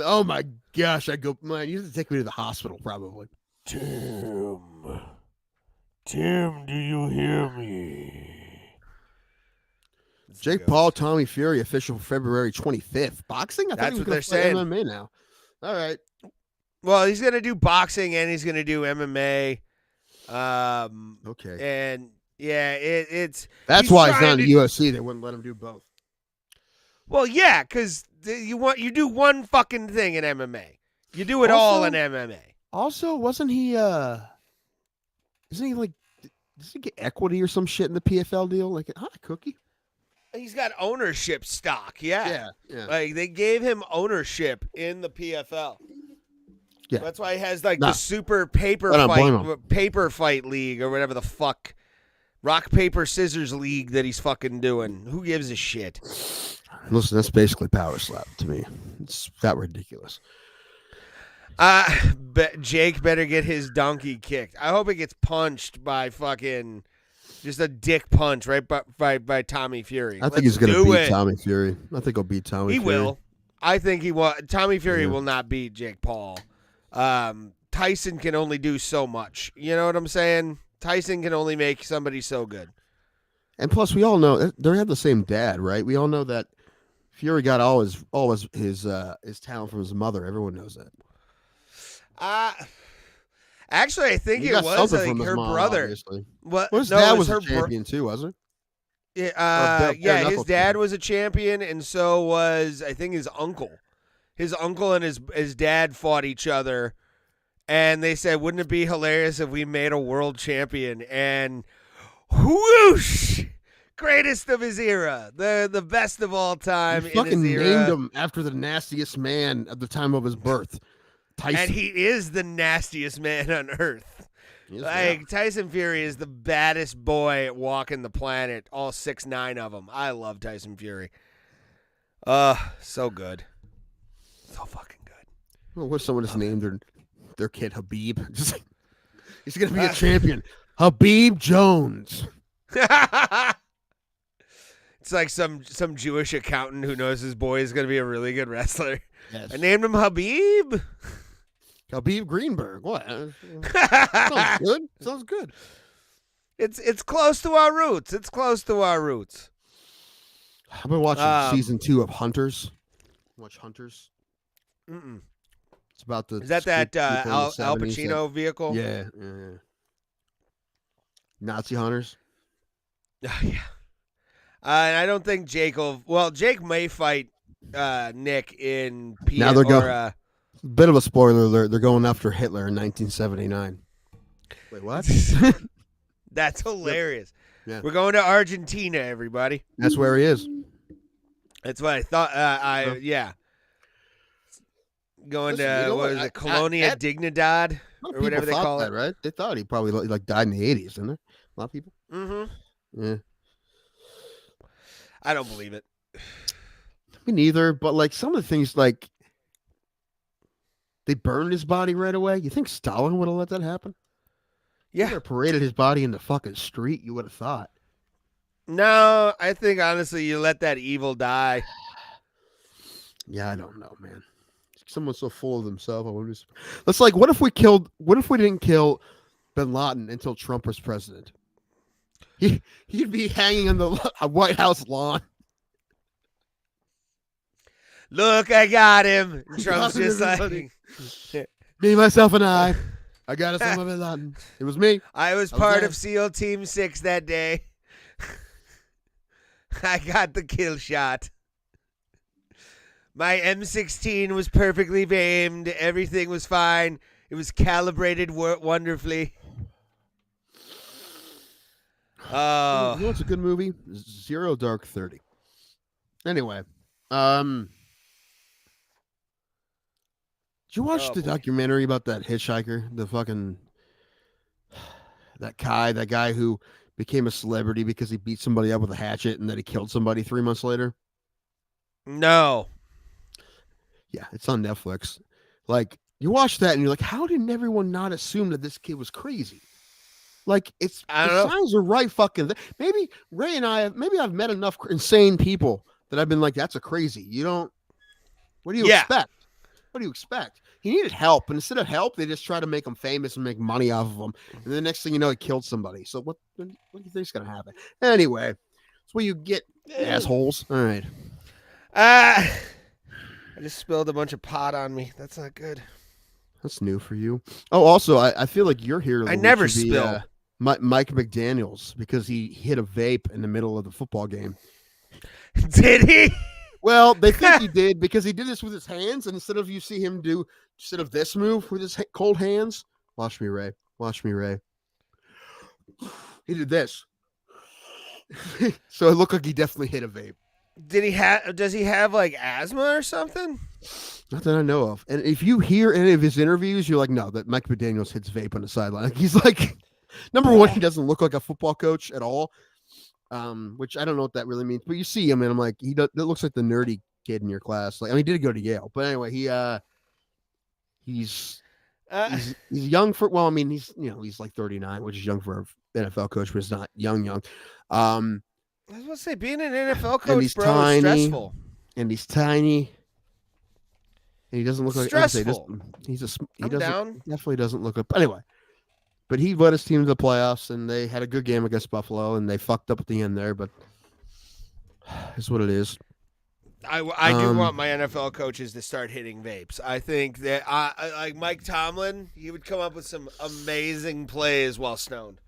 oh my gosh, man, you have to take me to the hospital probably. Tim, do you hear me? Jake Paul, Tommy Fury, official February 25th. Boxing? I thought That's he was what gonna they're fight saying. MMA now. All right. Well, he's gonna do boxing and he's gonna do MMA. Okay. And yeah, it's That's he's why he's trying not in to- the UFC. They wouldn't let him do both. well, yeah, because you do one fucking thing in MMA. You do it all in MMA. Also, wasn't he isn't he like does he get equity or some shit in the PFL deal? Like, hi, Cookie. He's got ownership stock. Yeah. Yeah. Like they gave him ownership in the PFL. Yeah. That's why he has like Nah. the super paper I don't blame fight league or whatever the fuck. Rock, paper, scissors league that he's fucking doing. Who gives a shit? Listen, that's basically power slap to me. It's that ridiculous. Jake better get his donkey kicked. I hope it gets punched by fucking just a dick punch right by Tommy Fury. I think he's gonna do beat it. Tommy Fury. I think he'll beat Tommy He Fury. will. I think he will. Tommy Fury Yeah. will not beat Jake Paul. Tyson can only do so much. You know what I'm saying? Tyson can only make somebody so good. And plus, we all know they have the same dad, right? We all know that Fury got all his talent from his mother. Everyone knows that. Actually, I think He it got was something like from his her mom, brother. obviously. What? Well, his no, dad it was her a champion too, wasn't Yeah, bare his knuckle dad champion. was a champion, and so was I think his uncle. His uncle and his dad fought each other, and they said, "Wouldn't it be hilarious if we made a world champion?" And whoosh, greatest of his era, the best of all time he? in Fucking his era. named him after the nastiest man at the time of his birth, Tyson. And he is the nastiest man on earth. He is, Like Tyson Fury is the baddest boy walking the planet. All 6'9" of them. I love Tyson Fury. So good, so fucking good. Well, what if someone just named their kid Habib? Just like, he's gonna be a champion, Habib Jones. It's like some Jewish accountant who knows his boy is going to be a really good wrestler. Yes. I named him Habib. Habib Greenberg. What? Sounds good. Sounds good. It's close to our roots. It's close to our roots. I've been watching season 2 of Hunters. Watch Hunters. Mm-mm. It's about the Is that Al Pacino vehicle? Yeah. Nazi hunters. Oh, yeah. And I don't think Jake will. Well, Jake may fight Nick in Now they're going. Bit of a spoiler alert. They're going after Hitler in 1979. Wait, what? That's hilarious. Yeah. We're going to Argentina, everybody. That's where he is. That's what I thought. Yeah. Going Listen, to, what is it, Colonia Dignidad, or whatever they call it. Right? They thought he probably like died in the 80s, didn't they? A lot of people. Mm-hmm. Yeah. I don't believe it. Me neither, but like some of the things, like they burned his body right away. You think Stalin would have let that happen? Yeah. He would have paraded his body in the fucking street, you would have thought. No, I think honestly you let that evil die. Yeah, I don't know, man. Someone's so full of themselves. I wonder. Let's like, what if we didn't kill Bin Laden until Trump was president? He'd be hanging on the White House lawn. Look, I got him. And Trump's just like me, myself, and I got us on Bin Laden. It was me. I was part of SEAL Team 6 that day. I got the kill shot. My M16 was perfectly aimed. Everything was fine. It was calibrated wonderfully. Oh, you know what's a good movie? Zero Dark 30. Anyway, did you watch the documentary about that hitchhiker? The fucking that guy who became a celebrity because he beat somebody up with a hatchet and then he killed somebody 3 months later? No. Yeah, it's on Netflix. Like, you watch that and you're like, how did everyone not assume that this kid was crazy? Like, the signs are right fucking there. Maybe Ray and I've met enough insane people that I've been like, that's a crazy. What do you expect? What do you expect? He needed help, and instead of help, they just try to make him famous and make money off of him. And the next thing you know, he killed somebody. So what do you think's gonna happen? Anyway, that's what you get, assholes. All right. I just spilled a bunch of pot on me. That's not good. That's new for you. Oh, also, I feel like you're here. I never spill. Mike McDaniels, because he hit a vape in the middle of the football game. Did he? Well, they think he did because he did this with his hands, and instead of this move with his cold hands, watch me, Ray. He did this. So it looked like he definitely hit a vape. Does he have like asthma or something? Not that I know of. And if you hear any of his interviews, you're like, no, that Mike McDaniels hits vape on the sideline. Like, he's like, number one, he doesn't look like a football coach at all. Which I don't know what that really means, but you see him and I'm like, that looks like the nerdy kid in your class. Like, I mean, he did go to Yale, but anyway, he's young for, well, I mean, he's like 39, which is young for an NFL coach, but it's not young. I was going to say, being an NFL coach, is stressful. And he's tiny. And he doesn't look like stressful. He definitely doesn't look up. Anyway, but he led his team to the playoffs, and they had a good game against Buffalo, and they fucked up at the end there, but it's what it is. I do want my NFL coaches to start hitting vapes. I think that like Mike Tomlin, he would come up with some amazing plays while stoned.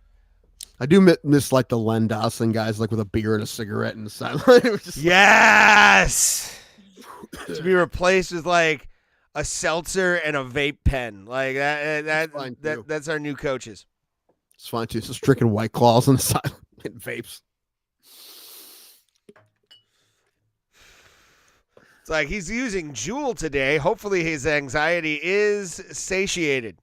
I do miss like the Len Dawson guys, like with a beer and a cigarette in the sideline. Yes, to be replaced with like a seltzer and a vape pen, like that's our new coaches. It's fine too. Just drinking White Claws on the side and vapes. It's like he's using Juul today. Hopefully his anxiety is satiated.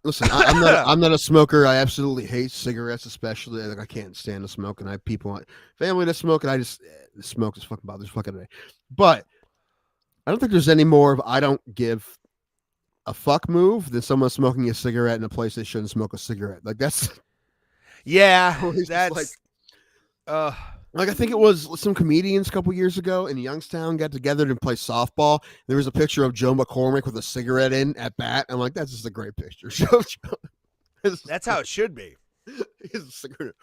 Listen, I'm not a smoker. I absolutely hate cigarettes, especially. Like, I can't stand the smoke, and I have people, family that smoke, and the smoke is fucking bothers fucking me. But I don't think there's any more of I don't give a fuck move than someone smoking a cigarette in a place they shouldn't smoke a cigarette. Like, that's that's like, I think it was some comedians a couple years ago in Youngstown got together to play softball. There was a picture of Joe McCormick with a cigarette in at bat. I'm like, that's just a great picture. That's how it should be. His cigarette.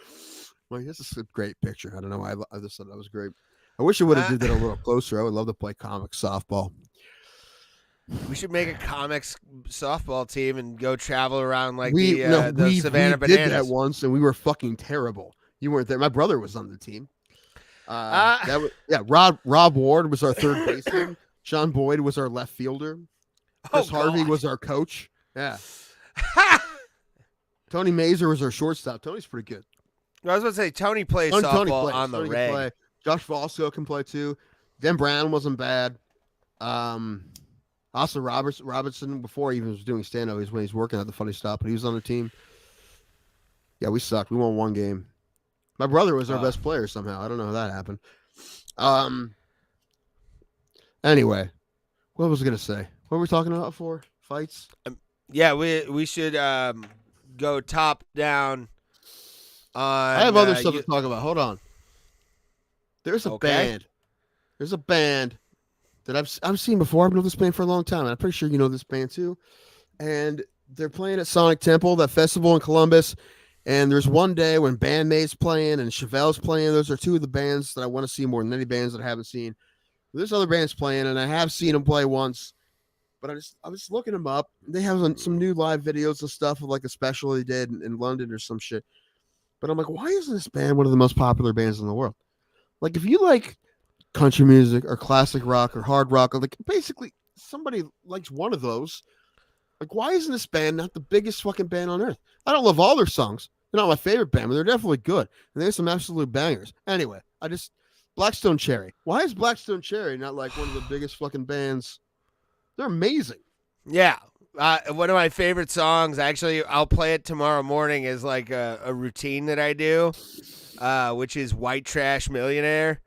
Like, this is a great picture. I don't know why I just thought that was great. I wish I would have did that a little closer. I would love to play comic softball. We should make a comics softball team and go travel around like we Savannah did Bananas. that once, and we were fucking terrible. You weren't there. My brother was on the team. Rob Ward was our third baseman. Sean Boyd was our left fielder. Chris Harvey was our coach. Yeah. Tony Mazer was our shortstop. Tony's pretty good. I was going to say Tony plays softball on the reg. Josh Fosco can play too. Dan Brown wasn't bad. Also, Robertson, before he even was doing stand-up, when he's working at the Funny Stop, but he was on the team. Yeah, we sucked. We won one game. My brother was our best player somehow. I don't know how that happened. Anyway, what was I going to say? What were we talking about for? Fights? Yeah, we should go top down. I have other stuff to talk about. Hold on. There's a band. There's a band that I've seen before. I've known this band for a long time. And I'm pretty sure you know this band too. And they're playing at Sonic Temple, that festival in Columbus. And there's one day when Bandmate's playing and Chevelle's playing. Those are two of the bands that I want to see more than any bands that I haven't seen. There's other bands playing, and I have seen them play once. But I was looking them up. They have some new live videos and stuff of like a special they did in London or some shit. But I'm like, why isn't this band one of the most popular bands in the world? Like, if you like country music or classic rock or hard rock, or like basically somebody likes one of those, like, why isn't this band not the biggest fucking band on earth? I don't love all their songs. They're not my favorite band, but they're definitely good. And they have some absolute bangers. Anyway, Blackstone Cherry. Why is Blackstone Cherry not like one of the biggest fucking bands? They're amazing. Yeah. One of my favorite songs, actually, I'll play it tomorrow morning, is like a routine that I do, which is White Trash Millionaire.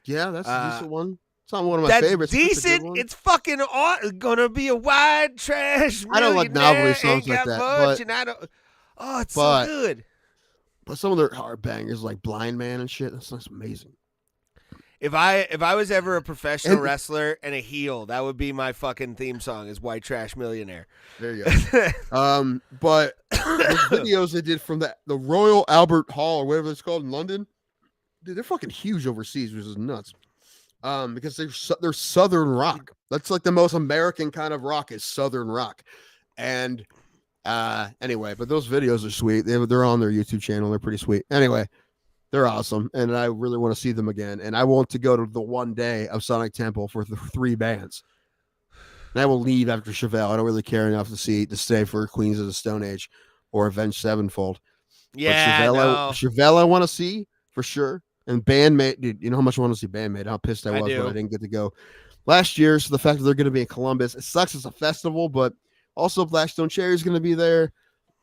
Yeah, that's a decent one. It's not one of my favorites. Decent. It's fucking gonna be a white trash millionaire. I don't like novelty songs like that. Much, and I don't. Oh, it's so good. But some of their hard bangers, like Blind Man and shit, that's amazing. If I was ever a professional wrestler and a heel, that would be my fucking theme song, is White Trash Millionaire. There you go. But the videos they did from the Royal Albert Hall or whatever it's called in London, dude, they're fucking huge overseas, which is nuts. Because they're Southern rock. That's like the most American kind of rock is Southern rock. And anyway, but those videos are sweet. They're on their YouTube channel. They're pretty sweet. Anyway, they're awesome, and I really want to see them again. And I want to go to the one day of Sonic Temple for the 3 bands. And I will leave after Chevelle. I don't really care enough to stay for Queens of the Stone Age or Avenged Sevenfold. Yeah, Chevelle I want to see for sure. And Bandmate, dude, you know how much I want to see Bandmate. How pissed I was when I didn't get to go last year. So the fact that they're going to be in Columbus, it sucks. It's a festival, but also Blackstone Cherry is going to be there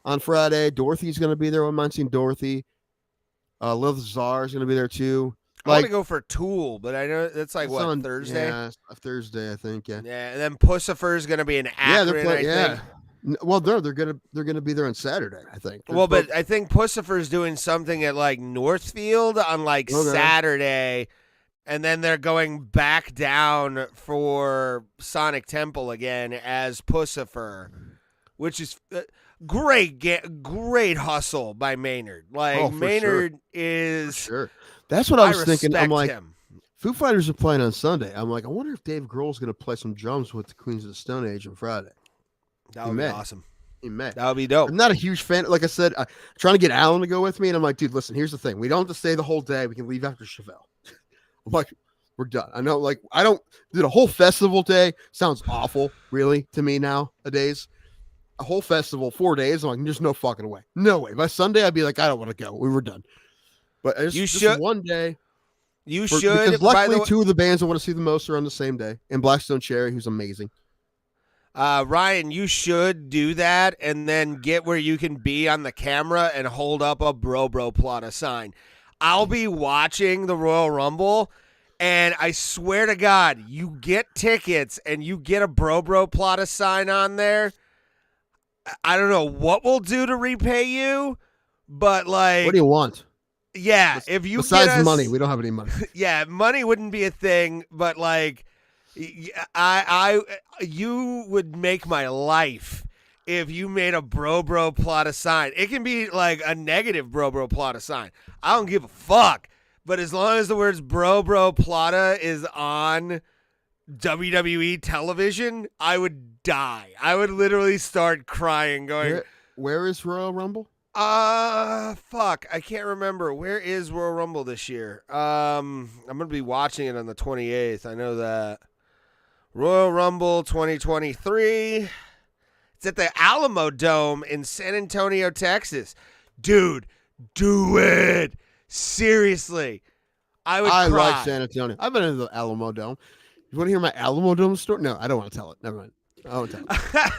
on Friday. Dorothy's going to be there. I mind seeing Dorothy. Lil Czar is going to be there too. I want to go for Tool, but I know that's like what, Thursday? Yeah, Thursday, I think. Yeah. Yeah, and then Pussifer is going to be in Akron. I think. Well, they're gonna be there on Saturday, I think. But I think Pussifer is doing something at like Northfield on like Saturday, and then they're going back down for Sonic Temple again as Pussifer, which is great hustle by Maynard. Like Maynard is sure. That's what I was thinking. I'm like, him. Foo Fighters are playing on Sunday. I'm like, I wonder if Dave Grohl's gonna play some drums with the Queens of the Stone Age on Friday. That would be awesome. He may. That would be dope. I'm not a huge fan. Like I said, I'm trying to get Alan to go with me, and I'm like, dude, listen, here's the thing. We don't have to stay the whole day. We can leave after Chevelle. I'm like, we're done. I know, like, I don't do a whole festival day. Sounds awful, really, to me nowadays. A whole festival, 4 days. I'm like, there's no fucking way. No way. By Sunday, I'd be like, I don't want to go. We were done. But just one day. Because luckily, 2 of the bands I want to see the most are on the same day. And Blackstone Cherry, who's amazing. Ryan, you should do that and then get where you can be on the camera and hold up a Bro Plata sign. I'll be watching the Royal Rumble, and I swear to God, you get tickets and you get a Bro Plata sign on there. I don't know what we'll do to repay you, but like, what do you want? Yeah, if you besides get us, money, we don't have any money. Yeah, money wouldn't be a thing, but like, you would make my life if you made a bro plot a sign. It can be like a negative bro plot a sign. I don't give a fuck. But as long as the words bro plata is on WWE television, I would die. I would literally start crying going, where is Royal Rumble? Fuck. I can't remember. Where is Royal Rumble this year? I'm going to be watching it on the 28th. I know that. Royal Rumble 2023. It's at the Alamo Dome in San Antonio, Texas. Dude, do it. Seriously. I I cry. like San Antonio. I've been in the Alamo Dome. You want to hear my Alamo Dome story? No, I don't want to tell it. Never mind. I won't tell it.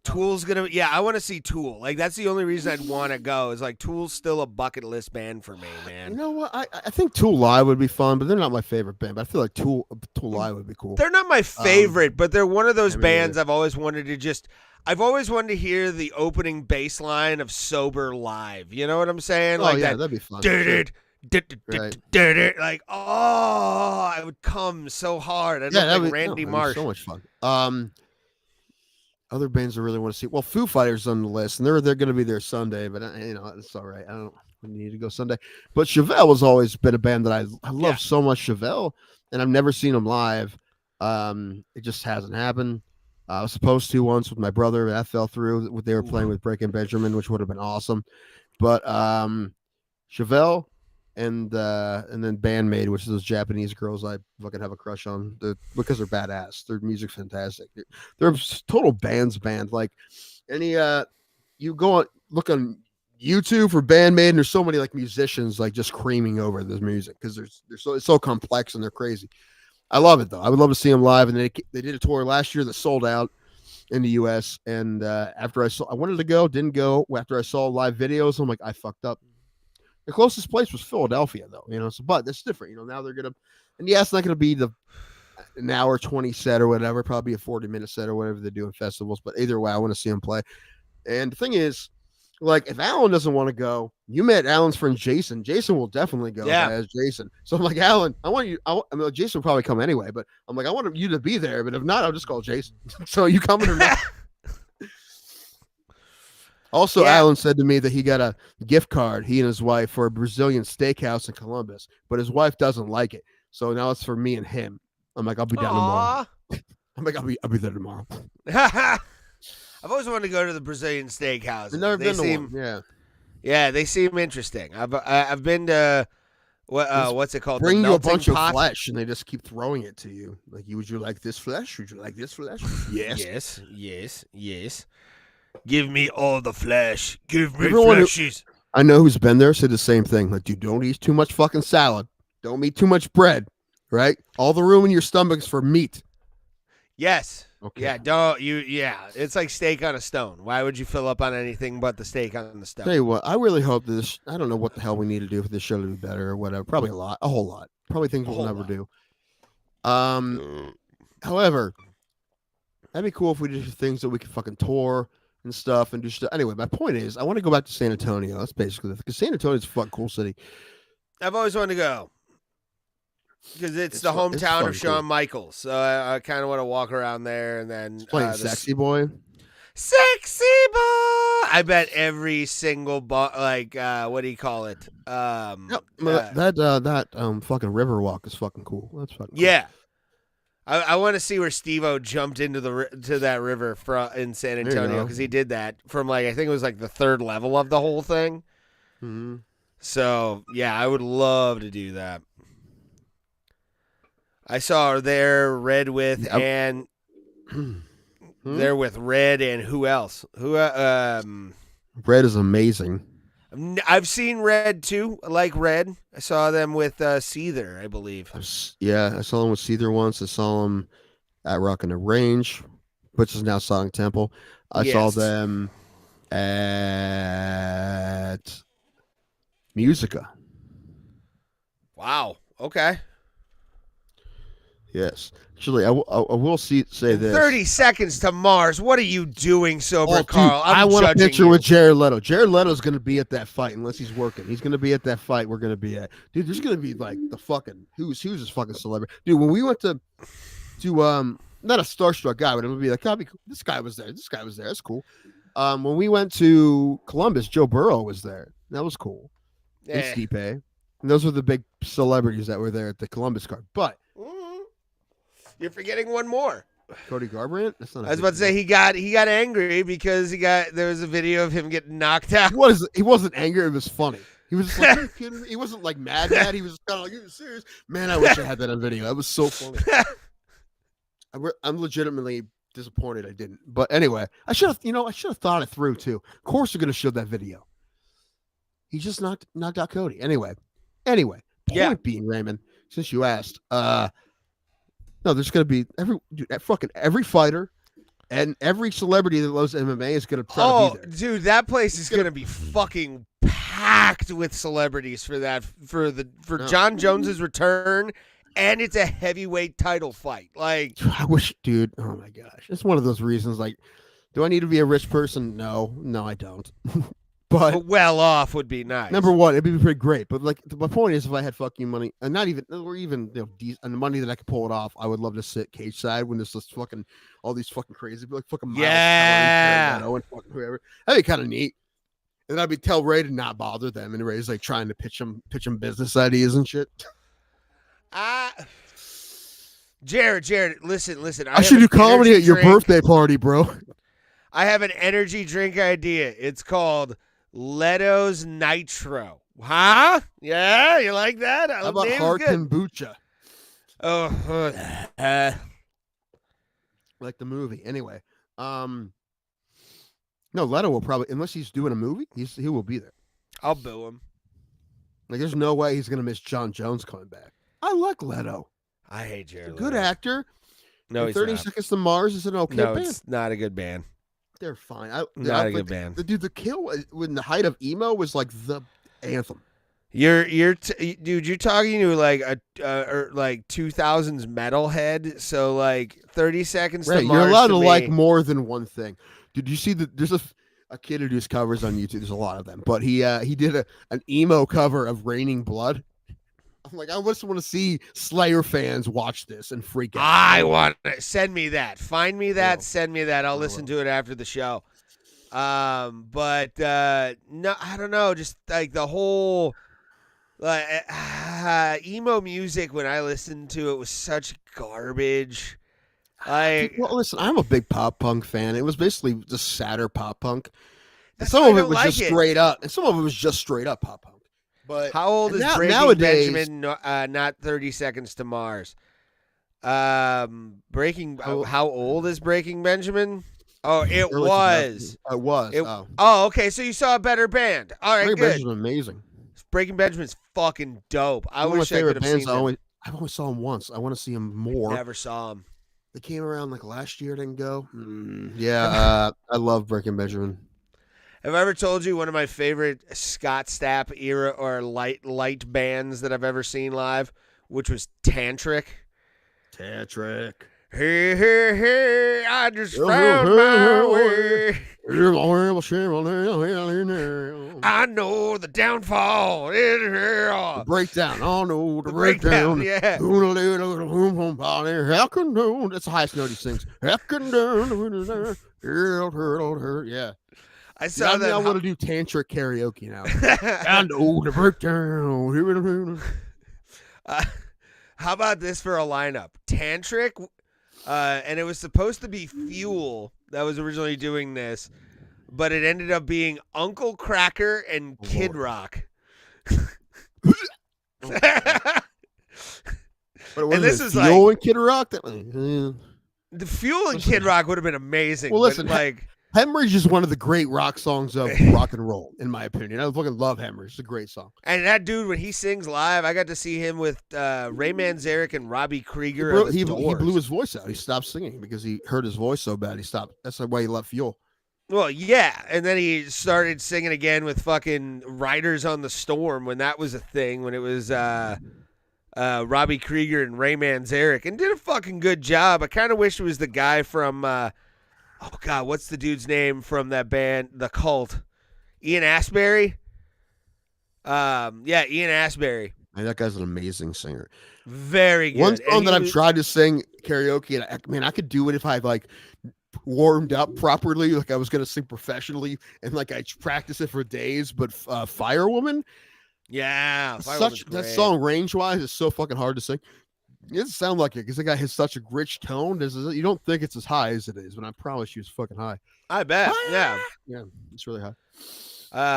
Tool's gonna, I want to see Tool. Like, that's the only reason I'd want to go. Is like Tool's still a bucket list band for me, man. You know what? I think Tool Live would be fun, but they're not my favorite band. But I feel like Tool Live would be cool. They're not my favorite, but they're one of those bands I've always wanted to hear the opening bass line of Sober Live. You know what I'm saying? Oh, like yeah, that. that'd be fun. Like, oh, I would come so hard. I look like Randy Marsh. So much fun. Other bands I really want to see. Well, Foo Fighters on the list, and they're going to be there Sunday, but it's all right. I don't need to go Sunday. But Chevelle has always been a band that I love so much. Chevelle, and I've never seen them live. It just hasn't happened. I was supposed to once with my brother. That fell through. They were playing with Breaking Benjamin, which would have been awesome. But Chevelle and then Bandmate, which is those Japanese girls I fucking have a crush on because they're badass. Their music's fantastic. They're a total band. Like you go on look on YouTube for Bandmate, and there's so many like musicians like just screaming over this music because it's so complex and they're crazy. I love it though. I would love to see them live, and they did a tour last year that sold out in the U.S. And after I wanted to go, didn't go. After I saw live videos, I'm like, I fucked up. The closest place was Philadelphia, though, so, but that's different, now they're going to, and it's not going to be an hour 20 set or whatever, probably a 40-minute set or whatever they do in festivals, but either way, I want to see them play. And the thing is, like, if Alan doesn't want to go, you met Alan's friend Jason. Jason will definitely go as Jason. So I'm like, Alan, Jason will probably come anyway, but I'm like, I want you to be there, but if not, I'll just call Jason. So are you coming or not? Also, Alan said to me that he got a gift card, he and his wife, for a Brazilian steakhouse in Columbus, but his wife doesn't like it. So now it's for me and him. I'm like, I'll be down tomorrow. I'm like, I'll be there tomorrow. I've always wanted to go to the Brazilian steakhouse. I've never been to one. Yeah, they seem interesting. I've been to what's it called? Bring you a bunch of flesh, and they just keep throwing it to you. Like, would you like this flesh? Would you like this flesh? Yes. Give me all the flesh. Give me fleshies. I know who's been there said the same thing. Like, dude, don't eat too much fucking salad. Don't eat too much bread. Right? All the room in your stomach is for meat. Yes. Okay. Yeah. Don't you? Yeah. It's like steak on a stone. Why would you fill up on anything but the steak on the stone? Tell you what, I really hope this. I don't know what the hell we need to do for this show to be better or whatever. Probably a whole lot. Probably things we'll never do. However, that'd be cool if we did things that we could fucking tour and stuff and do stuff. Anyway, my point is, I want to go back to San Antonio. That's basically because San Antonio's a fucking cool city. I've always wanted to go because it's the hometown of Shawn Michaels. So I kind of want to walk around there and then playing Sexy Boy. Sexy Boy. I bet every single what do you call it? That fucking Riverwalk is fucking cool. That's fucking cool. Yeah. I want to see where Steve-O jumped into that river in San Antonio because he did that from I think it was the third level of the whole thing. Mm-hmm. So yeah, I would love to do that. I saw her there, Red with and there with Red and who else? Red is amazing. I've seen Red too. I like Red. I saw them with Seether, I believe. Yeah, I saw them with Seether once. I saw them at Rock in the Range, which is now Sonic Temple. I saw them at Musica. Wow. Okay. Yes. Actually, I will say this. 30 seconds to Mars. What are you doing, Sober Carl? I want a picture with Jared Leto. Jared Leto's going to be at that fight unless he's working. He's going to be at that fight we're going to be at. Dude, there's going to be the fucking who's this fucking celebrity. Dude, when we went to not a starstruck guy, but it would be like, oh, this guy was there. This guy was there. That's cool. When we went to Columbus, Joe Burrow was there. That was cool. And Eh. Stipe. And those were the big celebrities that were there at the Columbus card. But You're forgetting one more. Cody Garbrandt? That's not. I was about to say he got angry because there was a video of him getting knocked out. He wasn't angry. It was funny. He was just like, are you kidding me? He wasn't like mad. He was just kind of like, are you serious? Man, I wish I had that on video. That was so funny. I'm legitimately disappointed I didn't. But anyway, I should have thought it through too. Of course they're going to show that video. He just knocked out Cody. Anyway, point being, Raymond, since you asked, no, there's going to be every fighter and every celebrity that loves MMA is going to try to be there. Dude, that place is going to be fucking packed with celebrities for John Jones's return, and it's a heavyweight title fight. Like, I wish, dude. Oh my gosh, it's one of those reasons. Like, do I need to be a rich person? No, I don't. But well off would be nice. Number one, it'd be pretty great. But like, my point is, if I had fucking money, and not even, or even and the money that I could pull it off, I would love to sit cage side when there's just fucking all these fucking crazy, like fucking Miles Teller and fucking whoever. That'd be kind of neat. And I'd be tell Ray to not bother them, and Ray's like trying to pitch him business ideas and shit. Jared, listen. I should do comedy at your birthday party, bro. I have an energy drink idea. It's called Leto's Nitro. Huh? Yeah, you like that? How about hard kombucha? Oh, like the movie. Anyway, no, Leto will probably, unless he's doing a movie, he will be there. I'll boo him. Like, there's no way he's gonna miss John Jones coming back. I like Leto. I hate Jared Good Leto. actor. No, he's 30 not. Seconds to Mars is an okay No, band. it's not a good band. They're fine. Not a good band. The Kill when the height of emo was like the anthem. Dude, you're talking to like a like 2000s metalhead. So like 30 Seconds to Right, Mars. you're allowed to me, like more than one thing. Did you see there's a kid who does covers on YouTube. There's a lot of them, but he did an emo cover of Raining Blood. I'm like, I just want to see Slayer fans watch this and freak out. I want it. Send me that. Find me that. Will. Send me that. I'll listen to it after the show. But no, I don't know. Just like the whole emo music when I listened to it was such garbage. Like, Well, listen, I'm a big pop punk fan. It was basically just sadder pop punk. And That's some why of I it don't was like just it. straight up, and some of it was just straight up pop punk. But how old is Breaking nowadays, Benjamin? Not 30 Seconds to Mars. How old is Breaking Benjamin? Oh, it early was. 2000s. It was. Oh, okay. So you saw a better band. All right, Breaking good. Benjamin's amazing. Breaking Benjamin's fucking dope. I One of my wish I favorite could have bands. seen them. I've only saw them once. I want to see them more. Never saw them. They came around like last year. Didn't go. Yeah, I love Breaking Benjamin. Have I ever told you one of my favorite Scott Stapp era or light bands that I've ever seen live, which was Tantric? Tantric. Hey, I just found my way. I know the downfall is here. Breakdown. Oh no, the breakdown. Yeah. That's the highest note he sings. Yeah. I saw that. I want to do tantric karaoke now. I know the breakdown. How about this for a lineup? Tantric, and it was supposed to be Fuel that was originally doing this, but it ended up being Uncle Cracker and Kid Rock. And this is Fuel like and Kid Rock. the Fuel and Kid Rock would have been amazing. Well, listen, but like Hemorrhage is one of the great rock songs of rock and roll, in my opinion. I fucking love Hemorrhage. It's a great song. and that dude when he sings live, I got to see him with Ray Manzarek and Robbie Krieger. He blew his voice out. He stopped singing because he hurt his voice so bad. He stopped. That's why he left Fuel. Well, yeah, and then he started singing again with fucking Riders on the Storm when that was a thing, when it was Robbie Krieger and Ray Manzarek, and did a fucking good job. I kind of wish it was the guy from, oh, God, what's the dude's name from that band, The Cult? Ian Astbury? Ian Astbury. Man, that guy's an amazing singer. Very good. One song that I've tried to sing karaoke, and I could do it if I like warmed up properly, like I was gonna sing professionally, and like I practice it for days. But Firewoman, Yeah, that song range wise is so fucking hard to sing. It doesn't sound like it because the guy has such a rich tone. You don't think it's as high as it is, but I promise you, it's fucking high. I bet. Yeah, it's really high.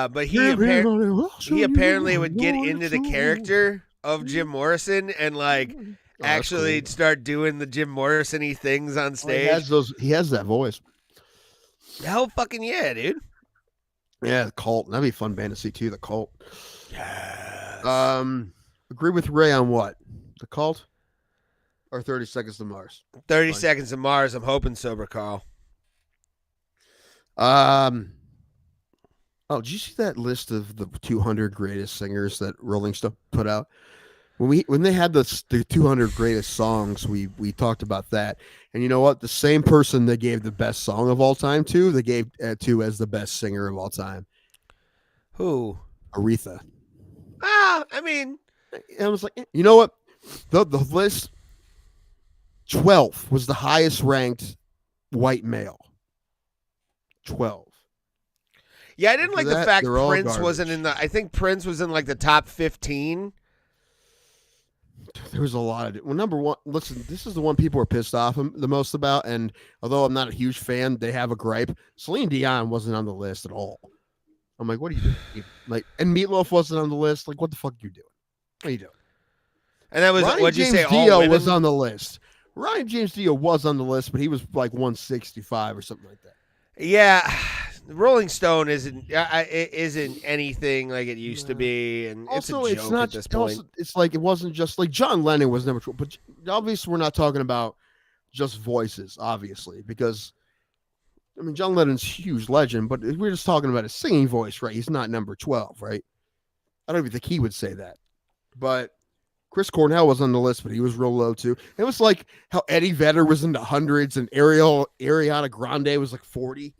But he apparently would get into the character of Jim Morrison and like actually start doing the Jim Morrison-y things on stage. He has that voice. Hell fucking yeah, dude. Yeah, the Cult. That'd be a fun band to see too. The Cult. Yes. Agree with Ray on what? The Cult or 30 Seconds to Mars? 30 Seconds to Mars. I'm hoping sober, Carl. Oh, did you see that list of the 200 greatest singers that Rolling Stone put out? When they had the 200 greatest songs, we talked about that. And you know what? The same person they gave the best song of all time to, they gave to as the best singer of all time. Who? Aretha. I mean, and I was like, you know what? The list 12 was the highest ranked white male. 12. Yeah, I didn't like the fact Prince garbage. wasn't in the. I think Prince was in like the top 15. There was a lot of. Well, number one, listen, this is the one people are pissed off the most about. And although I'm not a huge fan, they have a gripe. Celine Dion wasn't on the list at all. I'm like, what are you doing? Like, and Meatloaf wasn't on the list. Like, what the fuck are you doing? What are you doing? And that was what'd you say? Dio all women? was on the list. Ryan James Dio was on the list, but he was like 165 or something like that. Yeah, Rolling Stone isn't anything like it used to be, and Also, it's a joke at this point. Also, it's like it wasn't just like John Lennon was number 12, but obviously we're not talking about just voices, obviously, because I mean John Lennon's a huge legend, but we're just talking about his singing voice, right? He's not number 12, right? I don't even think he would say that, but Chris Cornell was on the list, but he was real low too. It was like how Eddie Vedder was in the hundreds and Ariana Grande was like 40.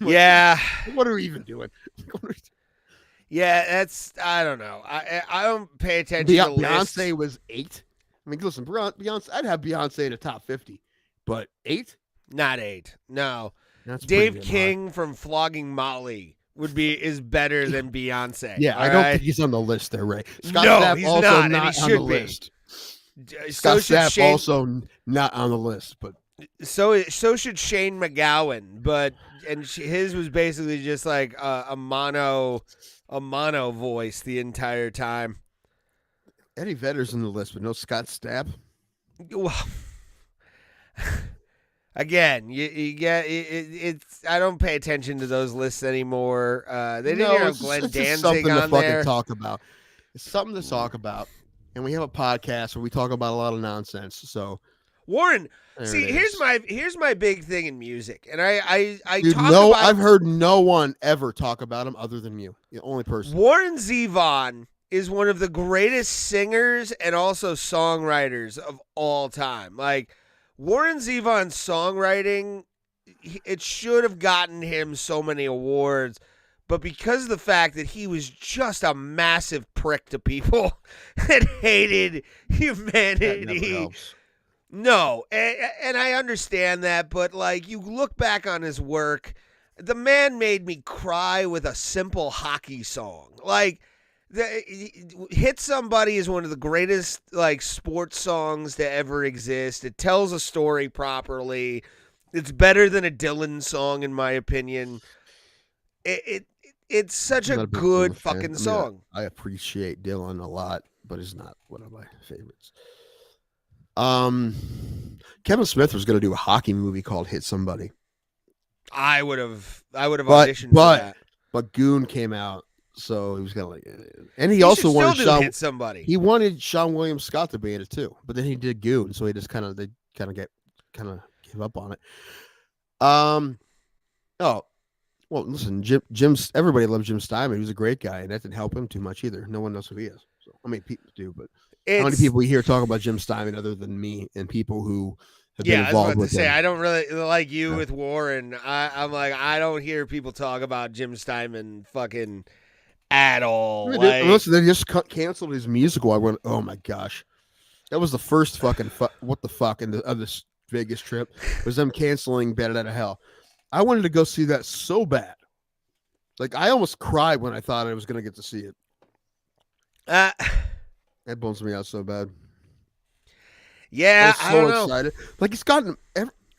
Yeah. What are we even doing? Yeah, that's I don't know. I don't pay attention to Beyonce lists. was 8. I mean, listen, Beyonce. I'd have Beyonce in the top 50, but 8? Not 8. No. That's Dave King from Flogging Molly is better than Beyonce. Yeah, I don't think he's on the list there, Ray. Scott No, Stapp he's also not, and he on should the be. list. So Scott should Stapp Shane. also not on the list, but So should Shane McGowan, but his was basically just like a mono voice the entire time. Eddie Vedder's on the list, but no Scott Stapp. Well, again, you get it's. I don't pay attention to those lists anymore. They didn't have Glenn Danzig something to on there. fucking talk about. It's something to talk about, and we have a podcast where we talk about a lot of nonsense. So, Warren, there see, it here's my big thing in music, and I Dude, talk about I've heard no one ever talk about him other than you. The only person. Warren Zevon is one of the greatest singers and also songwriters of all time. Like Warren Zevon's songwriting, it should have gotten him so many awards, but because of the fact that he was just a massive prick to people and hated humanity. That never helps. No, and I understand that, but like you look back on his work, the man made me cry with a simple hockey song. Like Hit Somebody is one of the greatest like sports songs to ever exist. It tells a story properly. It's better than a Dylan song in my opinion. It's such a good fucking song. I appreciate Dylan a lot, but it's not one of my favorites. Kevin Smith was going to do a hockey movie called Hit Somebody. I would have auditioned for that. But Goon came out, so he was going to like, and he also wanted Hit Somebody. He wanted Sean William Scott to be in it too, but then he did Goon, so he just kind of gave up on it. Oh, well, listen, Jim's everybody loves Jim Steinman. He was a great guy, and that didn't help him too much either. No one knows who he is. So I mean, people do, but how many people we hear talk about Jim Steinman other than me and people who have been involved I was about with to say, him? I don't really like you with Warren. I'm like, I don't hear people talk about Jim Steinman fucking at all. I mean, listen, they just canceled his musical. I went, oh my gosh. That was the first fucking what the fuck of this Vegas trip was them canceling Bat Out of Hell. I wanted to go see that so bad. Like I almost cried when I thought I was going to get to see it. That bums me out so bad. Yeah, I was so excited. Like it's gotten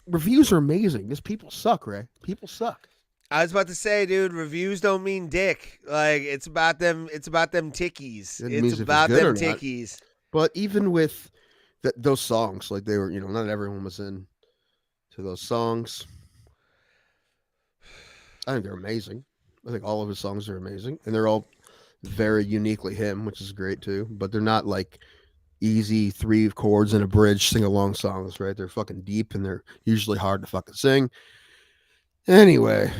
reviews are amazing. These people suck, Ray. People suck. I was about to say, dude, reviews don't mean dick. Like it's about them. It's about them tickies. It's about them tickies. But even with those songs, like they were, not everyone was in to those songs. I think they're amazing. I think all of his songs are amazing, and they're all very uniquely him, which is great too. But they're not like easy 3 chords and a bridge sing along songs, right? They're fucking deep, and they're usually hard to fucking sing. Anyway,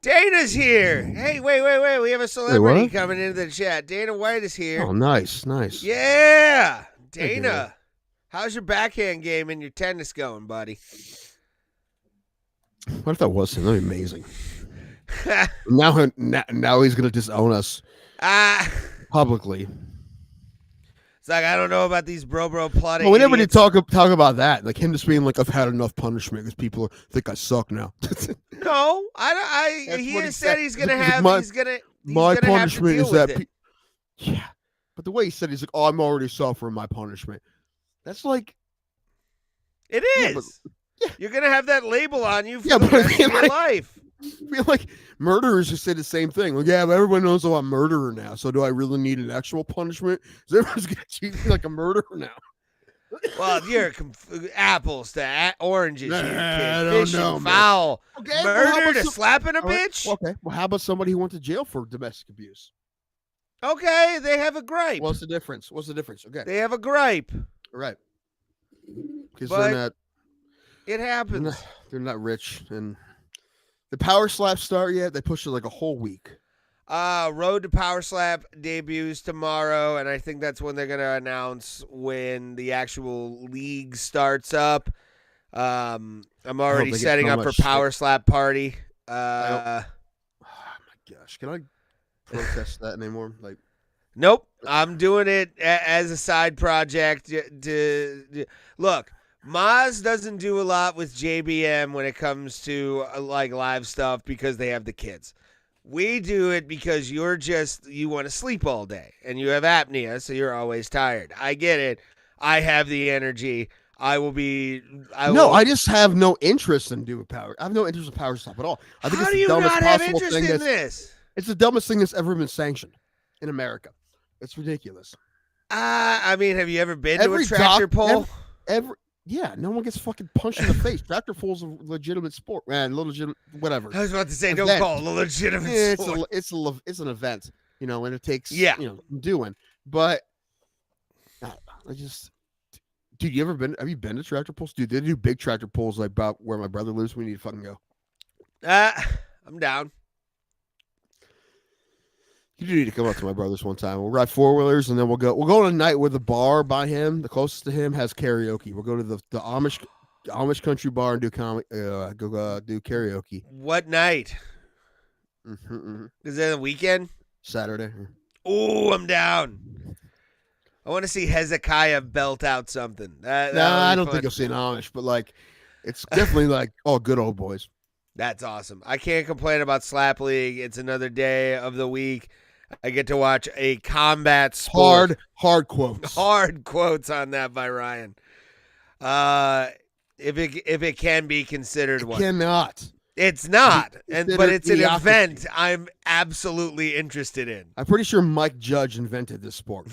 Dana's here. Hey, wait. We have a celebrity coming into the chat. Dana White is here. Oh, nice. Yeah. Dana, how's your backhand game and your tennis going, buddy? What if that was him? That'd be amazing. now he's going to disown us publicly. It's like, I don't know about these bro plotting. Well, we never did talk about that. Like him just being like, I've had enough punishment because people think I suck now. No, he has said he's going to have, my punishment is that. Yeah. But the way he said, he's like, oh, I'm already suffering my punishment. That's like. It is. Yeah. You're going to have that label on you for the rest of your life. I feel like murderers just say the same thing. Like, yeah, but everyone knows I'm a murderer now. So do I really need an actual punishment? Is everyone's going to treat me like a murderer now? Well, you're apples to oranges. I don't know, foul. Okay, murder to slapping a bitch? Okay. Well, how about somebody who went to jail for domestic abuse? Okay, they have a gripe. What's the difference? Okay. They have a gripe. Right. Because they're not. It happens. They're not rich. And the Power Slap start yet? They pushed it like a whole week. Road to Power Slap debuts tomorrow, and I think that's when they're going to announce when the actual league starts up. I'm already setting up for Power Slap Party. Oh my gosh. Can I protest that anymore? Like, nope. I'm doing it as a side project. Look, Maz doesn't do a lot with JBM when it comes to like live stuff because they have the kids. We do it because you want to sleep all day and you have apnea, so you're always tired. I get it. I have the energy. I just have no interest in doing power. I have no interest in Power Slap at all. I think How it's do the you dumbest not have possible interest thing in this? It's the dumbest thing that's ever been sanctioned in America. It's ridiculous. I mean, have you ever been to a tractor pull? Yeah, no one gets fucking punched in the face. Tractor pull's a legitimate sport, man. Whatever. I was about to say, don't call it a legitimate sport. It's an event, and it takes, doing. But dude, have you been to tractor pulls? Dude, they do big tractor pulls like about where my brother lives. We need to fucking go. I'm down. You do need to come up to my brother's one time. We'll ride 4-wheelers and then we'll go on a night where the bar by him, the closest to him, has karaoke. We'll go to the Amish country bar and do karaoke. What night? Is that a weekend? Saturday. Oh, I'm down. I want to see Hezekiah belt out something. I don't think you'll see an Amish, but like, it's definitely like, oh, good old boys. That's awesome. I can't complain about Slap League. It's another day of the week. I get to watch a combat sport. Hard quotes. Hard quotes on that by Ryan. If it can be considered one. Cannot. It's not. But it's an event I'm absolutely interested in. I'm pretty sure Mike Judge invented this sport.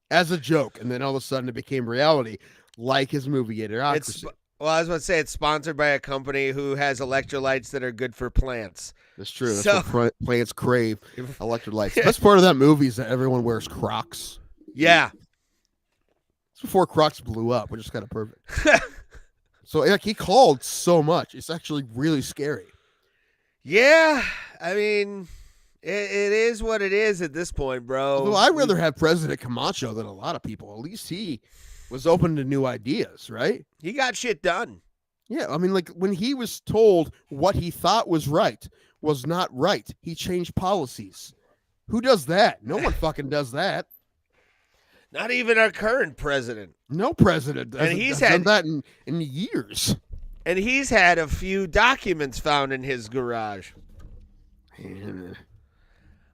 As a joke, and then all of a sudden it became reality, like his movie Idiocracy. Well, I was about to say it's sponsored by a company who has electrolytes that are good for plants. That's true. That's what plants crave, electrolytes. The best part of that movie is that everyone wears Crocs. Yeah. It's before Crocs blew up, which is kind of perfect. So like, he called so much. It's actually really scary. Yeah. I mean, it is what it is at this point, bro. Although I'd rather have President Camacho than a lot of people. At least he was open to new ideas, right? He got shit done. Yeah, I mean, like when he was told what he thought was right was not right, he changed policies. Who does that? No one fucking does that. Not even our current president. No president And has done that in years. And he's had a few documents found in his garage.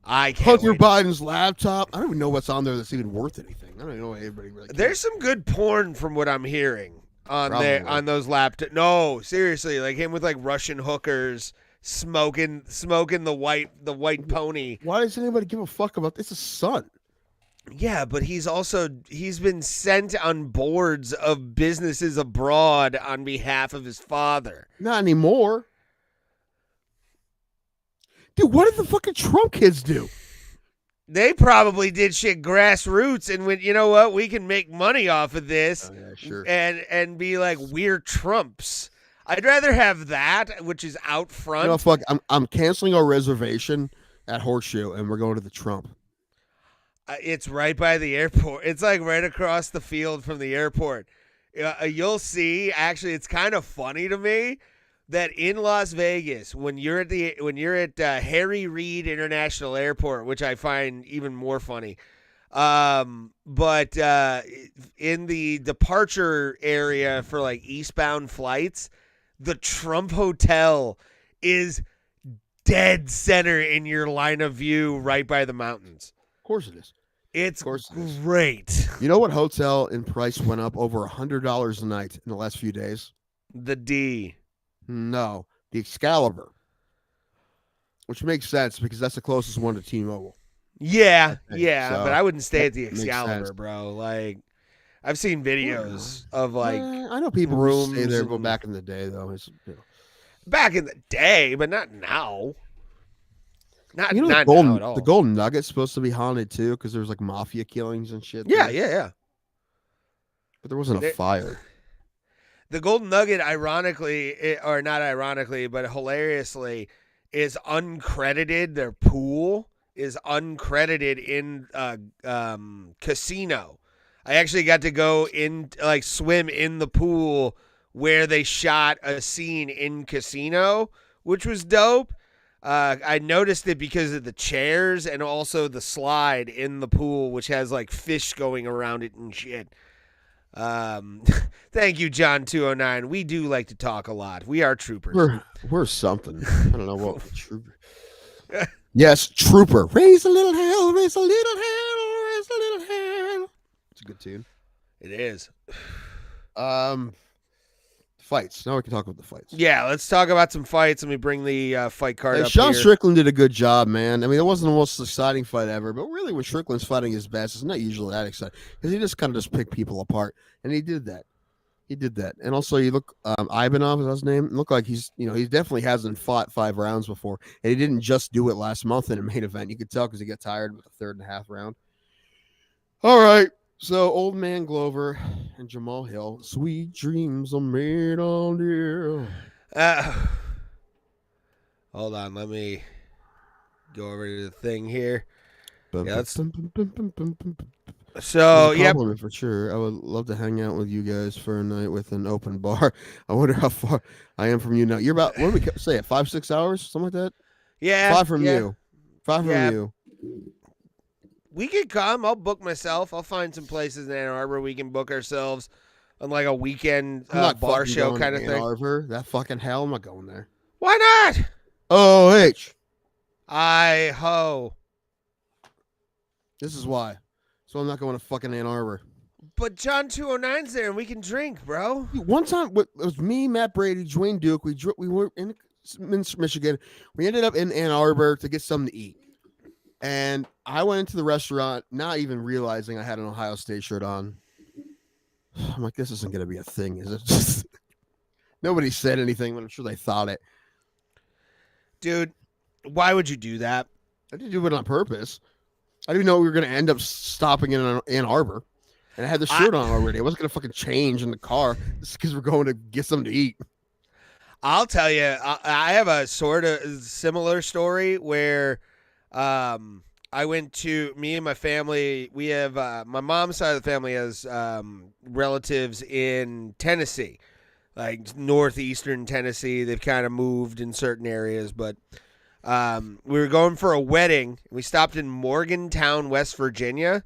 I can't Hunter wait. Biden's laptop. I don't even know what's on there that's even worth anything. I don't even know what anybody really cares. There's some good porn from what I'm hearing on Probably. there on those laptops. No, seriously, like him with like Russian hookers smoking the white pony. Why does anybody give a fuck about this? It's his son. Yeah, but he's been sent on boards of businesses abroad on behalf of his father. Not anymore. Dude, what did the fucking Trump kids do? They probably did shit grassroots and went, you know what, we can make money off of this. Oh, yeah, sure. And be like, we're Trumps. I'd rather have that, which is out front. You know, fuck, I'm canceling our reservation at Horseshoe, and we're going to the Trump. It's right by the airport. It's like right across the field from the airport. You'll see. Actually, it's kind of funny to me that in Las Vegas, when you're at Harry Reid International Airport, which I find even more funny, but in the departure area for like eastbound flights, the Trump Hotel is dead center in your line of view, right by the mountains. Of course it is. It's Of course it is. great. You know what hotel in price went up over $100 a night in the last few days? The D. No, the Excalibur, which makes sense because that's the closest one to T-Mobile. Yeah, think yeah, so. but I wouldn't stay at the Makes Excalibur, sense. bro. Like, I've seen videos of like I know people who stay rooms there, but and- back in the day, though, it's, back in the day, but not now. Not you know, not the now at all. Golden Nugget's supposed to be haunted too because there's like mafia killings and shit. Yeah, there. yeah. But there wasn't a There- fire. The Golden Nugget, ironically, or not ironically, but hilariously, is uncredited. Their pool is uncredited in casino. I actually got to go in, like, swim in the pool where they shot a scene in Casino, which was dope. I noticed it because of the chairs and also the slide in the pool, which has like fish going around it and shit. Thank you, John 209. We do like to talk a lot. We are troopers. We're something. I don't know what trooper. Yes, trooper. Raise a little hell, raise a little hell, raise a little hell. It's a good tune. It is. Fights. Now we can talk about the fights. Yeah, let's talk about some fights. Let me bring the fight card Hey, up Sean here. Strickland did a good job, man. I mean, it wasn't the most exciting fight ever, but really, when Strickland's fighting his best, it's not usually that exciting because he just kind of just picked people apart, and he did that. He did that, and also you look, Ivanov is his name. It looked like he definitely hasn't fought 5 rounds before, and he didn't just do it last month in a main event. You could tell because he got tired with the 3rd and a half round. All right. So, Old Man Glover and Jamal Hill, sweet dreams are made on dear. Hold on, let me go over to the thing here. Yeah, that's- It's So, a yep. compliment for sure. I would love to hang out with you guys for a night with an open bar. I wonder how far I am from you now. You're about, what do we say, 5-6 hours, something like that? Yeah. 5 from yeah. you. 5 Yeah. from you. We could come. I'll book myself. I'll find some places in Ann Arbor we can book ourselves on like a weekend I'm not bar fucking show going kind to of Ann thing. Arbor. That fucking hell, I'm not going there. Why not? OH. I ho. This is why. So I'm not going to fucking Ann Arbor. But John 209's there and we can drink, bro. One time, it was me, Matt Brady, Dwayne Duke. We were in Michigan. We ended up in Ann Arbor to get something to eat. And I went into the restaurant, not even realizing I had an Ohio State shirt on. I'm like, this isn't going to be a thing, is it? Just nobody said anything, but I'm sure they thought it. Dude, why would you do that? I didn't do it on purpose. I didn't even know we were going to end up stopping in Ann Arbor. And I had the shirt on already. I wasn't going to fucking change in the car just because we're going to get something to eat. I'll tell you, I have a sort of similar story where I went to, me and my family, we have, my mom's side of the family has relatives in Tennessee, like northeastern Tennessee. They've kind of moved in certain areas, but we were going for a wedding. We stopped in Morgantown, West Virginia,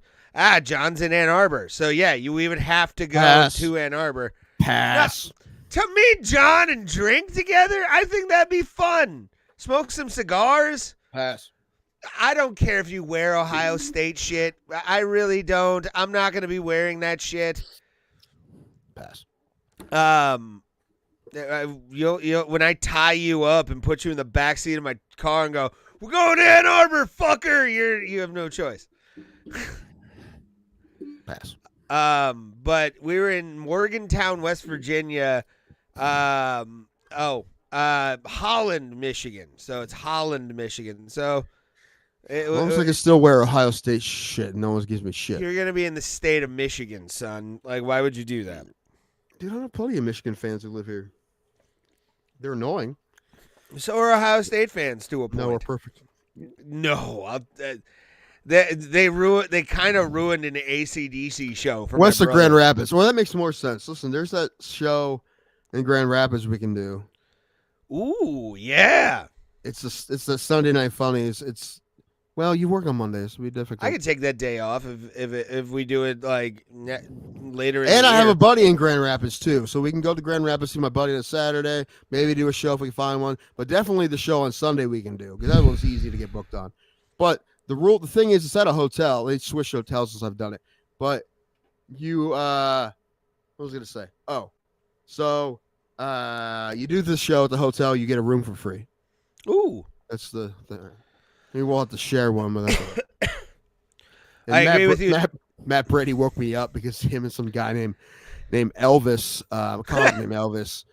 John's in Ann Arbor. So, yeah, we would have to go Pass. to Ann Arbor. Pass. To meet John and drink together, I think that'd be fun. Smoke some cigars. Pass. I don't care if you wear Ohio State shit. I really don't. I'm not going to be wearing that shit. Pass. You'll when I tie you up and put you in the backseat of my car and go, "We're going to Ann Arbor, fucker," you have no choice. Pass. But we were in Morgantown, West Virginia. Holland, Michigan. So it's Holland, Michigan. So As long as I can still wear Ohio State shit, no one gives me shit. you're gonna be in the state of Michigan, son. Like, why would you do that? Dude, I know plenty of Michigan fans who live here. They're annoying. So are Ohio State fans to a point. No, we're perfect. No, they kind of ruined an AC/DC show for West my of Grand brother. Rapids. Well, that makes more sense. Listen, there's that show in Grand Rapids we can do. Ooh, yeah. It's the Sunday Night Funnies. It's well, you work on Mondays. We difficult. I could take that day off if we do it like later. In And the I have year. a buddy in Grand Rapids too, so we can go to Grand Rapids, see my buddy on a Saturday. Maybe do a show if we find one, but definitely the show on Sunday we can do because that one's easy to get booked on. But the thing is, it's at a hotel. They switched hotels since I've done it. But you, what was I gonna say? Oh, so you do this show at the hotel, you get a room for free. Ooh, That's the thing. Maybe we'll have to share one with that. I agree with you. Matt Brady woke me up because him and some guy named Elvis, comic named Elvis,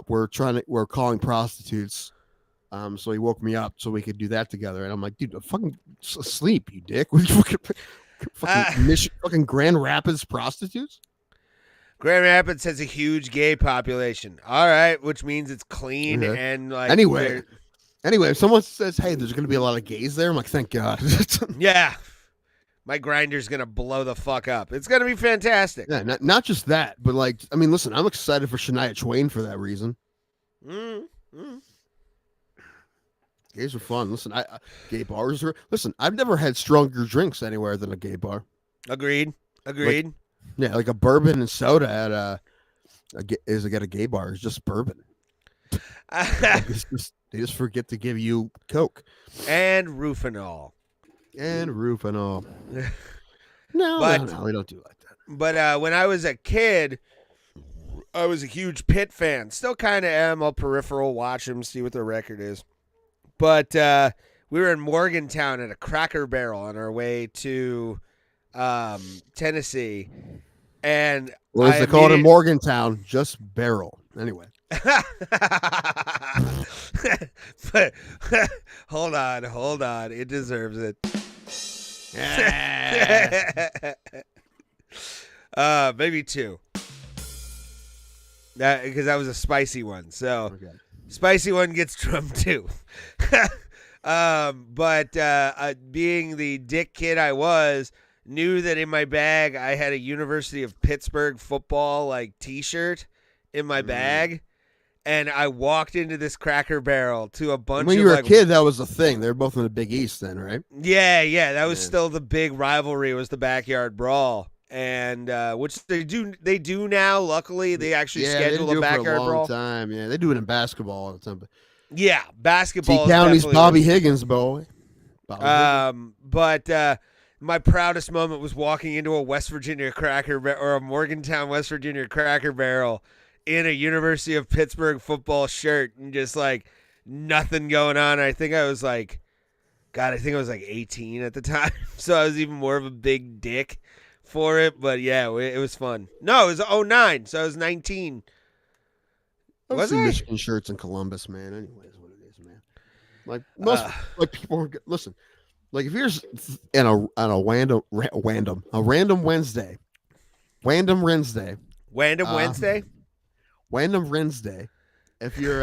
we're calling prostitutes. So he woke me up so we could do that together, and I'm like, dude, fucking sleep, you dick. What you fucking Grand Rapids prostitutes? Grand Rapids has a huge gay population. All right, which means it's clean Yeah. and like Anyway, if someone says, hey, there's going to be a lot of gays there, I'm like, thank God. yeah. My grinder's gonna blow the fuck up. It's gonna be fantastic. Yeah, not just that, but like, I mean, listen, I'm excited for Shania Twain for that reason. Gays are fun. Listen, gay bars are. Listen, I've never had stronger drinks anywhere than a gay bar. Agreed. Yeah, like a bourbon and soda at at a gay bar is just bourbon. They just forget to give you Coke And Rufinol. and Rufinol. No, we don't do like that. But when I was a kid, I was a huge Pitt fan. Still kind of am. I'll peripheral watch them, see what their record is. But we were in Morgantown at a Cracker Barrel on our way to Tennessee. And What is it called in Morgantown? Just Barrel. Anyway. But, hold on. It deserves it. Maybe two. Because that was a spicy one. So Okay. spicy one gets trumped too. But being the dick kid I was, knew that in my bag I had a University of Pittsburgh football like T-shirt in my bag. And I walked into this Cracker Barrel to a bunch When of you were like, a kid, that was the thing. They were both in the Big East then, right? Yeah, that was Yeah. still the big rivalry, was the backyard brawl. And which they do now, luckily. They actually schedule they do a it for backyard a long brawl. time. Yeah, they do it in basketball all the time. But Yeah, basketball. T is County's definitely Bobby Higgins, boy. But my proudest moment was walking into a West Virginia or a Morgantown, West Virginia Cracker Barrel in a University of Pittsburgh football shirt and just like nothing going on. I think I was like 18 at the time, so I was even more of a big dick for it. But yeah, it was fun. No, it was 2009, so I was 19. I Was see I? Michigan shirts in Columbus, man. Anyway, is what it is, man. Like most, like people are listen. Like if you're on a random Wednesday, if you're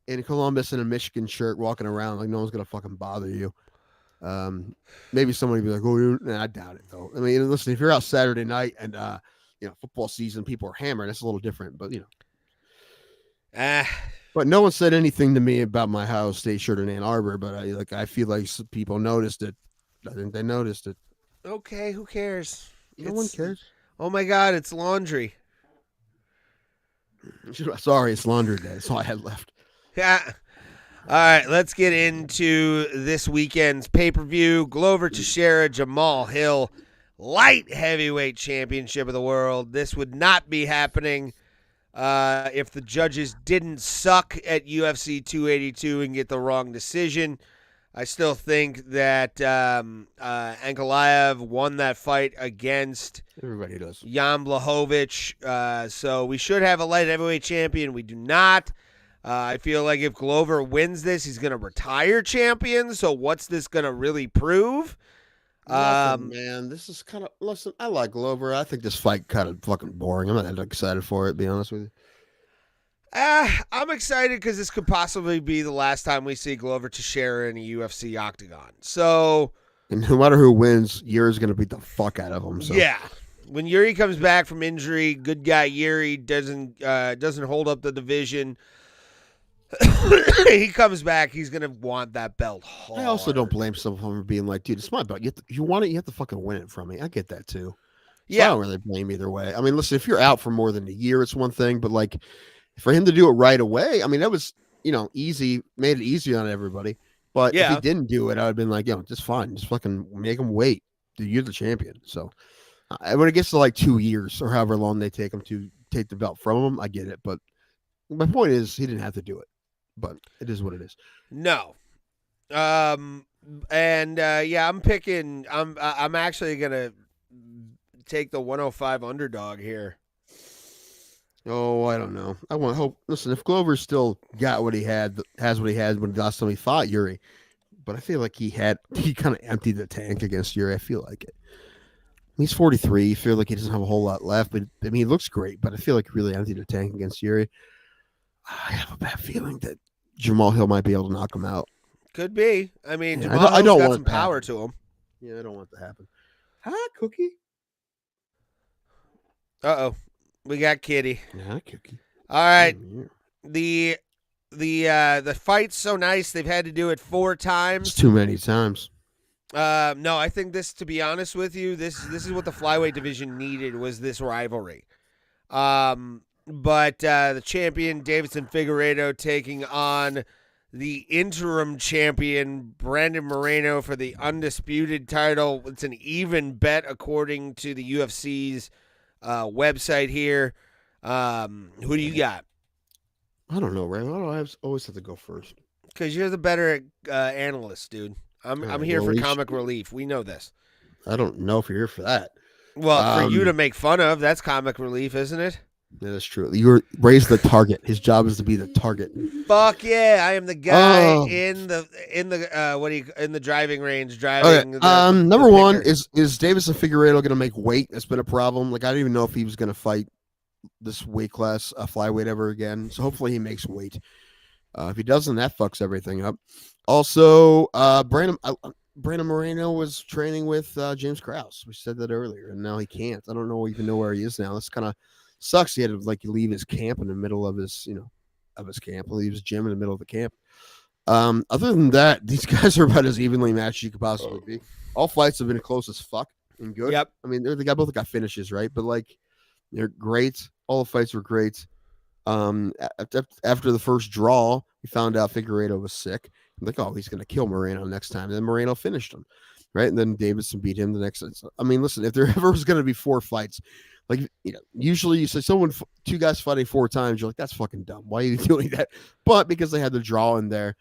in Columbus in a Michigan shirt walking around, like no one's gonna fucking bother you. Maybe somebody will be like, "Oh, nah, I doubt it though." I mean, listen, if you're out Saturday night and football season, people are hammered. That's a little different, but But no one said anything to me about my Ohio State shirt in Ann Arbor. But I feel like people noticed it. I think they noticed it. Okay, who cares? No one cares. Oh my God, it's laundry. Sorry, it's laundry day. That's all I had left. Yeah. All right, let's get into this weekend's pay-per-view. Glover Teixeira, Jamal Hill, light heavyweight championship of the world. This would not be happening if the judges didn't suck at UFC 282 and get the wrong decision. I still think that Ankalaev won that fight against Everybody does. Jan Blachowicz. So we should have a light heavyweight champion. We do not. I feel like if Glover wins this, he's going to retire champion. So what's this going to really prove? Nothing, man, this is kind of, listen, I like Glover. I think this fight kind of fucking boring. I'm not that excited for it, to be honest with you. I'm excited because this could possibly be the last time we see Glover Teixeira in a UFC octagon. So, and no matter who wins, Yuri's going to beat the fuck out of him. So. Yeah. When Yuri comes back from injury, good guy Yuri doesn't hold up the division. He comes back, he's gonna want that belt hard. I also don't blame someone for being like, dude, it's my belt. If you want it, you have to fucking win it from me. I get that too. So Yeah. I don't really blame either way. I mean, listen, if you're out for more than a year, it's one thing, but like for him to do it right away, I mean, that was, easy, made it easy on everybody. But if he didn't do it, I would have been like, just fine. Just fucking make him wait. Dude, you're the champion. So when it gets to like 2 years or however long they take him to take the belt from him, I get it. But my point is he didn't have to do it. But it is what it is. No. I'm picking. I'm actually gonna take the 105 underdog here. Oh, I don't know. I want hope. Listen, if Glover still got what he had, has what he had when the last time he fought Yuri, but I feel like he kind of emptied the tank against Yuri. I feel like it. He's 43. I feel like he doesn't have a whole lot left, but I mean, he looks great. But I feel like he really emptied the tank against Yuri. I have a bad feeling that Jamal Hill might be able to knock him out. Could be. I mean, Yeah, Jamal I don't Hill's got want some it to power happen. to him. Yeah, I don't want that to happen. Hi, Cookie. Uh-oh. We got Kitty. Hi, Cookie. All right. Yeah. The fight's so nice they've had to do it 4 times. It's too many times. No, I think this, to be honest with you, this is what the flyweight division needed, was this rivalry. But the champion, Davidson Figueiredo, taking on the interim champion, Brandon Moreno, for the undisputed title. It's an even bet according to the UFC's website here. Who do you got? I don't know, Ray. Why do I always have to go first? Because you're the better analyst, dude. I'm All right, here well, for we comic relief. We know this. I don't know if you're here for that. Well, for you to make fun of, that's comic relief, isn't it? Yeah, that's true. Ray's the target. His job is to be the target. Fuck yeah! I am the guy in the driving range driving. Okay. Number one is Davison Figueiredo going to make weight? That's been a problem. Like I didn't even know if he was going to fight this weight class, flyweight, ever again. So hopefully he makes weight. If he doesn't, that fucks everything up. Also, Brandon Moreno was training with James Krause. We said that earlier, and now he can't. I don't even know where he is now. This kind of sucks. He had to leave his camp in the middle of his camp, leave his gym in the middle of the camp. Other than that, these guys are about as evenly matched as you could possibly be. All fights have been close as fuck and good. Yep. I mean, they both got finishes, right? But they're great. All the fights were great. After the first draw, we found out Figueiredo was sick. I'm like, oh, he's gonna kill Moreno next time. And then Moreno finished him, right? And then Davidson beat him the next. I mean, listen, if there ever was gonna be 4 fights, usually you say two guys fighting 4 times, you're like, that's fucking dumb. Why are you doing that? But because they had the draw in there,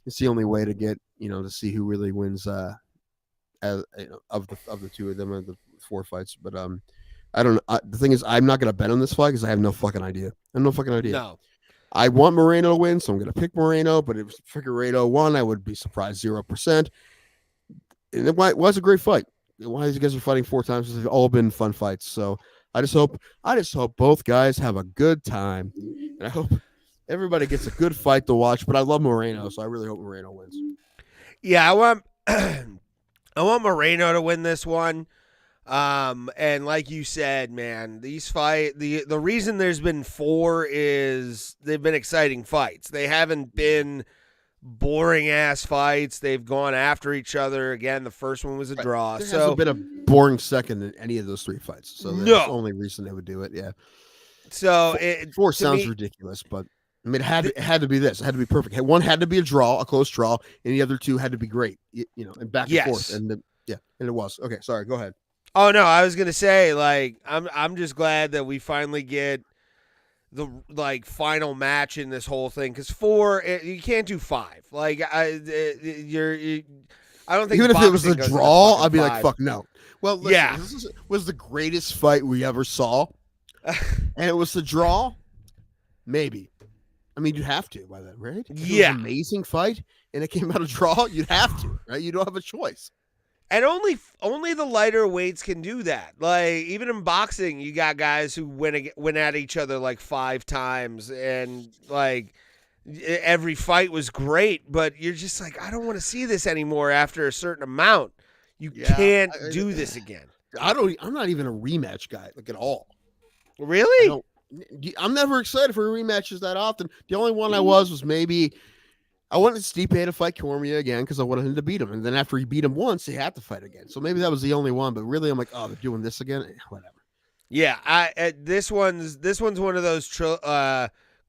it's the only way to get to see who really wins. Of the two of them, of the 4 fights. But I don't know. The thing is, I'm not gonna bet on this fight because I have no fucking idea. I have no fucking idea. No. I want Moreno to win, so I'm going to pick Moreno, but if Figueiredo won, I would be surprised 0%. And it was a great fight. Why these guys are fighting 4 times? They've all been fun fights. So I just hope both guys have a good time. And I hope everybody gets a good fight to watch, but I love Moreno, so I really hope Moreno wins. Yeah, I want Moreno to win this one. And like you said, man, these the reason there's been 4 is they've been exciting fights. They haven't been boring ass fights. They've gone after each other. Again, the first one was a draw. There So hasn't been a boring second in any of those 3 fights. So that's No. the only reason they would do it. Yeah. So 4 to sounds me- ridiculous, but I mean, it had to be this. It had to be perfect. One had to be a draw, a close draw, and the other 2 had to be great. You know, and back and forth. And and it was. Okay, sorry. Go ahead. Oh no, I was gonna say like I'm just glad that we finally get the like final match in this whole thing because 4 you can't do 5. Like I don't think Even if it was boxing a goes into draw, fucking I'd be like, 5. fuck no. Well, listen, Yeah. this was the greatest fight we ever saw, and it was the draw. Maybe. I mean, you'd have to by then, right? If it was Yeah. an amazing fight, and it came out a draw. You'd have to, right? You don't have a choice. And only the lighter weights can do that. Like even in boxing, you got guys who went at each other like 5 times, and like every fight was great. But you're just like, I don't want to see this anymore after a certain amount. You can't do this again. I'm not even a rematch guy, like at all. Really? I'm never excited for rematches that often. The only one I was maybe I wanted Stipe to fight Cormier again because I wanted him to beat him, and then after he beat him once, he had to fight again. So maybe that was the only one. But really, I'm like, oh, they're doing this again. Whatever. Yeah, this one's one of those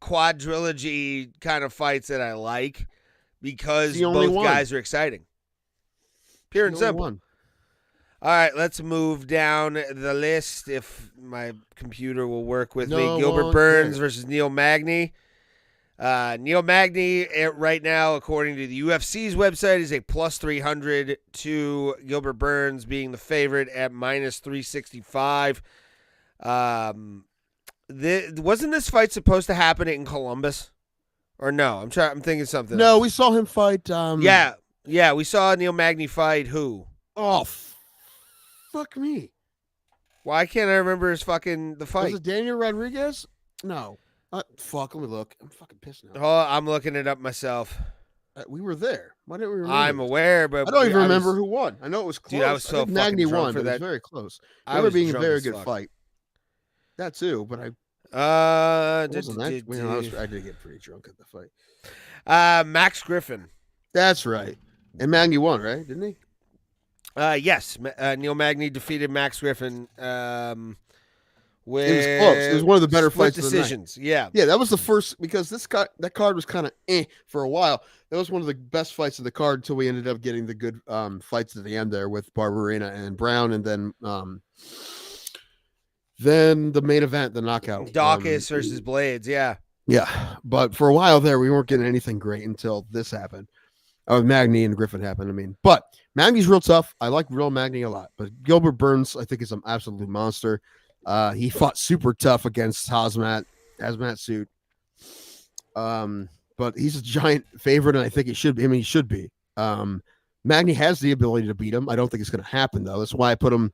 quadrilogy kind of fights that I like because both guys are exciting. Pure and simple. One. All right, let's move down the list if my computer will work with me. Gilbert Burns versus Neil Magny. Neil Magny right now, according to the UFC's website, is a plus 300 to Gilbert Burns being the favorite at minus 365. Wasn't this fight supposed to happen in Columbus? Or no? I'm thinking something. No, else. we saw him fight. Yeah, we saw Neil Magny fight who? Oh, fuck me. Why can't I remember the fight? Was it Daniel Rodriguez? No. Fuck, let me look. I'm fucking pissed now. Oh, I'm looking it up myself. We were there. Why didn't we remember? I'm aware, but I don't even remember who won. I know it was close. Dude, I was so think Magny fucking drunk won, for but that. it was very close. I Remember was being a drunk very as good fuck. fight. That too, but I did get pretty drunk at the fight. Max Griffin. That's right. And Magny won, right? Didn't he? Yes. Neil Magny defeated Max Griffin. With It was close. It was one of the better split fights of the night. decisions. Yeah. Yeah, that was the first because that card was kind of for a while. That was one of the best fights of the card until we ended up getting the good fights at the end there with Barberena and Brown, and then the main event, the knockout, Dawkins versus Blades. Yeah. Yeah, but for a while there, we weren't getting anything great until this happened. Magny and Griffin happened. I mean, but Magny's real tough. I like real Magny a lot, but Gilbert Burns, I think, is an absolute monster. He fought super tough against Hazmat Suit. But he's a giant favorite, and I think he should be. I mean, he should be. Magny has the ability to beat him. I don't think it's going to happen, though. That's why I put him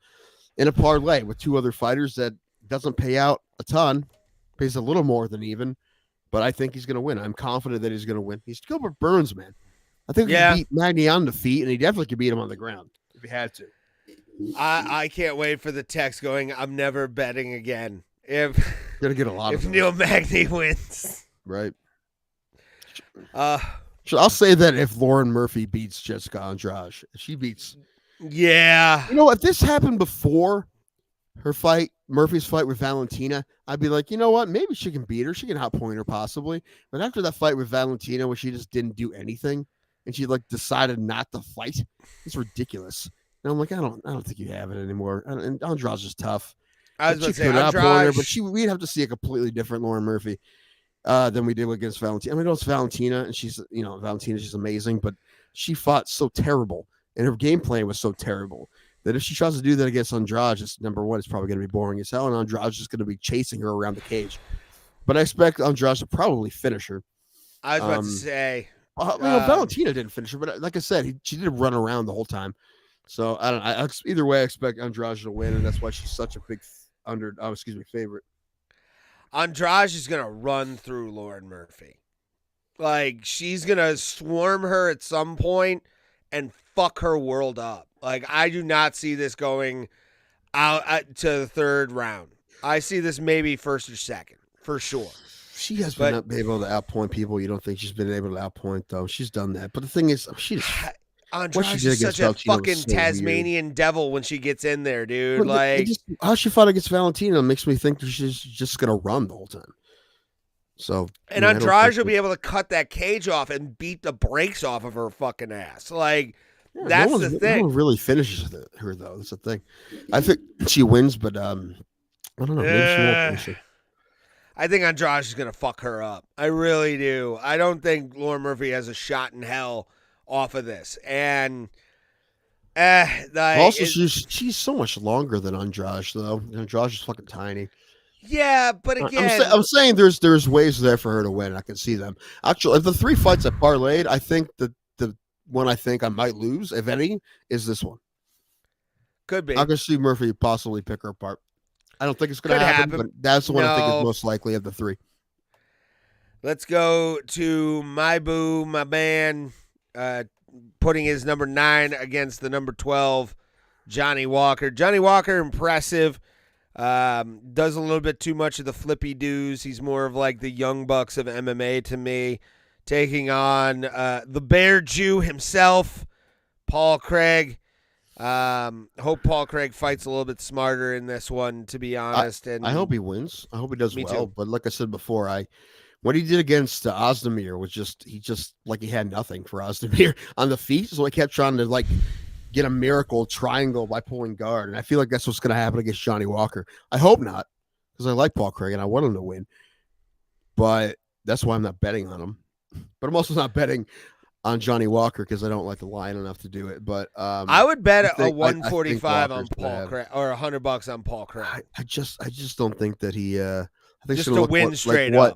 in a parlay with 2 other fighters that doesn't pay out a ton, pays a little more than even, but I think he's going to win. I'm confident that he's going to win. He's Gilbert Burns, man. I think he could beat Magny on the feet, and he definitely could beat him on the ground if he had to. I can't wait for the text going, I'm never betting again. If Gonna get a lot if of Neil Magny wins. Right. So I'll say that if Lauren Murphy beats Jessica Andrade, if she beats, yeah. you know, if this happened before her fight, Murphy's fight with Valentina, I'd be like, you know what, maybe she can beat her, she can outpoint her possibly. But after that fight with Valentina, where she just didn't do anything and she like decided not to fight, it's ridiculous. And I'm like, I don't think you have it anymore. And Andrade's just tough. I was about to say, outpoint her, but we'd have to see a completely different Lauren Murphy than we did against Valentina. I mean, it's Valentina, and she's amazing, but she fought so terrible, and her game plan was so terrible that if she tries to do that against Andrade, just number one, it's probably going to be boring as hell, and Andrade's just going to be chasing her around the cage. But I expect Andrade to probably finish her. I was about to say, Valentina didn't finish her, but like I said, she did run around the whole time. So I don't know. Either way, I expect Andrade to win, and that's why she's such a big favorite. Andrade is going to run through Lauren Murphy. Like, she's going to swarm her at some point and fuck her world up. Like, I do not see this going out to the 3rd round. I see this maybe 1st or 2nd, for sure. She has But- been able to outpoint people you don't think she's been able to outpoint, though. She's done that. But the thing is, she just Andrade did is against such a Valentina was fucking so weird. Tasmanian devil when she gets in there, dude. But Like, how she fought against Valentina makes me think that she's just gonna run the whole time. So and I don't Andrade think will be able to cut that cage off and beat the brakes off of her fucking ass. Like, yeah, that's no the No thing. one really finishes her though. That's the thing. I think she wins, but I don't know. Maybe she won't finish her. I think Andrade is going to fuck her up. I really do. I don't think Lauren Murphy has a shot in hell off of this. And Also, she's so much longer than Andrade, though. Andrade is fucking tiny. yeah, but again, I'm saying there's ways there for her to win. I can see them. Actually, of the 3 fights I parlayed, I think the one I think I might lose, if any, is this one. could be. I can see Murphy possibly pick her apart. I don't think it's going Could to happen, happen. but that's the one I think No. is most likely of the 3. Let's go to my boo, my man, putting his number 9 against the number 12, Johnny Walker. Johnny Walker, impressive. Does a little bit too much of the flippy doos. He's more of like the Young Bucks of MMA to me. Taking on the Bear Jew himself, Paul Craig. Hope Paul Craig fights a little bit smarter in this one, to be honest. And I hope he wins. I hope he does Me well. too. But like I said before, what he did against Ozdemir was just like he had nothing for Ozdemir on the feet. So he kept trying to like get a miracle triangle by pulling guard. And I feel like that's what's going to happen against Johnny Walker. I hope not, because I like Paul Craig and I want him to win. But that's why I'm not betting on him. But I'm also not betting on Johnny Walker because I don't like the line enough to do it. But I would bet I a think- I- I think 145 on Walker's gonna Paul have- Craig, or $100 on Paul Craig. I just don't think that he. I think Just it's gonna to look win what, straight like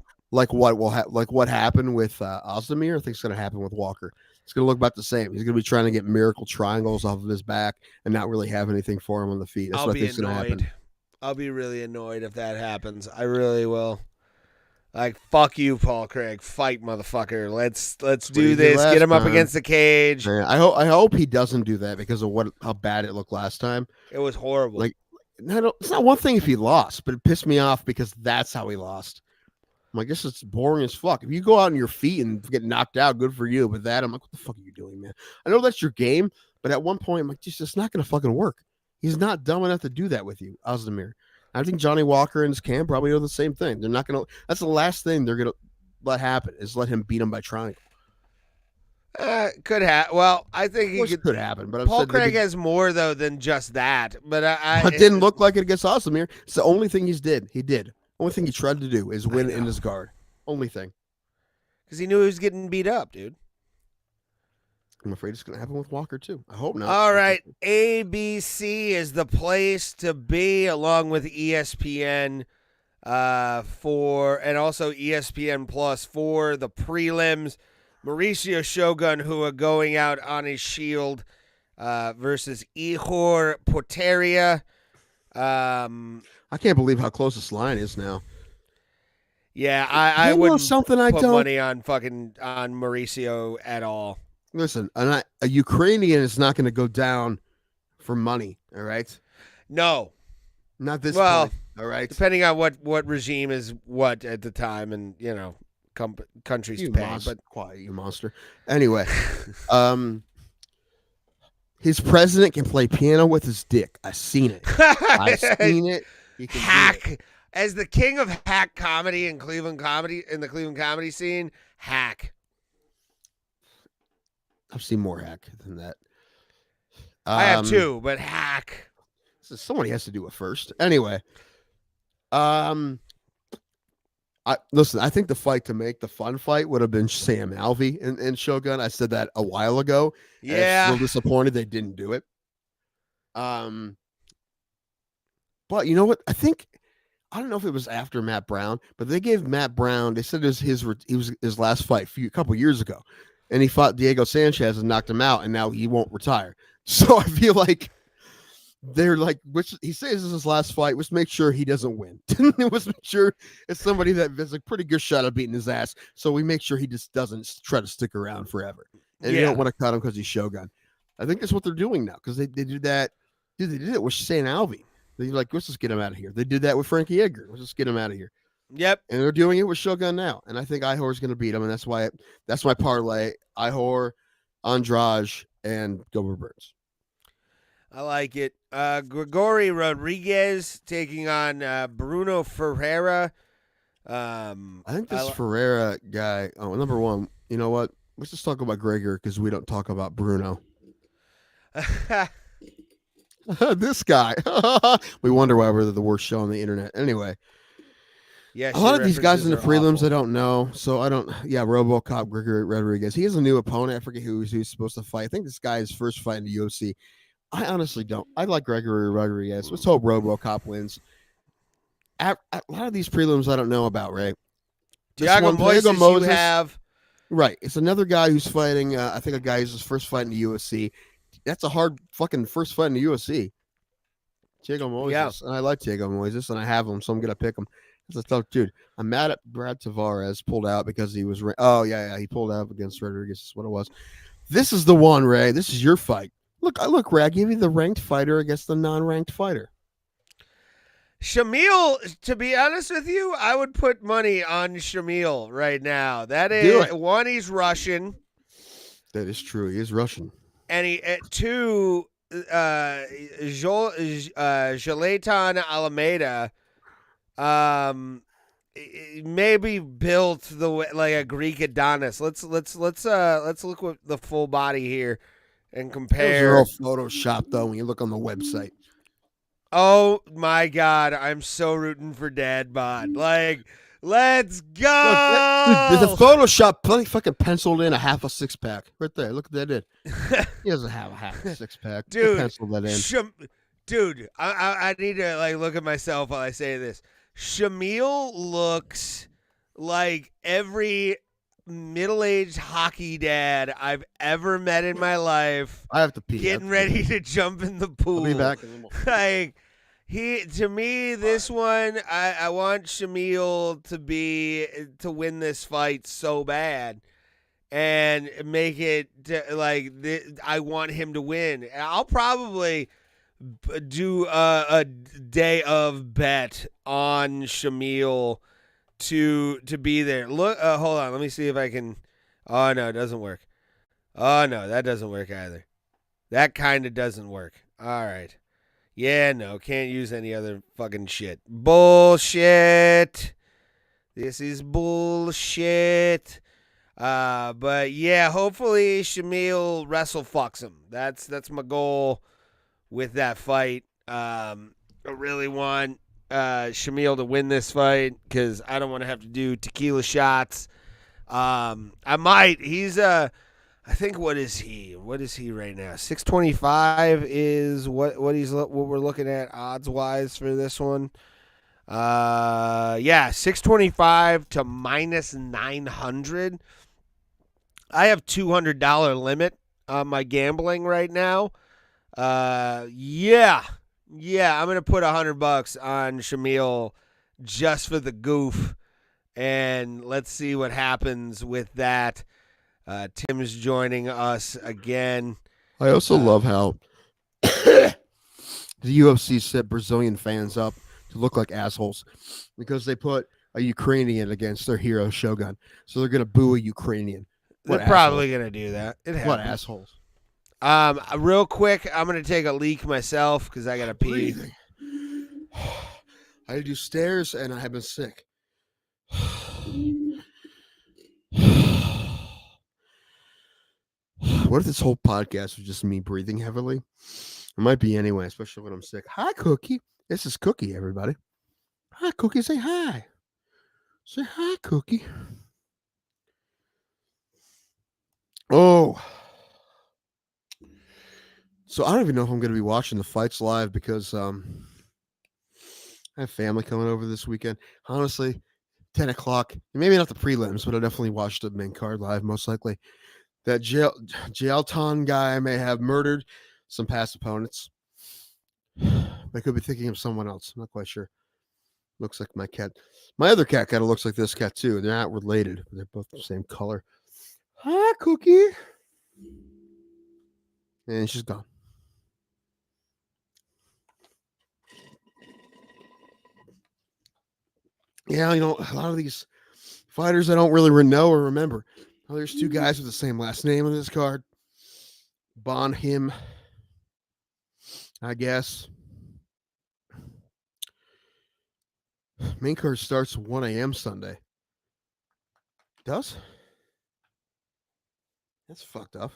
up. what happened with Ozdemir. I think it's gonna happen with Walker. It's gonna look about the same. He's gonna be trying to get miracle triangles off of his back and not really have anything for him on the feet. That's I'll what I be think is gonna happen. annoyed. I'll be really annoyed if that happens. I really will. Like, fuck you, Paul Craig. Fight, motherfucker. Let's what do he did this. last Get him up time. against the cage. Man, I hope he doesn't do that because of how bad it looked last time. It was horrible. Like, it's not one thing if he lost, but it pissed me off because that's how he lost. I'm like, this is boring as fuck. If you go out on your feet and get knocked out, good for you. But that, I'm like, what the fuck are you doing, man? I know that's your game, but at one point, I'm like, just it's not going to fucking work. He's not dumb enough to do that with you, Ozdemir. I think Johnny Walker and his camp probably know the same thing. They're not going to. That's the last thing they're going to let happen is let him beat him by triangle. Could have. Well, I think Of he course it could. could happen, but Paul Craig has more though than just that. But it didn't look like it against Ozdemir. It's the only thing he did. Only thing he tried to do is win in his guard. Only thing. because he knew he was getting beat up, dude. I'm afraid it's going to happen with Walker too. I hope not. All right, ABC is the place to be, along with ESPN and also ESPN Plus for the prelims. Mauricio Shogun, who are going out on his shield versus Ihor Poteria. I can't believe how close this line is now. Yeah, I You know wouldn't something I put don't money on Mauricio at all. listen. A Ukrainian is not going to go down for money. All right, No, not this Well, point. All right, depending on what regime is what at the time, and countries you pay. monster. But Quiet, you monster. Anyway, his president can play piano with his dick. I've seen it. I've seen it. He can do it. Hack, as the king of hack comedy in the Cleveland comedy scene, Hack. I've seen more hack than that. I have two, but Hack. So somebody has to do it first. Anyway, I think the fight to make the fun fight would have been Sam Alvey and Shogun. I said that a while ago. And I'm Yeah, still disappointed they didn't do it. But you know what? I don't know if it was after Matt Brown, but they gave Matt Brown. They said it was his last fight a couple years ago, and he fought Diego Sanchez and knocked him out, and now he won't retire. So I feel like they're like, which he says this is his last fight. Let's make sure he doesn't win. Let's make sure it's somebody that has a pretty good shot of beating his ass. So we make sure he just doesn't try to stick around forever. And you Yeah. don't want to cut him because he's Shogun. I think that's what they're doing now because they did that. Dude, they did it with Sam Alvey. They're like, let's just get him out of here. They did that with Frankie Edgar. Let's just get him out of here. Yep. And they're doing it with Shogun now, and I think Ihor's going to beat him, and that's my parlay: Ihor, Andrade, and Gilbert Burns. I like it. Gregory Rodriguez taking on Bruno Ferreira. I think this Ferreira guy. Oh, number one, you know what? Let's just talk about Gregor because we don't talk about Bruno. This guy. We wonder why we're the worst show on the internet. Anyway. Yeah, a lot of these guys in the prelims awful. I don't know, so I don't. Yeah, RoboCop, Gregory Rodriguez. He has a new opponent. I forget who he's supposed to fight. I think this guy is first fight in the UFC. I honestly don't. I like Gregory Rodriguez. Let's hope RoboCop wins. A lot of these prelims I don't know about, right? Thiago Moises, you have. Right. It's another guy who's fighting, I think a guy who's his first fight in the UFC. That's a hard fucking first fight in the UFC. Thiago Moises. Yeah. And I like Thiago Moises, and I have him, so I'm going to pick him. That's a tough dude. I'm mad at Brad Tavares pulled out because he was. He pulled out against Rodriguez. That's what it was. This is the one, Ray. This is your fight. Look, Ray. I gave you the ranked fighter against the non-ranked fighter. Shamil, to be honest with you, I would put money on Shamil right now. That is one, he's Russian. That is true. He is Russian. And two, Zlatan Alameda, maybe built the way like a Greek Adonis. Let's look at the full body here and compare. Those are all Photoshop though. When you look on the website. Oh my God, I'm so rooting for Dad Bod. Like, let's go. Look, the Photoshop fucking penciled in a half a six pack right there. Look at that. He doesn't have a half a six pack. Dude, penciled that in. Dude, I need to like look at myself while I say this. Shamil looks like every middle-aged hockey dad I've ever met in my life. I have to pee. Getting ready to jump in the pool. I'll be back. Like to me, this one, I want Shamil to win this fight so bad. And make it I want him to win. I'll probably do a day of bet on Shamil to be there. Look, hold on. Let me see if I can. Oh, no, it doesn't work. Oh, no, that doesn't work either. That kind of doesn't work. All right. Yeah, no, can't use any other fucking shit. Bullshit. This is bullshit. But yeah, hopefully Shamil wrestle fucks him. That's my goal with that fight. I really want Shamil to win this fight because I don't want to have to do tequila shots. I might. He's I think what is he? What is he right now? 625 is what we're looking at odds wise for this one. 625 to minus 900. I have $200 limit on my gambling right now. I'm gonna put $100 on Shamil just for the goof, and let's see what happens with that. Tim's joining us again. I also love how the UFC set Brazilian fans up to look like assholes because they put a Ukrainian against their hero Shogun, so they're gonna boo a Ukrainian. They're probably gonna do that. What assholes? Real quick, I'm gonna take a leak myself because I gotta pee. Breathing. I do stairs and I have been sick. What if this whole podcast was just me breathing heavily? It might be anyway, especially when I'm sick. Hi, Cookie. This is Cookie, everybody. Hi, Cookie. Say hi. Say hi, Cookie. Oh. So I don't even know if I'm going to be watching the fights live because I have family coming over this weekend. Honestly, 10 o'clock. Maybe not the prelims, but I'll definitely watch the main card live, most likely. That Jalton guy may have murdered some past opponents. I could be thinking of someone else. I'm not quite sure. Looks like my cat. My other cat kind of looks like this cat too. They're not related. But they're both the same color. Hi, Cookie. And she's gone. Yeah, a lot of these fighters I don't really know or remember. Oh, there's two guys with the same last name on this card. Bonham, I guess. Main card starts 1 a.m. Sunday. Does? That's fucked up.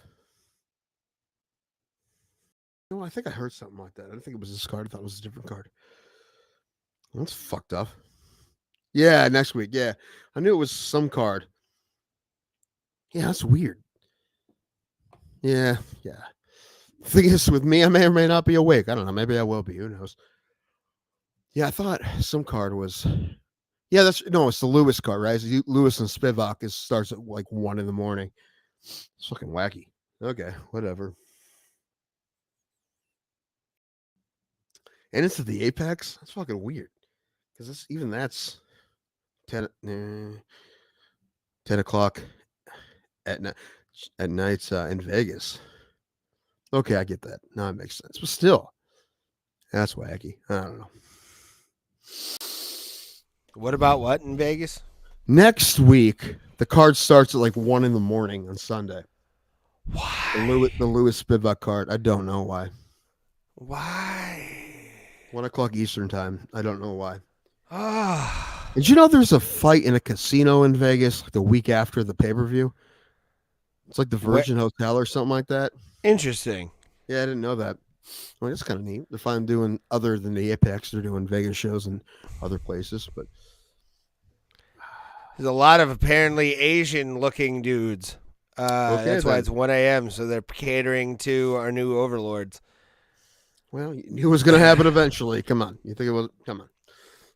No, I think I heard something like that. I didn't think it was this card. I thought it was a different card. That's fucked up. Yeah, next week. Yeah. I knew it was some card. Yeah, that's weird. Yeah. Thing is, with me, I may or may not be awake. I don't know. Maybe I will be. Who knows? Yeah, I thought some card was. Yeah, it's the Lewis card, right? It's Lewis and Spivak starts at like 1 in the morning. It's fucking wacky. Okay, whatever. And it's at the Apex. That's fucking weird. Because that's 10 o'clock at night in Vegas. Okay, I get that. No, it makes sense. But still, that's wacky. I don't know. What about what in Vegas? Next week, the card starts at like 1 in the morning on Sunday. Why? The Lewis Spivak card. I don't know why. Why? 1 o'clock Eastern time. I don't know why. Ah. Did you know there's a fight in a casino in Vegas like the week after the pay-per-view? It's like the Virgin Hotel or something like that. Interesting. Yeah, I didn't know that. Well, that's kind of neat. If I'm doing other than the Apex, they're doing Vegas shows and other places. But there's a lot of apparently Asian-looking dudes. That's why it's 1 a.m. So they're catering to our new overlords. Well, you knew it was going to happen eventually. Come on, you think it was? Come on.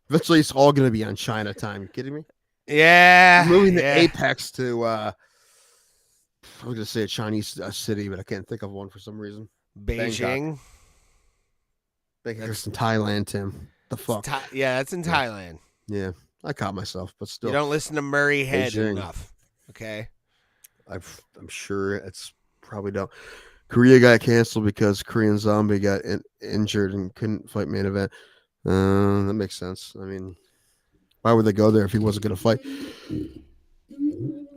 Eventually, it's all going to be on China time. You kidding me? Yeah. Moving the Apex to. I was going to say a Chinese city, but I can't think of one for some reason. Beijing. That's in Thailand, Tim. The fuck? Yeah, that's in Thailand. Yeah, I caught myself, but still. You don't listen to Murray Head Beijing. enough. Okay. I'm sure it's probably don't. Korea got canceled because Korean Zombie got injured and couldn't fight main event. That makes sense. I mean, why would they go there if he wasn't going to fight?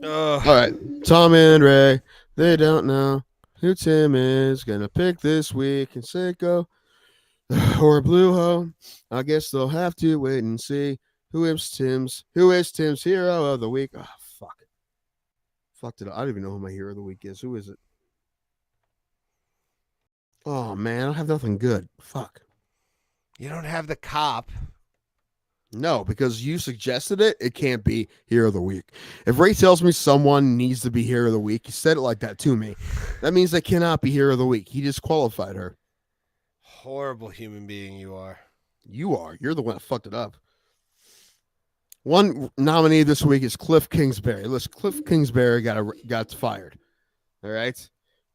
All right, Tom and Ray, they don't know who Tim is going to pick this week and say go or Blue Ho. I guess they'll have to wait and see who is Tim's hero of the week. Oh, fuck. Fucked it up. I don't even know who my hero of the week is. Who is it? Oh, man, I don't have nothing good. Fuck. You don't have the cop. No, because you suggested it. It can't be hero of the week. If Ray tells me someone needs to be hero of the week, he said it like that to me. That means they cannot be hero of the week. He disqualified her. Horrible human being you are. You are. You're the one that fucked it up. One nominee this week is Cliff Kingsbury. Listen, Cliff Kingsbury got fired. All right,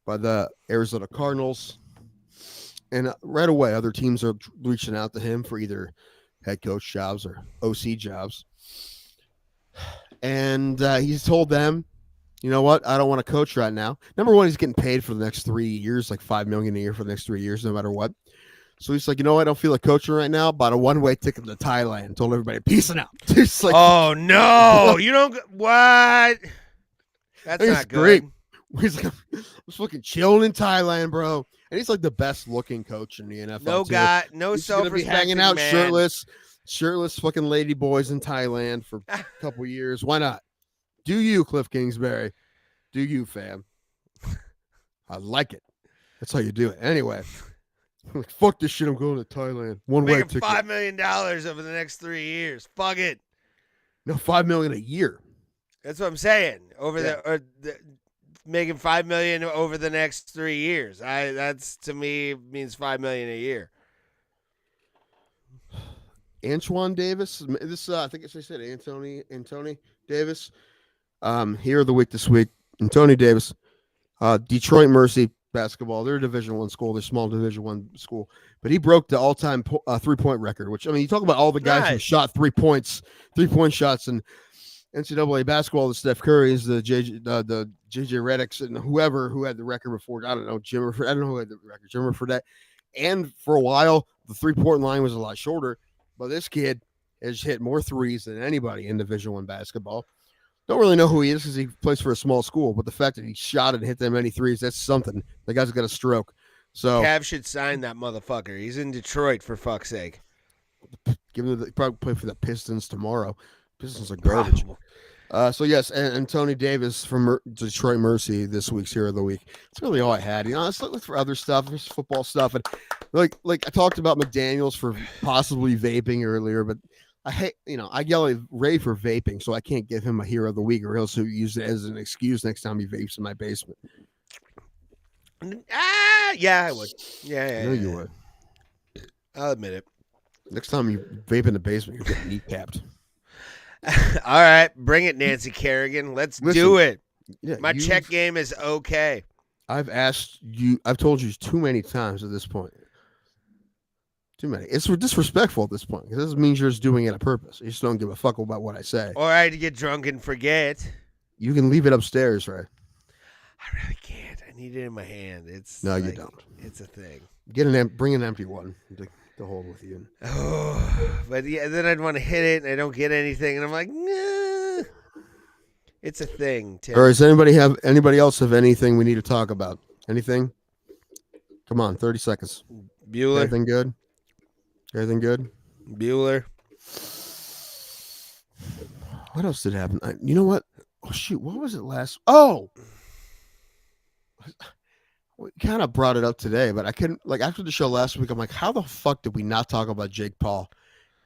by the Arizona Cardinals. And right away, other teams are reaching out to him for either head coach jobs or OC jobs. And he's told them, you know what? I don't want to coach right now. Number one, he's getting paid for the next 3 years, like $5 million a year for the next 3 years, no matter what. So he's like, you know what? I don't feel like coaching right now. Bought a one-way ticket to Thailand. Told everybody, peace out. He's like, oh, no. You don't. What? That's not good. Great. He's like, I was fucking chilling in Thailand, bro. And he's like the best looking coach in the NFL. No he's gonna be hanging out shirtless fucking lady boys in Thailand for a couple years. Why not? Do you, Cliff Kingsbury? Do you, fam? I like it. That's how you do it. Anyway, like, fuck this shit. I'm going to Thailand. One-way ticket. $5 million over the next 3 years. Fuck it. No, $5 million a year. That's what I'm saying. Making $5 million over the next 3 years. That's to me means $5 million a year. Antoine Davis. This I think I said Anthony Davis. Hero of the week this week. Anthony Davis. Detroit Mercy basketball. They're a Division I school. They're a small Division I school. But he broke the all-time 3-point record. Which, I mean, you talk about all the guys who shot 3-point shots and NCAA basketball, the Steph Curry's, the JJ Redicks, and whoever who had the record before. I don't know, I don't know who had the record. Jimmer Fredette. And for a while, the 3-point line was a lot shorter. But this kid has hit more threes than anybody in Division I basketball. Don't really know who he is because he plays for a small school, but the fact that he shot and hit that many threes, that's something. The guy's got a stroke. So Cavs should sign that motherfucker. He's in Detroit, for fuck's sake. give him probably play for the Pistons tomorrow. Pistons are garbage. So yes, and Tony Davis from Detroit Mercy this week's Hero of the Week. That's really all I had. Let's look for other stuff. There's football stuff, and like I talked about McDaniels for possibly vaping earlier, but I hate I yell at Ray for vaping, so I can't give him a Hero of the Week, or else he'll use it as an excuse next time he vapes in my basement. Yeah, I would. Yeah, I know you would. I'll admit it. Next time you vape in the basement, you're getting kneecapped. All right, bring it, Nancy Kerrigan. Let's do it. Yeah, My check game is okay. I've told you too many times at this point. Too many. It's disrespectful at this point because this means you're just doing it on purpose. You just don't give a fuck about what I say. Or I had to get drunk and forget. You can leave it upstairs, right? I really can't. I need it in my hand. No, you don't. It's a thing. Bring an empty one to hold with you. Oh, but yeah, then I'd want to hit it and I don't get anything, and I'm like, nah. It's a thing, Tim. Or does anybody else have anything we need to talk about? Anything? Come on, 30 seconds. Bueller. Everything good? Everything good? Bueller. What else did happen? You know what? Oh shoot! What was it last? Oh, we kind of brought it up today, but I couldn't. Like after the show last week, I'm like, how the fuck did we not talk about Jake Paul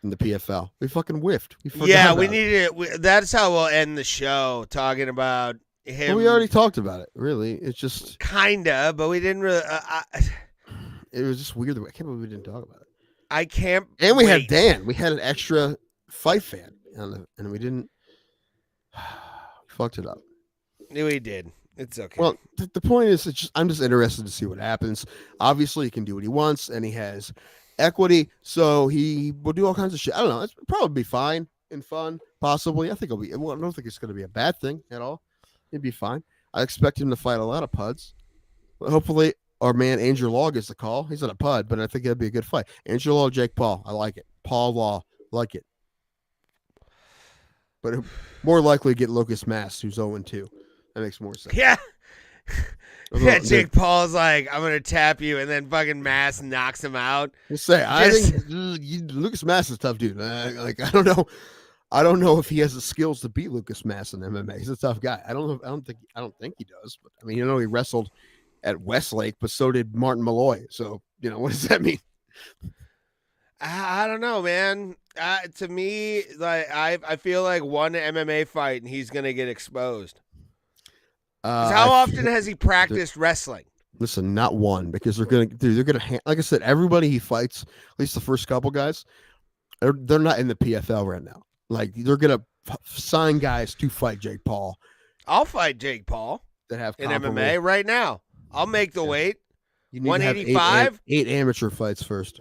in the PFL? We fucking whiffed. We needed it. That's how we'll end the show, talking about him. Well, we already talked about it. Really, it's just kinda, but we didn't really. It was just weird. I can't believe we didn't talk about it. I can't. And we had Dan. We had an extra fight fan, and we didn't. Fucked it up. We did. It's okay. Well, the point is, I'm just interested to see what happens. Obviously, he can do what he wants, and he has equity, so he will do all kinds of shit. I don't know. It's probably be fine and fun, possibly. I think it'll be. Well, I don't think it's going to be a bad thing at all. It'd be fine. I expect him to fight a lot of puds. But hopefully, our man Angel Law gets the call. He's not a pud, but I think it'd be a good fight. Angel Law, Jake Paul. I like it. Paul Law, like it. But more likely get Lucas Mass, who's 0-2. That makes more sense. Yeah. Yeah, Jake Paul's like, I'm going to tap you, and then fucking Mass knocks him out. I think Lucas Mass is a tough dude. I don't know if he has the skills to beat Lucas Mass in MMA. He's a tough guy. I don't think he does. But I mean, he wrestled at Westlake, but so did Martin Malloy. So, what does that mean? I don't know, man. To me, like I feel like one MMA fight and he's gonna get exposed. How often has he practiced wrestling? Listen, not one, because they're gonna like I said, everybody he fights, at least the first couple guys, they're not in the PFL right now. Like they're gonna sign guys to fight Jake Paul. I'll fight Jake Paul that have in MMA right now. I'll make the weight. You need 185. to have eight amateur fights first.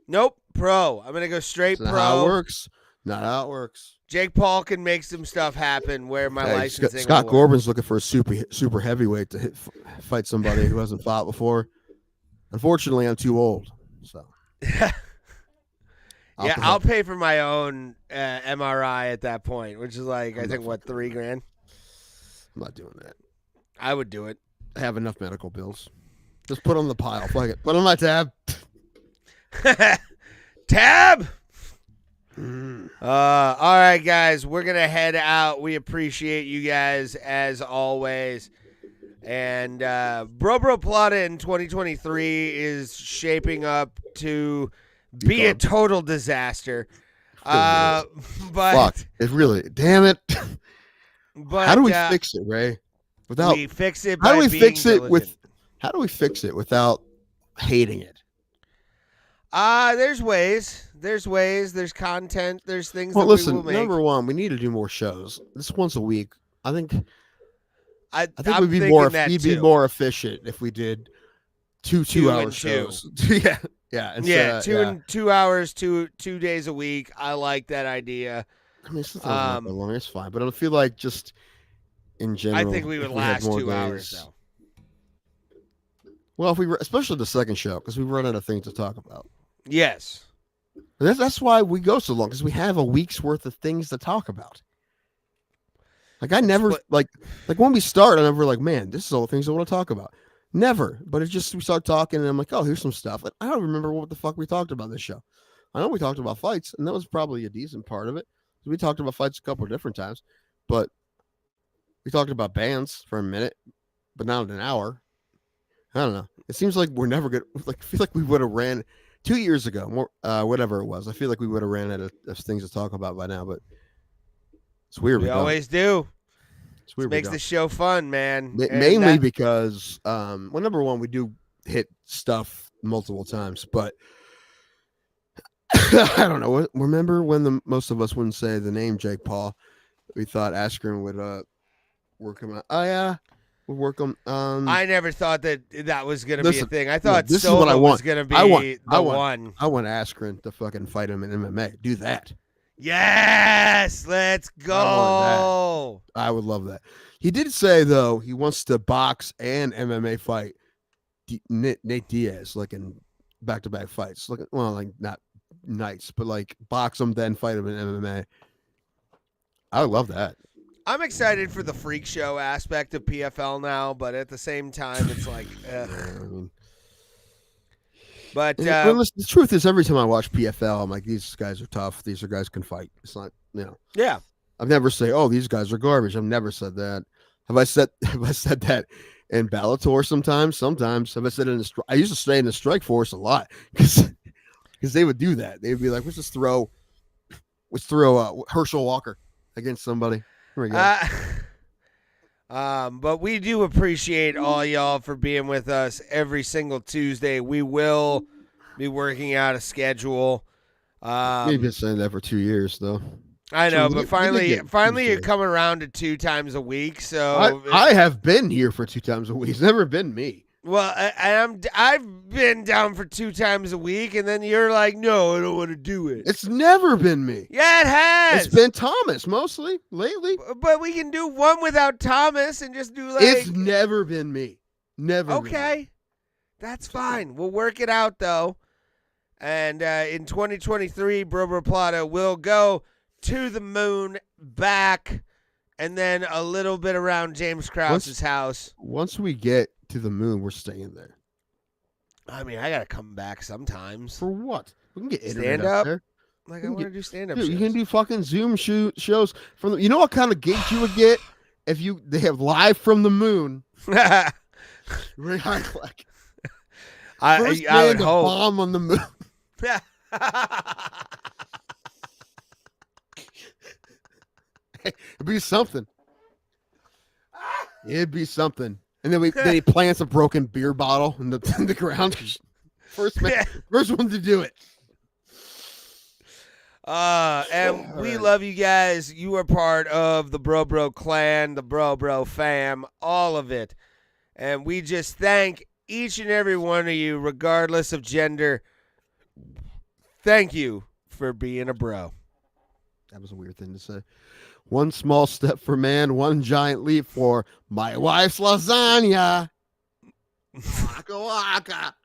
Nope, pro. I'm gonna go straight That's pro. not how it works. Not how it works. Jake Paul can make some stuff happen where my licensing. Scott Corbin's looking for a super heavyweight to fight somebody who hasn't fought before. Unfortunately, I'm too old. So. I'll pay for my own MRI at that point, which is like I think what $3,000. I'm not doing that. I would do it. I have enough medical bills. Just put on the pile. Fuck it. Put on my tab. Tab. All right, guys, we're gonna head out. We appreciate you guys as always. And Bro Plata in 2023 is shaping up to be a total disaster. But fuck it, really. Damn it. But how do we fix it, Ray? We fix it. How do we fix it How do we fix it without hating it? There's ways. There's content. There's things. Well, that listen. we will make. Number one, we need to do more shows. This once a week. I think I'm we'd be more efficient if we did two-hour shows. Yeah. 2 hours, 2 days a week. I like that idea. I mean, it's fine, but I feel like just in general, I think we would last 2 hours though. Well, especially the second show, because we run out of things to talk about. Yes. That's why we go so long, because we have a week's worth of things to talk about. Like I never like when we start, I'm never like, man, this is all the things I want to talk about. Never. But it's just we start talking and I'm like, oh, here's some stuff. Like, I don't remember what the fuck we talked about this show. I know we talked about fights, and that was probably a decent part of it. We talked about fights a couple of different times, but we talked about bands for a minute, but not an hour. I don't know. It seems like we're never good. Like I feel like we would have ran 2 years ago, more whatever it was. I feel like we would have ran out of things to talk about by now, but it's weird. We always do. It's weird. It makes the show fun, man. Mainly because, well, number one, we do hit stuff multiple times, but I don't know. Remember when most of us wouldn't say the name Jake Paul? We thought Askren would work him out. Oh yeah, would work him. I never thought that was gonna be a thing. I thought this is what I want. was gonna be the one. I want Askren to fucking fight him in MMA. Do that. Yes, let's go. I would love that. He did say though he wants to box and MMA fight Nate Diaz, like in back-to-back fights. Like, well, like not nice, but like box him then fight him in MMA. I would love that. I'm excited for the freak show aspect of PFL now, but at the same time, it's like, but the truth is, every time I watch PFL, I'm like, these guys are tough. These are guys can fight. It's not, yeah. I've never say, oh, these guys are garbage. I've never said that. Have I said that in Bellator sometimes? Sometimes. Have I said it I used to stay in the Strike Force a lot because they would do that. They'd be like, let's throw Herschel Walker against somebody. Here we go. But we do appreciate all y'all for being with us every single Tuesday. We will be working out a schedule. We've been saying that for 2 years, though. I know, but finally you're coming around to 2 times a week. So I have been here for 2 times a week. It's never been me. Well, I've been down for 2 times a week, and then you're like, no, I don't want to do it. It's never been me. Yeah, it has. It's been Thomas mostly lately. But we can do one without Thomas and just do like. It's never been me. Never. Okay, been me. That's fine. We'll work it out though. And in 2023, Bro Plata will go to the moon, back, and then a little bit around James Krause's house. Once we get to the moon, we're staying there. I mean, I gotta come back sometimes. For what? We can get stand up up there. Like I want to do stand up. You can do fucking Zoom shows from the. You know what kind of gigs you would get if they have live from the moon. Very high click. First I man would to hope. bomb on the moon. It'd be something. It'd be something. And then he plants a broken beer bottle in the ground. First one to do it. And we love you guys. You are part of the Bro clan, the Bro fam, all of it. And we just thank each and every one of you, regardless of gender. Thank you for being a bro. That was a weird thing to say. One small step for man, one giant leap for my wife's lasagna. Waka waka.